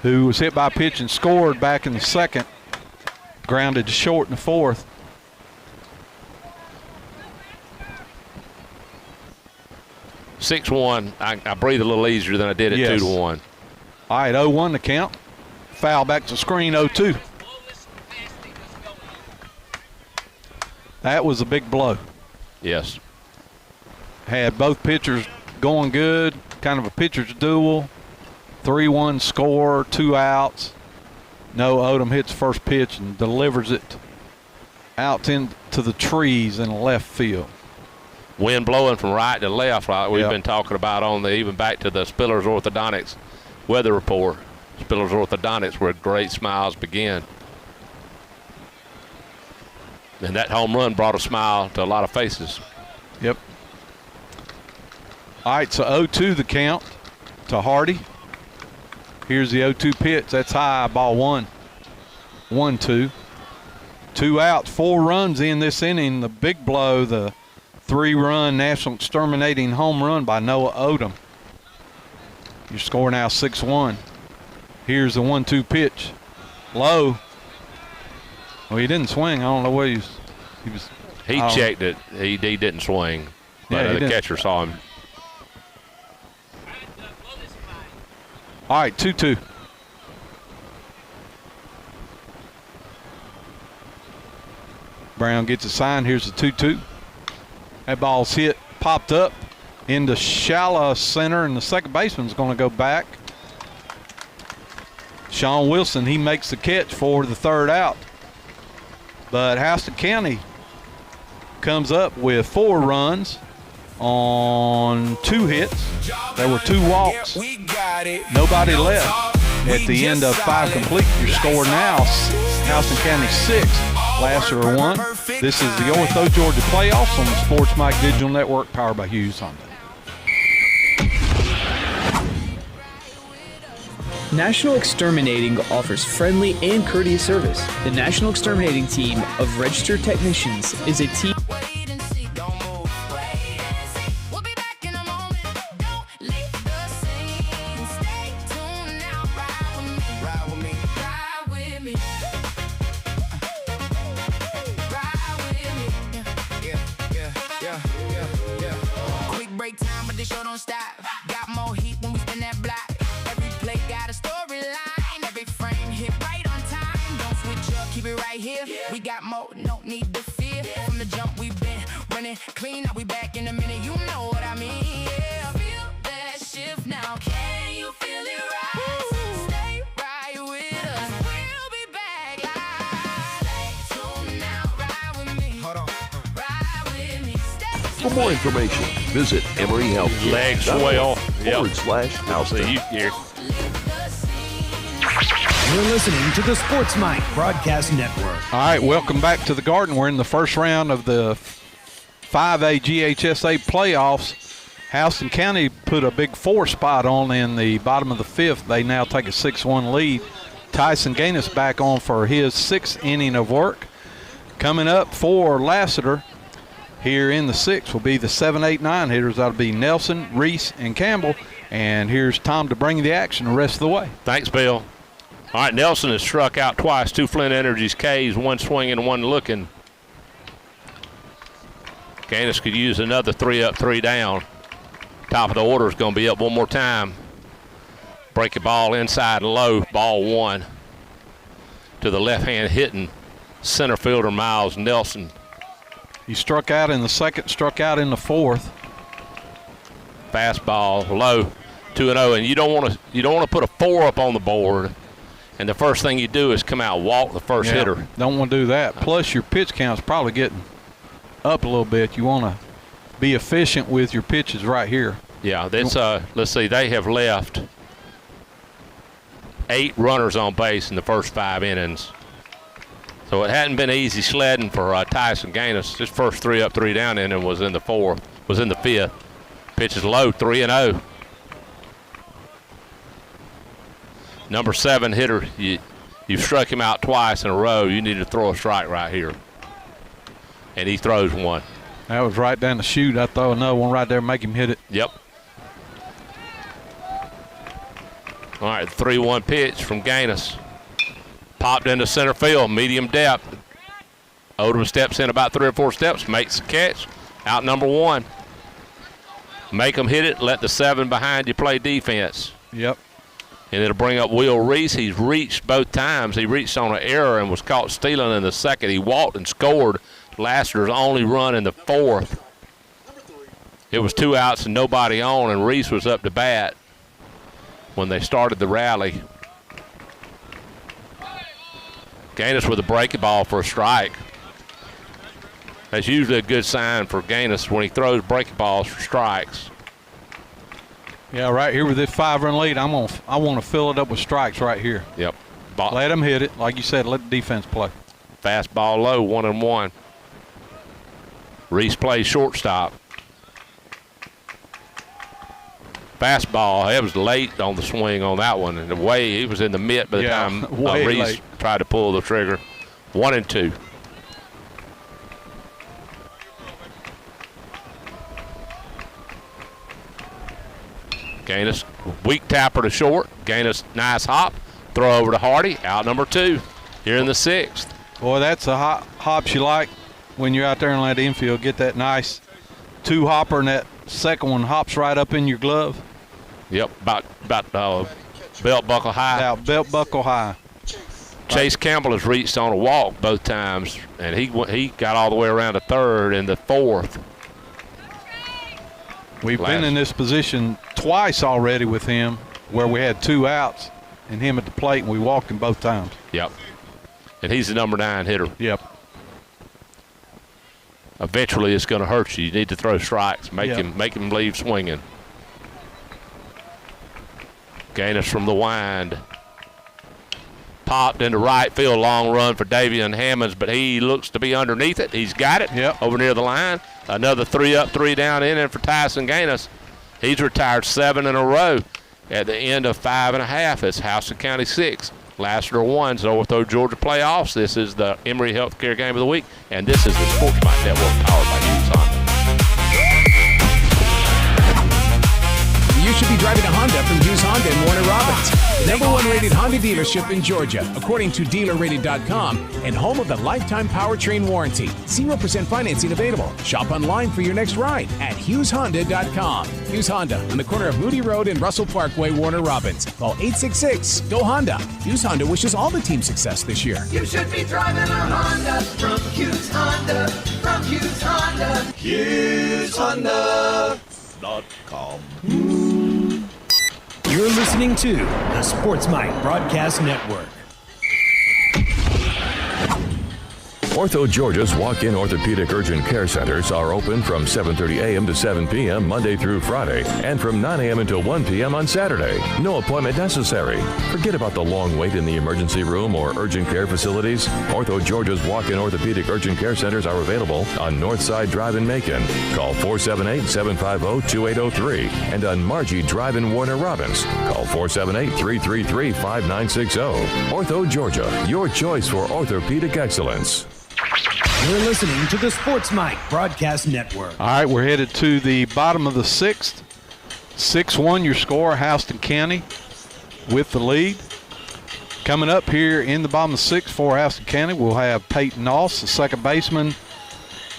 who was hit by a pitch and scored back in the second, grounded to short in the fourth. (6-1). I breathe a little easier than I did at 2-1. All right, 0-1 the count. Foul back to screen, 0-2. That was a big blow. Yes. Had both pitchers going good, kind of a pitcher's duel. 3-1 score, 2 outs. Noah Odom hits first pitch and delivers it out into the trees in left field. Wind blowing from right to left, like we've been talking about even back to the Spillers Orthodontics weather report. Spillers Orthodontics, where great smiles begin. And that home run brought a smile to a lot of faces. Yep. All right, so 0-2 the count to Hardy. Here's the 0-2 pitch. That's high, ball 1. 1-2. 2 outs, 4 runs in this inning. The big blow, the 3-run national exterminating home run by Noah Odom. Your score now 6-1. Here's the 1-2 pitch. Low. Well, he didn't swing. I don't know what he was. He checked it. He didn't swing. But the catcher saw him. All right, 2-2. Brown gets a sign. Here's the 2-2. That ball's hit, popped up into shallow center, and the second baseman's going to go back. Sean Wilson, he makes the catch for the third out. But Houston County comes up with 4 runs on 2 hits. There were 2 walks. Nobody left at the end of 5 complete. Your score now, Houston County 6, Lassiter 1. This is the Ortho Georgia Playoffs on the Sports Mike Digital Network, powered by Hughes Honda. National Exterminating offers friendly and courteous service. The National Exterminating Team of Registered Technicians is a team. Quick break time, but the show don't stop. Got more heat when we spin that block. Every play got a storyline. Every frame hit right on time. Don't switch up, keep it right here. We got more, no need to fear. From the jump, we've been running clean. Now we back in a minute, you know what I mean. Yeah, feel that shift now. Can you feel it rise? Stay right with us. We'll be back live. Stay tuned now, ride with me. Hold on. Ride with me. For more information, visit Emory Healthcare. Leg swell. /Houston. You're listening to the Sports Mike Broadcast Network. All right, welcome back to the Garden. We're in the first round of the 5A GHSA Playoffs. Houston County put a big 4 spot on in the bottom of the 5th. They now take a 6-1 lead. Tyson Gaines back on for his 6th inning of work. Coming up for Lassiter here in the 6th will be the 7, 8, 9 hitters. That'll be Nelson, Reese, and Campbell. And here's Tom to bring the action the rest of the way. Thanks, Bill. All right, Nelson has struck out twice, 2 Flint Energies Ks, 1 swinging, 1 looking. Gaines could use another 3 up, 3 down. Top of the order is going to be up one more time. Break a ball inside low, ball 1 to the left-hand hitting center fielder Miles Nelson. He struck out in the 2nd, struck out in the 4th. Fastball low, 2-0, and you don't want to put a 4 up on the board. And the first thing you do is come out and walk the first hitter. Don't want to do that. Plus your pitch count's probably getting up a little bit. You want to be efficient with your pitches right here. Yeah, that's let's see, they have left 8 runners on base in the first 5 innings. So it hadn't been easy sledding for Tyson Gaines. His first 3 up, 3 down inning was in the 5th. Pitch is low, 3-0. Number 7 hitter, you've struck him out twice in a row. You need to throw a strike right here. And he throws one. That was right down the chute. I throw another one right there, make him hit it. Yep. All right, 3-1 pitch from Gaines. Popped into center field, medium depth. Odom steps in about 3 or 4 steps, makes the catch. Out number 1. Make them hit it, let the 7 behind you play defense. Yep. And it'll bring up Will Reese. He's reached both times. He reached on an error and was caught stealing in the 2nd. He walked and scored Lassiter's only run in the 4th. It was 2 outs and nobody on, and Reese was up to bat when they started the rally. Gaines with a breaking ball for a strike. That's usually a good sign for Gaines when he throws breaking balls for strikes. Yeah, right here with this 5-run lead, I want to fill it up with strikes right here. Yep. Let them hit it. Like you said, let the defense play. Fastball low, 1-1. Reese plays shortstop. Fastball, it was late on the swing on that one. And the way he was in the mitt by the time Reese late. tried to pull the trigger. 1-2. Gaines, weak tapper to short. Gaines, nice hop. Throw over to Hardy. Out number 2 here in the 6th. Boy, that's a hops you like when you're out there in that infield. Get that nice 2-hopper, and that second one hops right up in your glove. Yep, about belt buckle high. About belt buckle high. Chase Campbell has reached on a walk both times, and he got all the way around to 3rd in the 4th. We've been in this position twice already with him where we had 2 outs and him at the plate, and we walked him both times. Yep. And he's the number 9 hitter. Yep. Eventually it's going to hurt you. You need to throw strikes. Make him leave swinging. Gaines from the wind. Popped into right field. Long run for Davian Hammonds, but he looks to be underneath it. He's got it over near the line. Another 3 up, 3 down inning for Tyson Gaines. He's retired 7 in a row at the end of 5.5. It's Houston County 6, Lassiter 1, North Georgia Playoffs. This is the Emory Healthcare Game of the Week, and this is the Sports Bike Network powered by Hughes Honda. You should be driving a Honda from Hughes Honda in Warner Robins. The #1 rated Honda dealership in Georgia, according to DealerRated.com, and home of the lifetime powertrain warranty. 0% financing available. Shop online for your next ride at HughesHonda.com. Hughes Honda on the corner of Moody Road and Russell Parkway, Warner Robins. Call 866-GO-HONDA. Hughes Honda wishes all the team success this year. You should be driving a Honda from Hughes Honda. From Hughes Honda. HughesHonda.com. You're listening to the Sports Mike Broadcast Network. Ortho Georgia's walk-in orthopedic urgent care centers are open from 7:30 a.m. to 7 p.m. Monday through Friday and from 9 a.m. until 1 p.m. on Saturday. No appointment necessary. Forget about the long wait in the emergency room or urgent care facilities. Ortho Georgia's walk-in orthopedic urgent care centers are available on Northside Drive in Macon. Call 478-750-2803 and on Margie Drive in Warner Robins. Call 478-333-5960. Ortho Georgia, your choice for orthopedic excellence. You're listening to the Sports Mike Broadcast Network. All right, we're headed to the bottom of the sixth. 6-1 your score, Houston County with the lead. Coming up here in the bottom of the sixth for Houston County, we'll have Peyton Noss, the second baseman,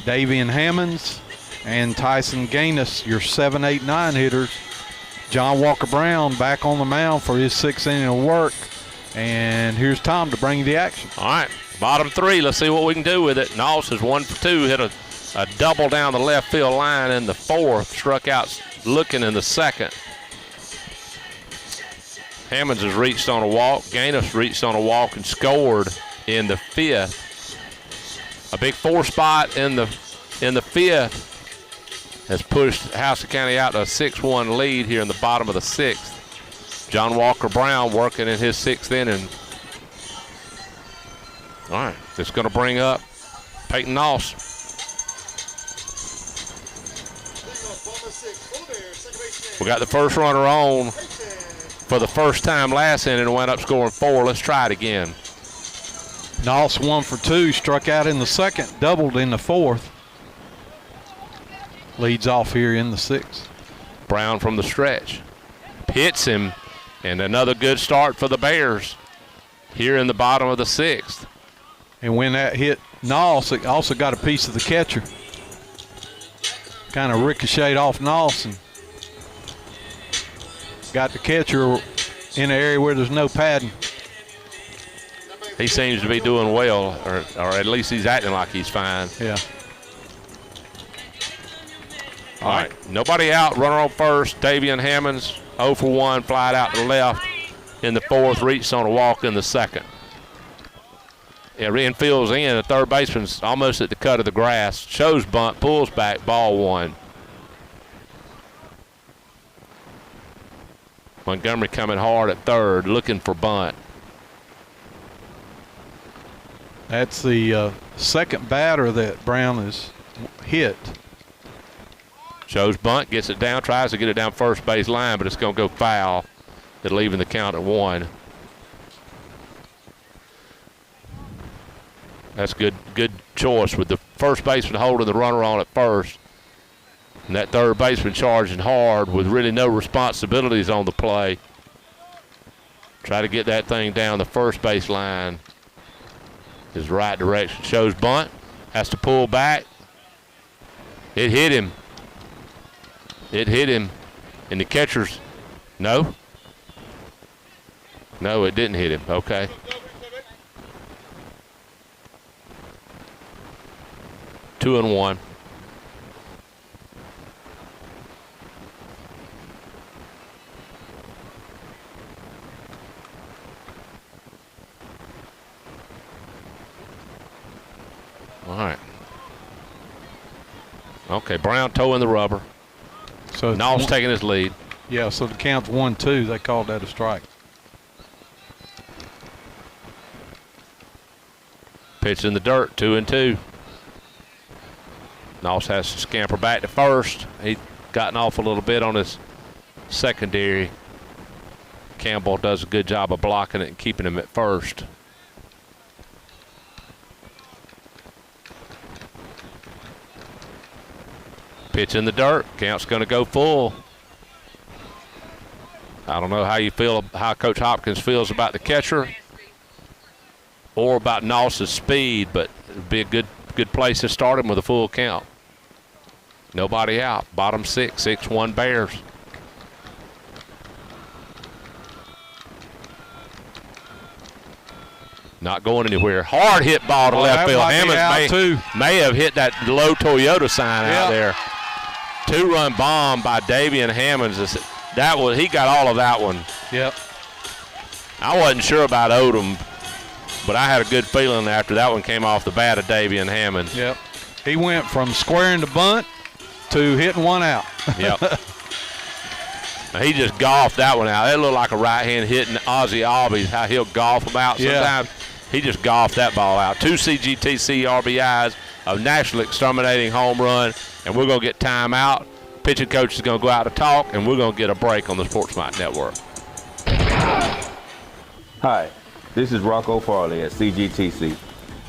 Davian Hammonds, and Tyson Gaines, your 7, 8, 9 hitters. John Walker Brown back on the mound for his sixth inning of work. And here's Tom to bring you the action. All right, bottom three. Let's see what we can do with it. Noss is 1 for 2, hit a double down the left field line in the fourth, struck out looking in the second. Hammonds has reached on a walk. Gaines reached on a walk and scored in the fifth. A big 4 spot in the fifth has pushed Houston County out to a 6-1 lead here in the bottom of the sixth. John Walker Brown working in his sixth inning. All right, it's going to bring up Peyton Noss. We got the first runner on for the first time last inning and went up scoring 4. Let's try it again. Noss 1 for 2, struck out in the second, doubled in the fourth. Leads off here in the sixth. Brown from the stretch. Hits him, and another good start for the Bears here in the bottom of the sixth. And when that hit Noss, it also got a piece of the catcher. Kind of ricocheted off Noss and got the catcher in an area where there's no padding. He seems to be doing well, or at least he's acting like he's fine. Yeah. All right, nobody out, runner on first. Davian Hammonds, 0 for 1, flied out to the left in the fourth, reached on a walk in the second. Yeah, infield's in. The third baseman's almost at the cut of the grass. Shows bunt, pulls back, ball 1. Montgomery coming hard at third, looking for bunt. That's the second batter that Brown has hit. Shows bunt, gets it down, tries to get it down first base line, but it's going to go foul. They're leaving the count at 1. That's good choice with the first baseman holding the runner on at first. And that third baseman charging hard with really no responsibilities on the play. Try to get that thing down the first base line. His right direction. Shows bunt. Has to pull back. It hit him. It hit him. And the catcher's, no? No, it didn't hit him. Okay. Two and 1. All right. Okay, Brown toeing the rubber. So Noss taking his lead. Yeah, so the count's 1-2. They called that a strike. Pitch in the dirt, 2-2. Noss has to scamper back to first. He's gotten off a little bit on his secondary. Campbell does a good job of blocking it and keeping him at first. Pitch in the dirt. Count's going to go full. I don't know how Coach Hopkins feels about the catcher or about Noss's speed, but it would be a good place to start him with a full count. Nobody out. Bottom 6, 6-1 Bears. Not going anywhere. Hard hit ball to left field. Hammonds may have hit that low Toyota sign out there. 2-run bomb by Davian Hammonds. He got all of that one. Yep. I wasn't sure about Odom But I had a good feeling after that one came off the bat of Davian Hammond. Yep. He went from squaring the bunt to hitting one out. Yep. He just golfed that one out. That looked like a right-hand hitting Ozzie Albies, how he'll golf them out sometimes. He just golfed that ball out. 2 CGTC RBIs, a national exterminating home run, and we're going to get time out. Pitching coach is going to go out to talk, and we're going to get a break on the Sports Mike Network. Hi, this is Rocco Farley at CGTC.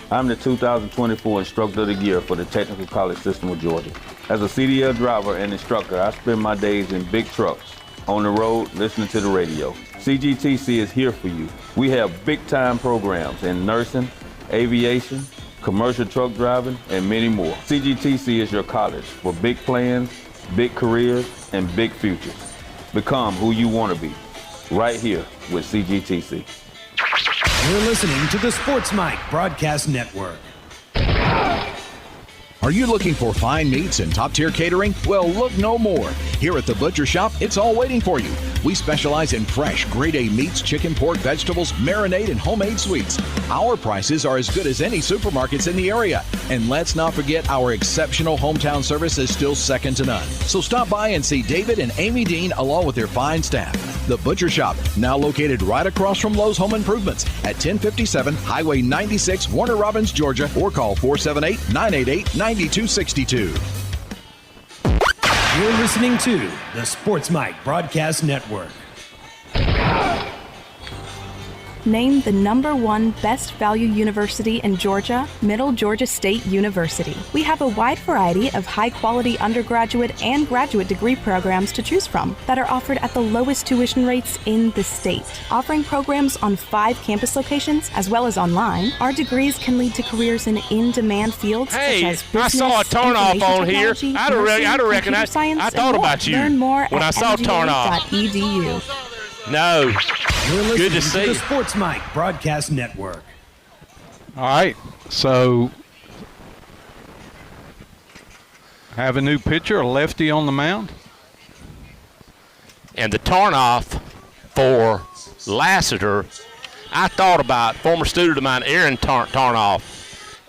I'm the 2024 Instructor of the Year for the Technical College System of Georgia. As a CDL driver and instructor, I spend my days in big trucks, on the road, listening to the radio. CGTC is here for you. We have big-time programs in nursing, aviation, commercial truck driving, and many more. CGTC is your college for big plans, big careers, and big futures. Become who you want to be, right here with CGTC. You're listening to the Sports Mike Broadcast Network. Are you looking for fine meats and top-tier catering? Well, look no more. Here at the Butcher Shop, it's all waiting for you. We specialize in fresh, grade-A meats, chicken, pork, vegetables, marinade, and homemade sweets. Our prices are as good as any supermarkets in the area. And let's not forget our exceptional hometown service is still second to none. So stop by and see David and Amy Dean along with their fine staff. The Butcher Shop, now located right across from Lowe's Home Improvements at 1057 Highway 96, Warner Robins, Georgia, or call 478-988-9262. You're listening to the Sports Mike Broadcast Network. Named the #1 best value university in Georgia, Middle Georgia State University. We have a wide variety of high-quality undergraduate and graduate degree programs to choose from that are offered at the lowest tuition rates in the state. Offering programs on 5 campus locations as well as online, our degrees can lead to careers in in-demand fields such as business, I saw a turn-off on here. I'd have recognized. I thought about you Learn more when I saw turn-off. .edu. No. You're listening Good to see the you. Sports Mike Broadcast Network. All right, so have a new pitcher, a lefty on the mound. And the turnoff for Lassiter, I thought about former student of mine, Aaron Tarnoff,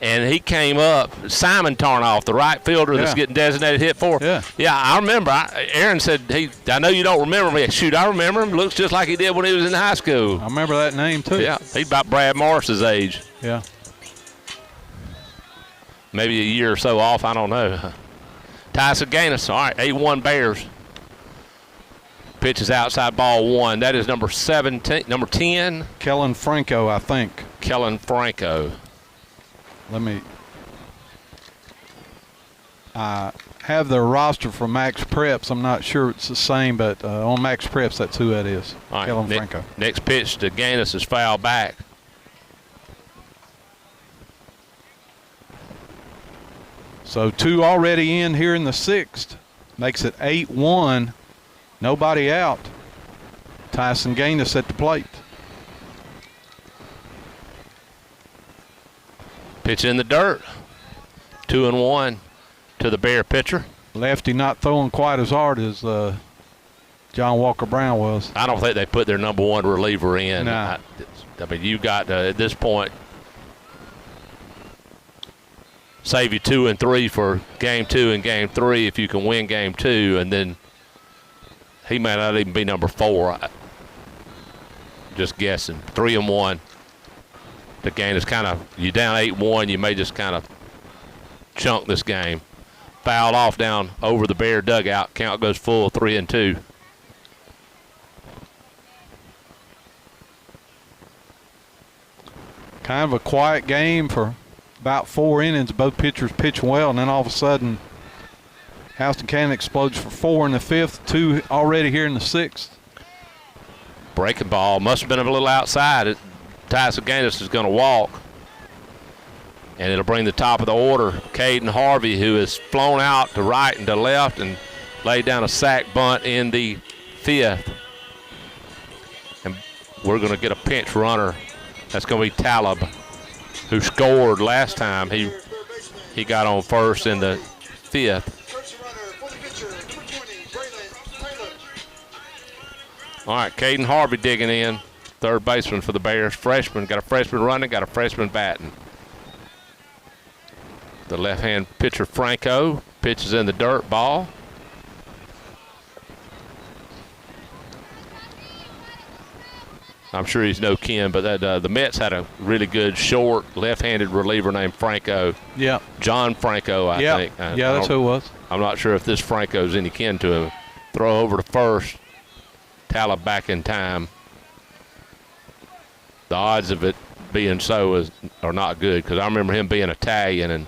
and he came up, Simon Tarnoff, the right fielder that's getting designated hit for. Yeah, I remember. Aaron said, I know you don't remember me. Shoot, I remember him. Looks just like he did when he was in high school. I remember that name, too. Yeah, he's about Brad Morris's age. Yeah. Maybe a year or so off, I don't know. Tyson Gaines, all right, 8-1 Bears. Pitch is outside ball 1. That is number 10. Kellen Franco, I think. Kellen Franco. I have their roster for Max Preps. I'm not sure it's the same, but on Max Preps, that's who that is. All right, Kellen Franco. Next pitch to Gaines is foul back. So 2 already in here in the 6th. Makes it 8-1. Nobody out. Tyson Gaines at the plate. Pitch in the dirt. 2-1 to the Bear pitcher. Lefty not throwing quite as hard as John Walker Brown was. I don't think they put their #1 reliever in. Nah. I mean, you got at this point, save you 2 and 3 for game 2 and game 3 if you can win game 2, and then he may not even be number 4. Just guessing. 3-1. The game is kind of, you down 8-1, you may just kind of chunk this game. Fouled off down over the Bear dugout. Count goes full, 3-2. Kind of a quiet game for about 4 innings. Both pitchers pitch well, and then all of a sudden, Houston Cannon explodes for 4 in the 5th, 2 already here in the 6th. Breaking ball must have been a little outside. Tyson Gaines is going to walk. And it'll bring the top of the order, Caden Harvey, who has flown out to right and to left and laid down a sack bunt in the 5th. And we're going to get a pinch runner. That's going to be Talib, who scored last time. He got on first in the 5th. All right, Caden Harvey digging in. third baseman for the Bears, freshman. Got a freshman running, got a freshman batting. The left-hand pitcher, Franco, pitches in the dirt, ball. I'm sure he's no kin, but the Mets had a really good short left-handed reliever named Franco. Yeah. John Franco, I think. Yeah, that's who it was. I'm not sure if this Franco's any kin to him. Throw over to first. Talib back in time. The odds of it being so are not good, because I remember him being Italian, and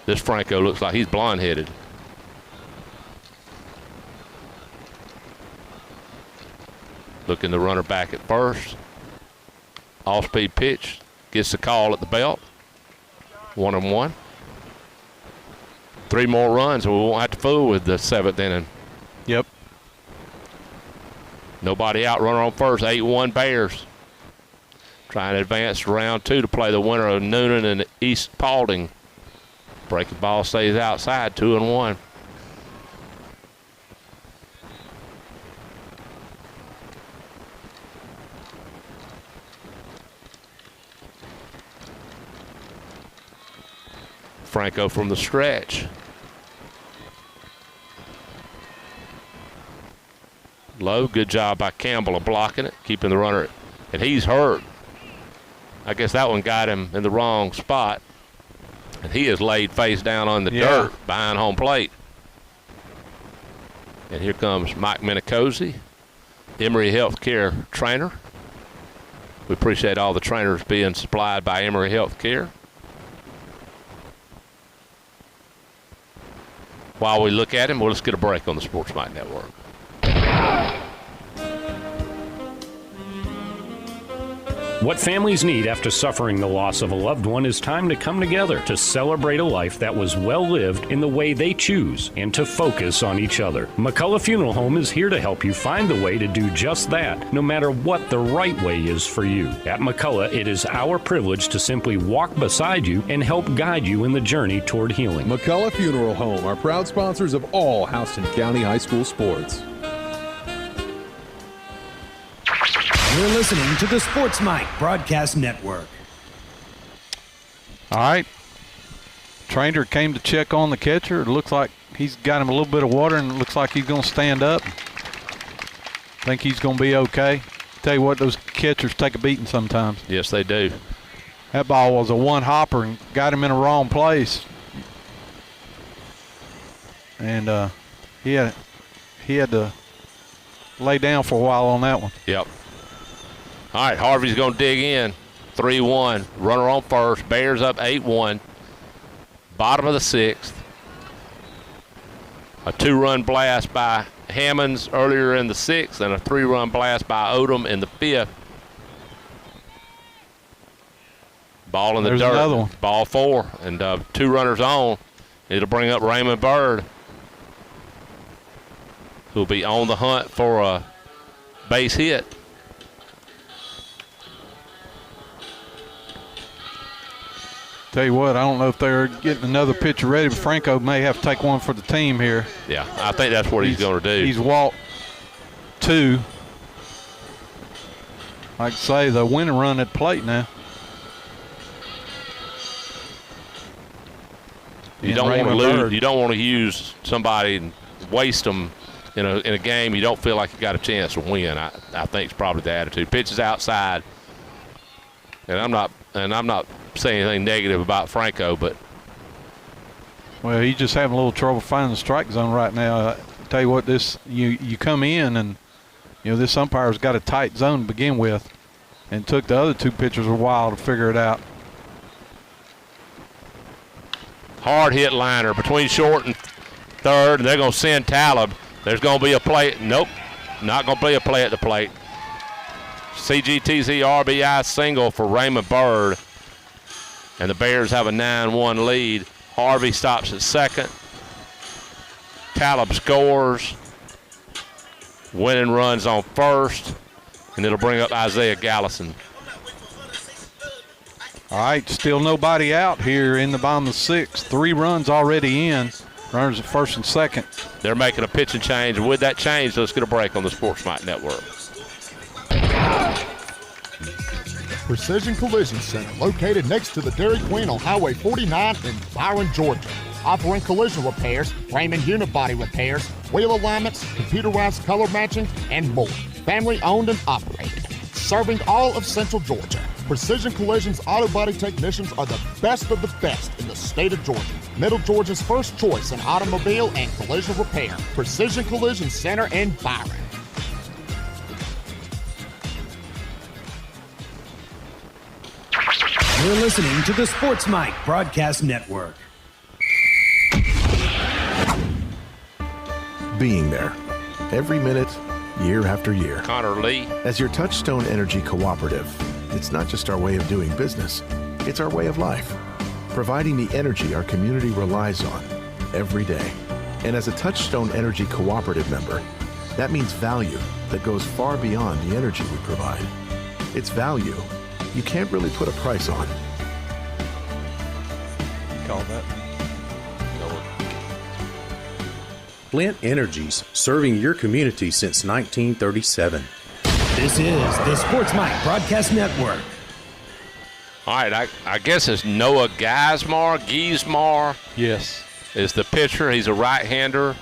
this Franco looks like he's blonde-headed. Looking the runner back at first. Off-speed pitch. Gets the call at the belt. 1-1. 3 more runs, and we won't have to fool with the 7th inning. Yep. Nobody out, runner on first. 8-1 Bears. Trying to advance to round 2 to play the winner of Noonan and East Paulding. Breaking ball stays outside, 2-1. Franco from the stretch. Low, good job by Campbell of blocking it, keeping the runner, and he's hurt. I guess that one got him in the wrong spot, and he is laid face down on the dirt behind home plate. And here comes Mike Minicozy, Emory Healthcare trainer. We appreciate all the trainers being supplied by Emory Healthcare. While we look at him, well, let's get a break on the Sports Mike Network. What families need after suffering the loss of a loved one is time to come together to celebrate a life that was well lived in the way they choose and to focus on each other. McCullough Funeral Home is here to help you find the way to do just that, no matter what the right way is for you. At McCullough, it is our privilege to simply walk beside you and help guide you in the journey toward healing. McCullough Funeral Home are proud sponsors of all Houston County High School sports. You're listening to the Sports Mike Broadcast Network. All right. Trainer came to check on the catcher. It looks like he's got him a little bit of water, and it looks like he's going to stand up. Think he's going to be okay. Tell you what, those catchers take a beating sometimes. Yes, they do. That ball was a one-hopper and got him in the wrong place. And he had to lay down for a while on that one. Yep. All right, Harvey's going to dig in. 3-1. Runner on first. Bears up 8-1. Bottom of the 6th. A 2-run blast by Hammonds earlier in the 6th and a 3-run blast by Odom in the 5th. Ball in the dirt. Another one. Ball 4. And 2 runners on. It'll bring up Raymond Bird, who'll be on the hunt for a base hit. Tell you what, I don't know if they're getting another pitcher ready, but Franco may have to take one for the team here. Yeah, I think that's what he's going to do. He's walked 2. Like I say, the winning run at the plate now. You don't want to lose. You don't want to use somebody and waste them in a game you don't feel like you got a chance to win. I think it's probably the attitude. Pitches outside, and I'm not saying anything negative about Franco, but well, he's just having a little trouble finding the strike zone right now. I tell you what, this you come in and this umpire's got a tight zone to begin with, and took the other 2 pitchers a while to figure it out. Hard hit liner between short and third, and they're going to send Talib. There's going to be a play. Nope, not going to be a play at the plate. CGTC RBI single for Raymond Bird, and the Bears have a 9-1 lead. Harvey stops at second. Talib scores. Winning runs on first, and it'll bring up Isaiah Gallison. All right, still nobody out here in the bottom of the 6th. 3 runs already in. Runners at first and second. They're making a pitching change. With that change, let's get a break on the Sports Mike Network. Precision Collision Center, located next to the Dairy Queen on Highway 49 in Byron, Georgia. Offering collision repairs, frame and unibody repairs, wheel alignments, computerized color matching, and more. Family owned and operated. Serving all of Central Georgia. Precision Collision's auto body technicians are the best of the best in the state of Georgia. Middle Georgia's first choice in automobile and collision repair. Precision Collision Center in Byron. You're listening to the Sports Mike Broadcast Network. Being there, every minute, year after year. Connor Lee. As your Touchstone Energy Cooperative, it's not just our way of doing business, it's our way of life. Providing the energy our community relies on every day. And as a Touchstone Energy Cooperative member, that means value that goes far beyond the energy we provide. It's value you can't really put a price on. Call that. Flint Energies, serving your community since 1937. This is the Sports Mike Broadcast Network. All right, I guess it's Noah Giesmar. Yes. Is the pitcher. He's a right-hander.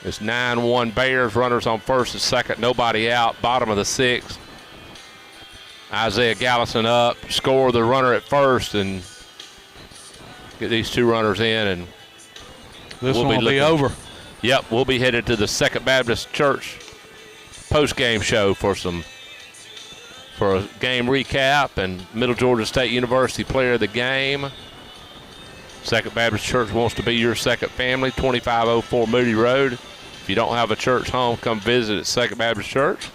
It's 9-1 Bears. Runners on first and second. Nobody out. Bottom of the sixth. Isaiah Gallison up. Score the runner at first and get these two runners in. And this one will be over. Yep, we'll be headed to the Second Baptist Church post-game show for a game recap and Middle Georgia State University Player of the Game. Second Baptist Church wants to be your second family, 2504 Moody Road. If you don't have a church home, come visit at Second Baptist Church.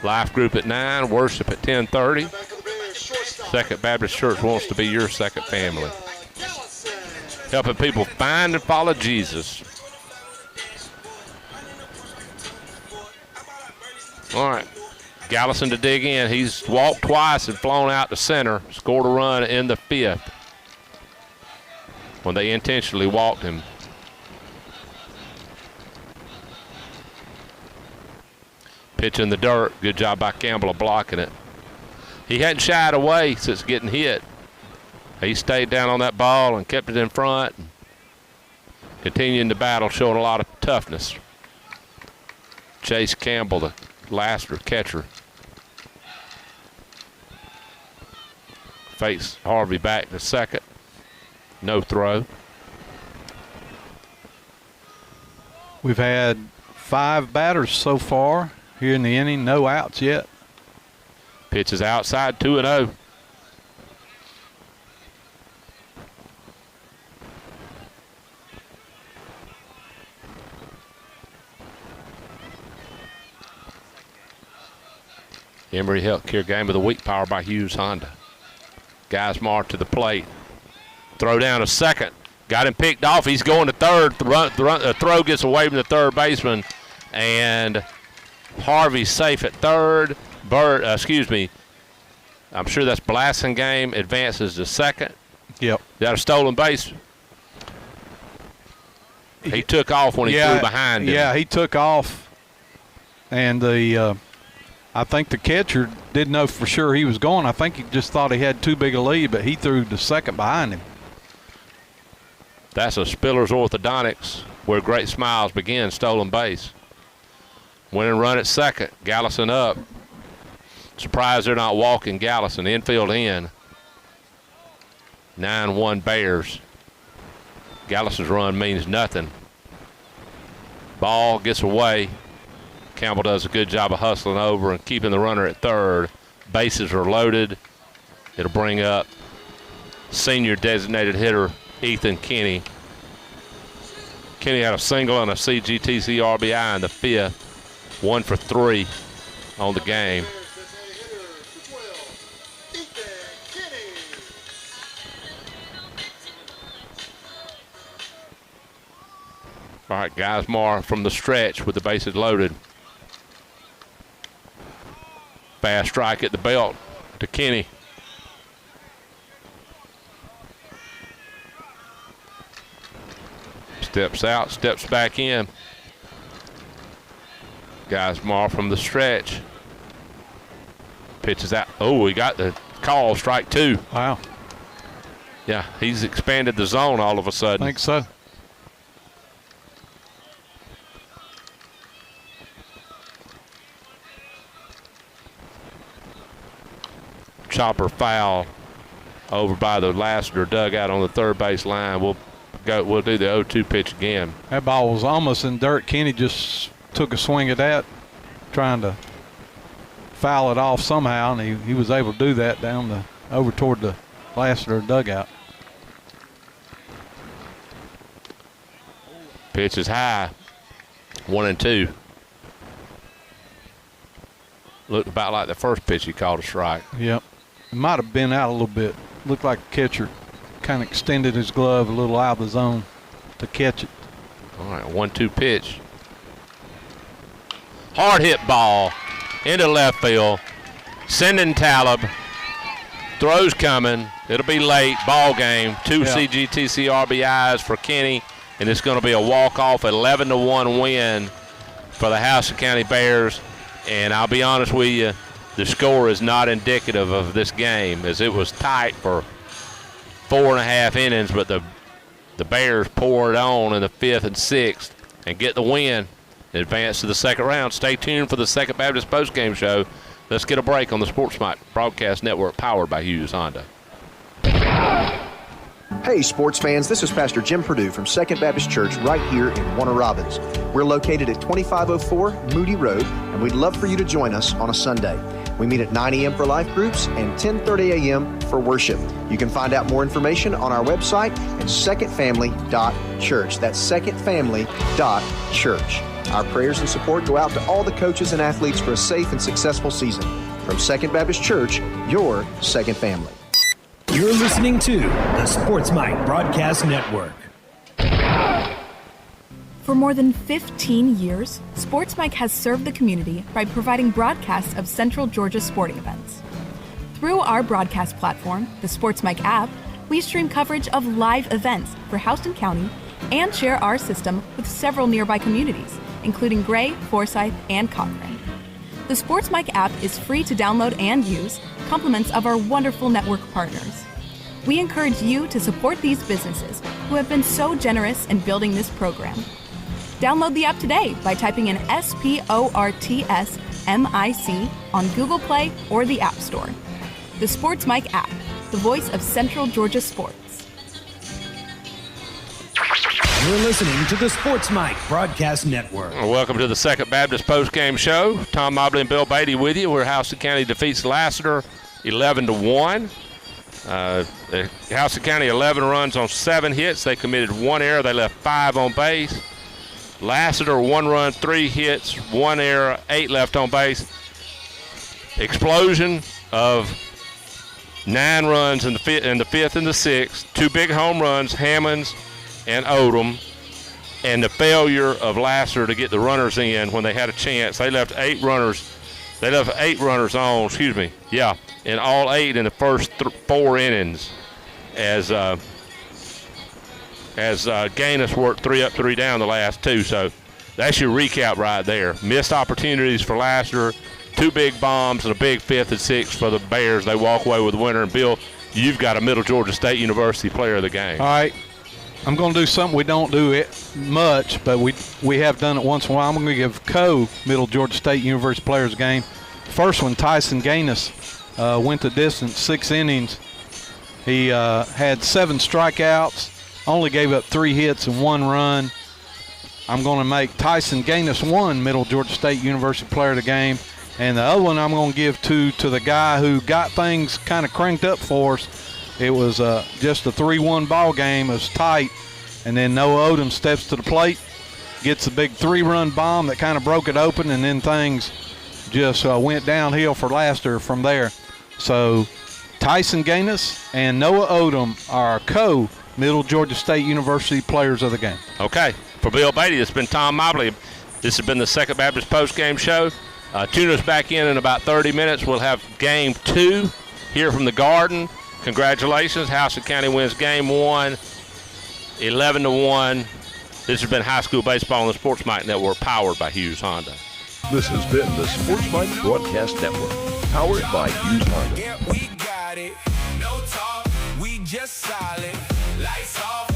Life group at 9, worship at 10:30. Second Baptist Church wants to be your second family. Helping people find and follow Jesus. All right, Gallison to dig in. He's walked twice and flown out to center. Scored a run in the fifth when they intentionally walked him. Pitch in the dirt. Good job by Campbell of blocking it. He hadn't shied away since getting hit. He stayed down on that ball and kept it in front. Continuing the battle, showing a lot of toughness. Chase Campbell, the Lassiter catcher. Fakes Harvey back to second. No throw. We've had 5 batters so far here in the inning. No outs yet. Pitch is outside, 2-0. Emory Healthcare Game of the Week, powered by Hughes Honda. Geismar to the plate. Throw down to second. Got him picked off. He's going to third. The throw gets away from the third baseman. And Harvey's safe at third. I'm sure that's Blasingame advances to second. Yep. Got a stolen base. He took off when he threw behind him. Yeah, he took off. And I think the catcher didn't know for sure he was going. I think he just thought he had too big a lead, but he threw the second behind him. That's a Spillers Orthodontics, where great smiles begin, stolen base. Winning run at second. Gallison up. Surprised they're not walking Gallison. Infield in. 9-1 Bears. Gallison's run means nothing. Ball gets away. Campbell does a good job of hustling over and keeping the runner at third. Bases are loaded. It'll bring up senior designated hitter Ethan Kinney. Kinney had a single and a CGTC RBI in the fifth. 1 for 3 on the game. All right, Geismar from the stretch with the bases loaded. Fast strike at the belt to Kinney. Steps out, steps back in. Geismar from the stretch. Pitch is out. Oh, he got the call, strike 2. Wow. Yeah, he's expanded the zone all of a sudden. I think so. Chopper foul over by the Lassiter dugout on the third base line. We'll do the 0-2 pitch again. That ball was almost in dirt. Kenny just took a swing at that, trying to foul it off somehow, and he was able to do that over toward the Lassiter dugout. Pitch is high. 1-2. Looked about like the first pitch he called a strike. Yep. It might have been out a little bit. Looked like the catcher kind of extended his glove a little out of the zone to catch it. All right, 1-2 pitch. Hard hit ball into left field. Sending Talib. Throws coming. It'll be late. Ball game. 2 CGTC RBIs for Kenny, and it's going to be a walk-off 11-1 win for the Houston County Bears. And I'll be honest with you, the score is not indicative of this game, as it was tight for 4.5 innings, but the Bears poured on in the 5th and 6th and get the win and advance to the second round. Stay tuned for the Second Baptist postgame show. Let's get a break on the Sports Mike Broadcast Network, powered by Hughes Honda. Hey, sports fans, this is Pastor Jim Perdue from Second Baptist Church right here in Warner Robins. We're located at 2504 Moody Road, and we'd love for you to join us on a Sunday. We meet at 9 a.m. for life groups and 10:30 a.m. for worship. You can find out more information on our website at secondfamily.church. That's secondfamily.church. Our prayers and support go out to all the coaches and athletes for a safe and successful season. From Second Baptist Church, your second family. You're listening to the Sports Mike Broadcast Network. For more than 15 years, Sports Mike has served the community by providing broadcasts of Central Georgia sporting events. Through our broadcast platform, the Sports Mike app, we stream coverage of live events for Houston County and share our system with several nearby communities, including Gray, Forsyth, and Cochrane. The Sports Mike app is free to download and use, compliments of our wonderful network partners. We encourage you to support these businesses who have been so generous in building this program. Download the app today by typing in SPORTSMIC on Google Play or the App Store. The Sports Mike app, the voice of Central Georgia sports. You're listening to the Sports Mike Broadcast Network. Welcome to the Second Baptist postgame show. Tom Mobley and Bill Beatty with you, where Houston County defeats Lassiter 11-1. Houston County 11 runs on 7 hits. They committed 1 error. They left 5 on base. Lassiter 1 run, 3 hits, 1 error, 8 left on base. Explosion of 9 runs in the 5th and the 6th. 2 big home runs, Hammonds and Odom. And the failure of Lassiter to get the runners in when they had a chance. They left 8 runners. They left 8 runners on, in all 8 in the first 4 innings as Gaines worked 3 up, 3 down the last 2. So that's your recap right there. Missed opportunities for Lassiter, 2 big bombs, and a big 5th and 6th for the Bears. They walk away with the winner. And, Bill, you've got a Middle Georgia State University player of the game. All right. I'm going to do something we don't do it much, but we have done it once in a while. I'm going to give Middle Georgia State University players a game. First one, Tyson Gaines, went the distance, 6 innings. He had 7 strikeouts, only gave up 3 hits and 1 run. I'm going to make Tyson Gaines 1 Middle Georgia State University player of the game. And the other one I'm going to give to the guy who got things kind of cranked up for us. It was just a 3-1 ball game. It was tight. And then Noah Odom steps to the plate, gets a big 3-run bomb that kind of broke it open, and then things just went downhill for Lassiter from there. So Tyson Gaines and Noah Odom are Middle Georgia State University players of the game. Okay. For Bill Beatty, it's been Tom Mobley. This has been the Second Baptist postgame show. Tune us back in about 30 minutes. We'll have game 2 here from the Garden. Congratulations. Houston County wins game 1, 11-1. This has been high school baseball on the Sports Mike Network, powered by Hughes Honda. This has been the Sports Mike Broadcast Network. Powered by Hughes Honda. Yeah, we got it. No talk, we just solid. Lights off,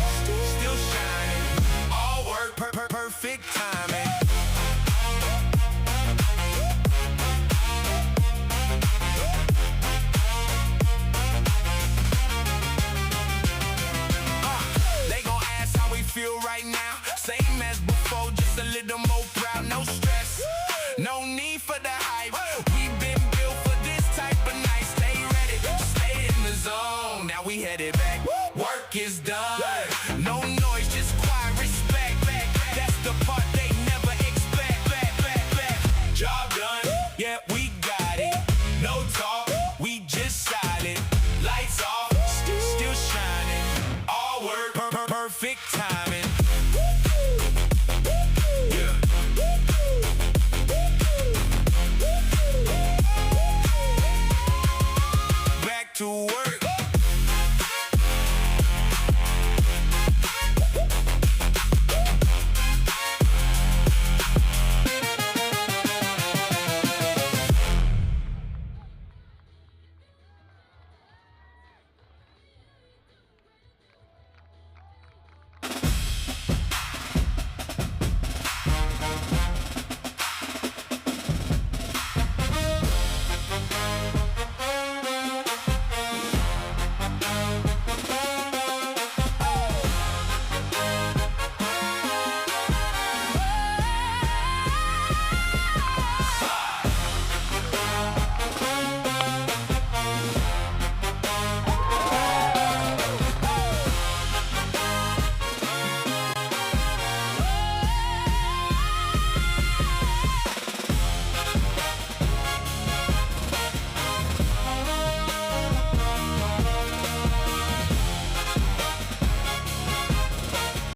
still shining. All work, perfect timing. They gon' ask how we feel right now. Same as before, just a little more.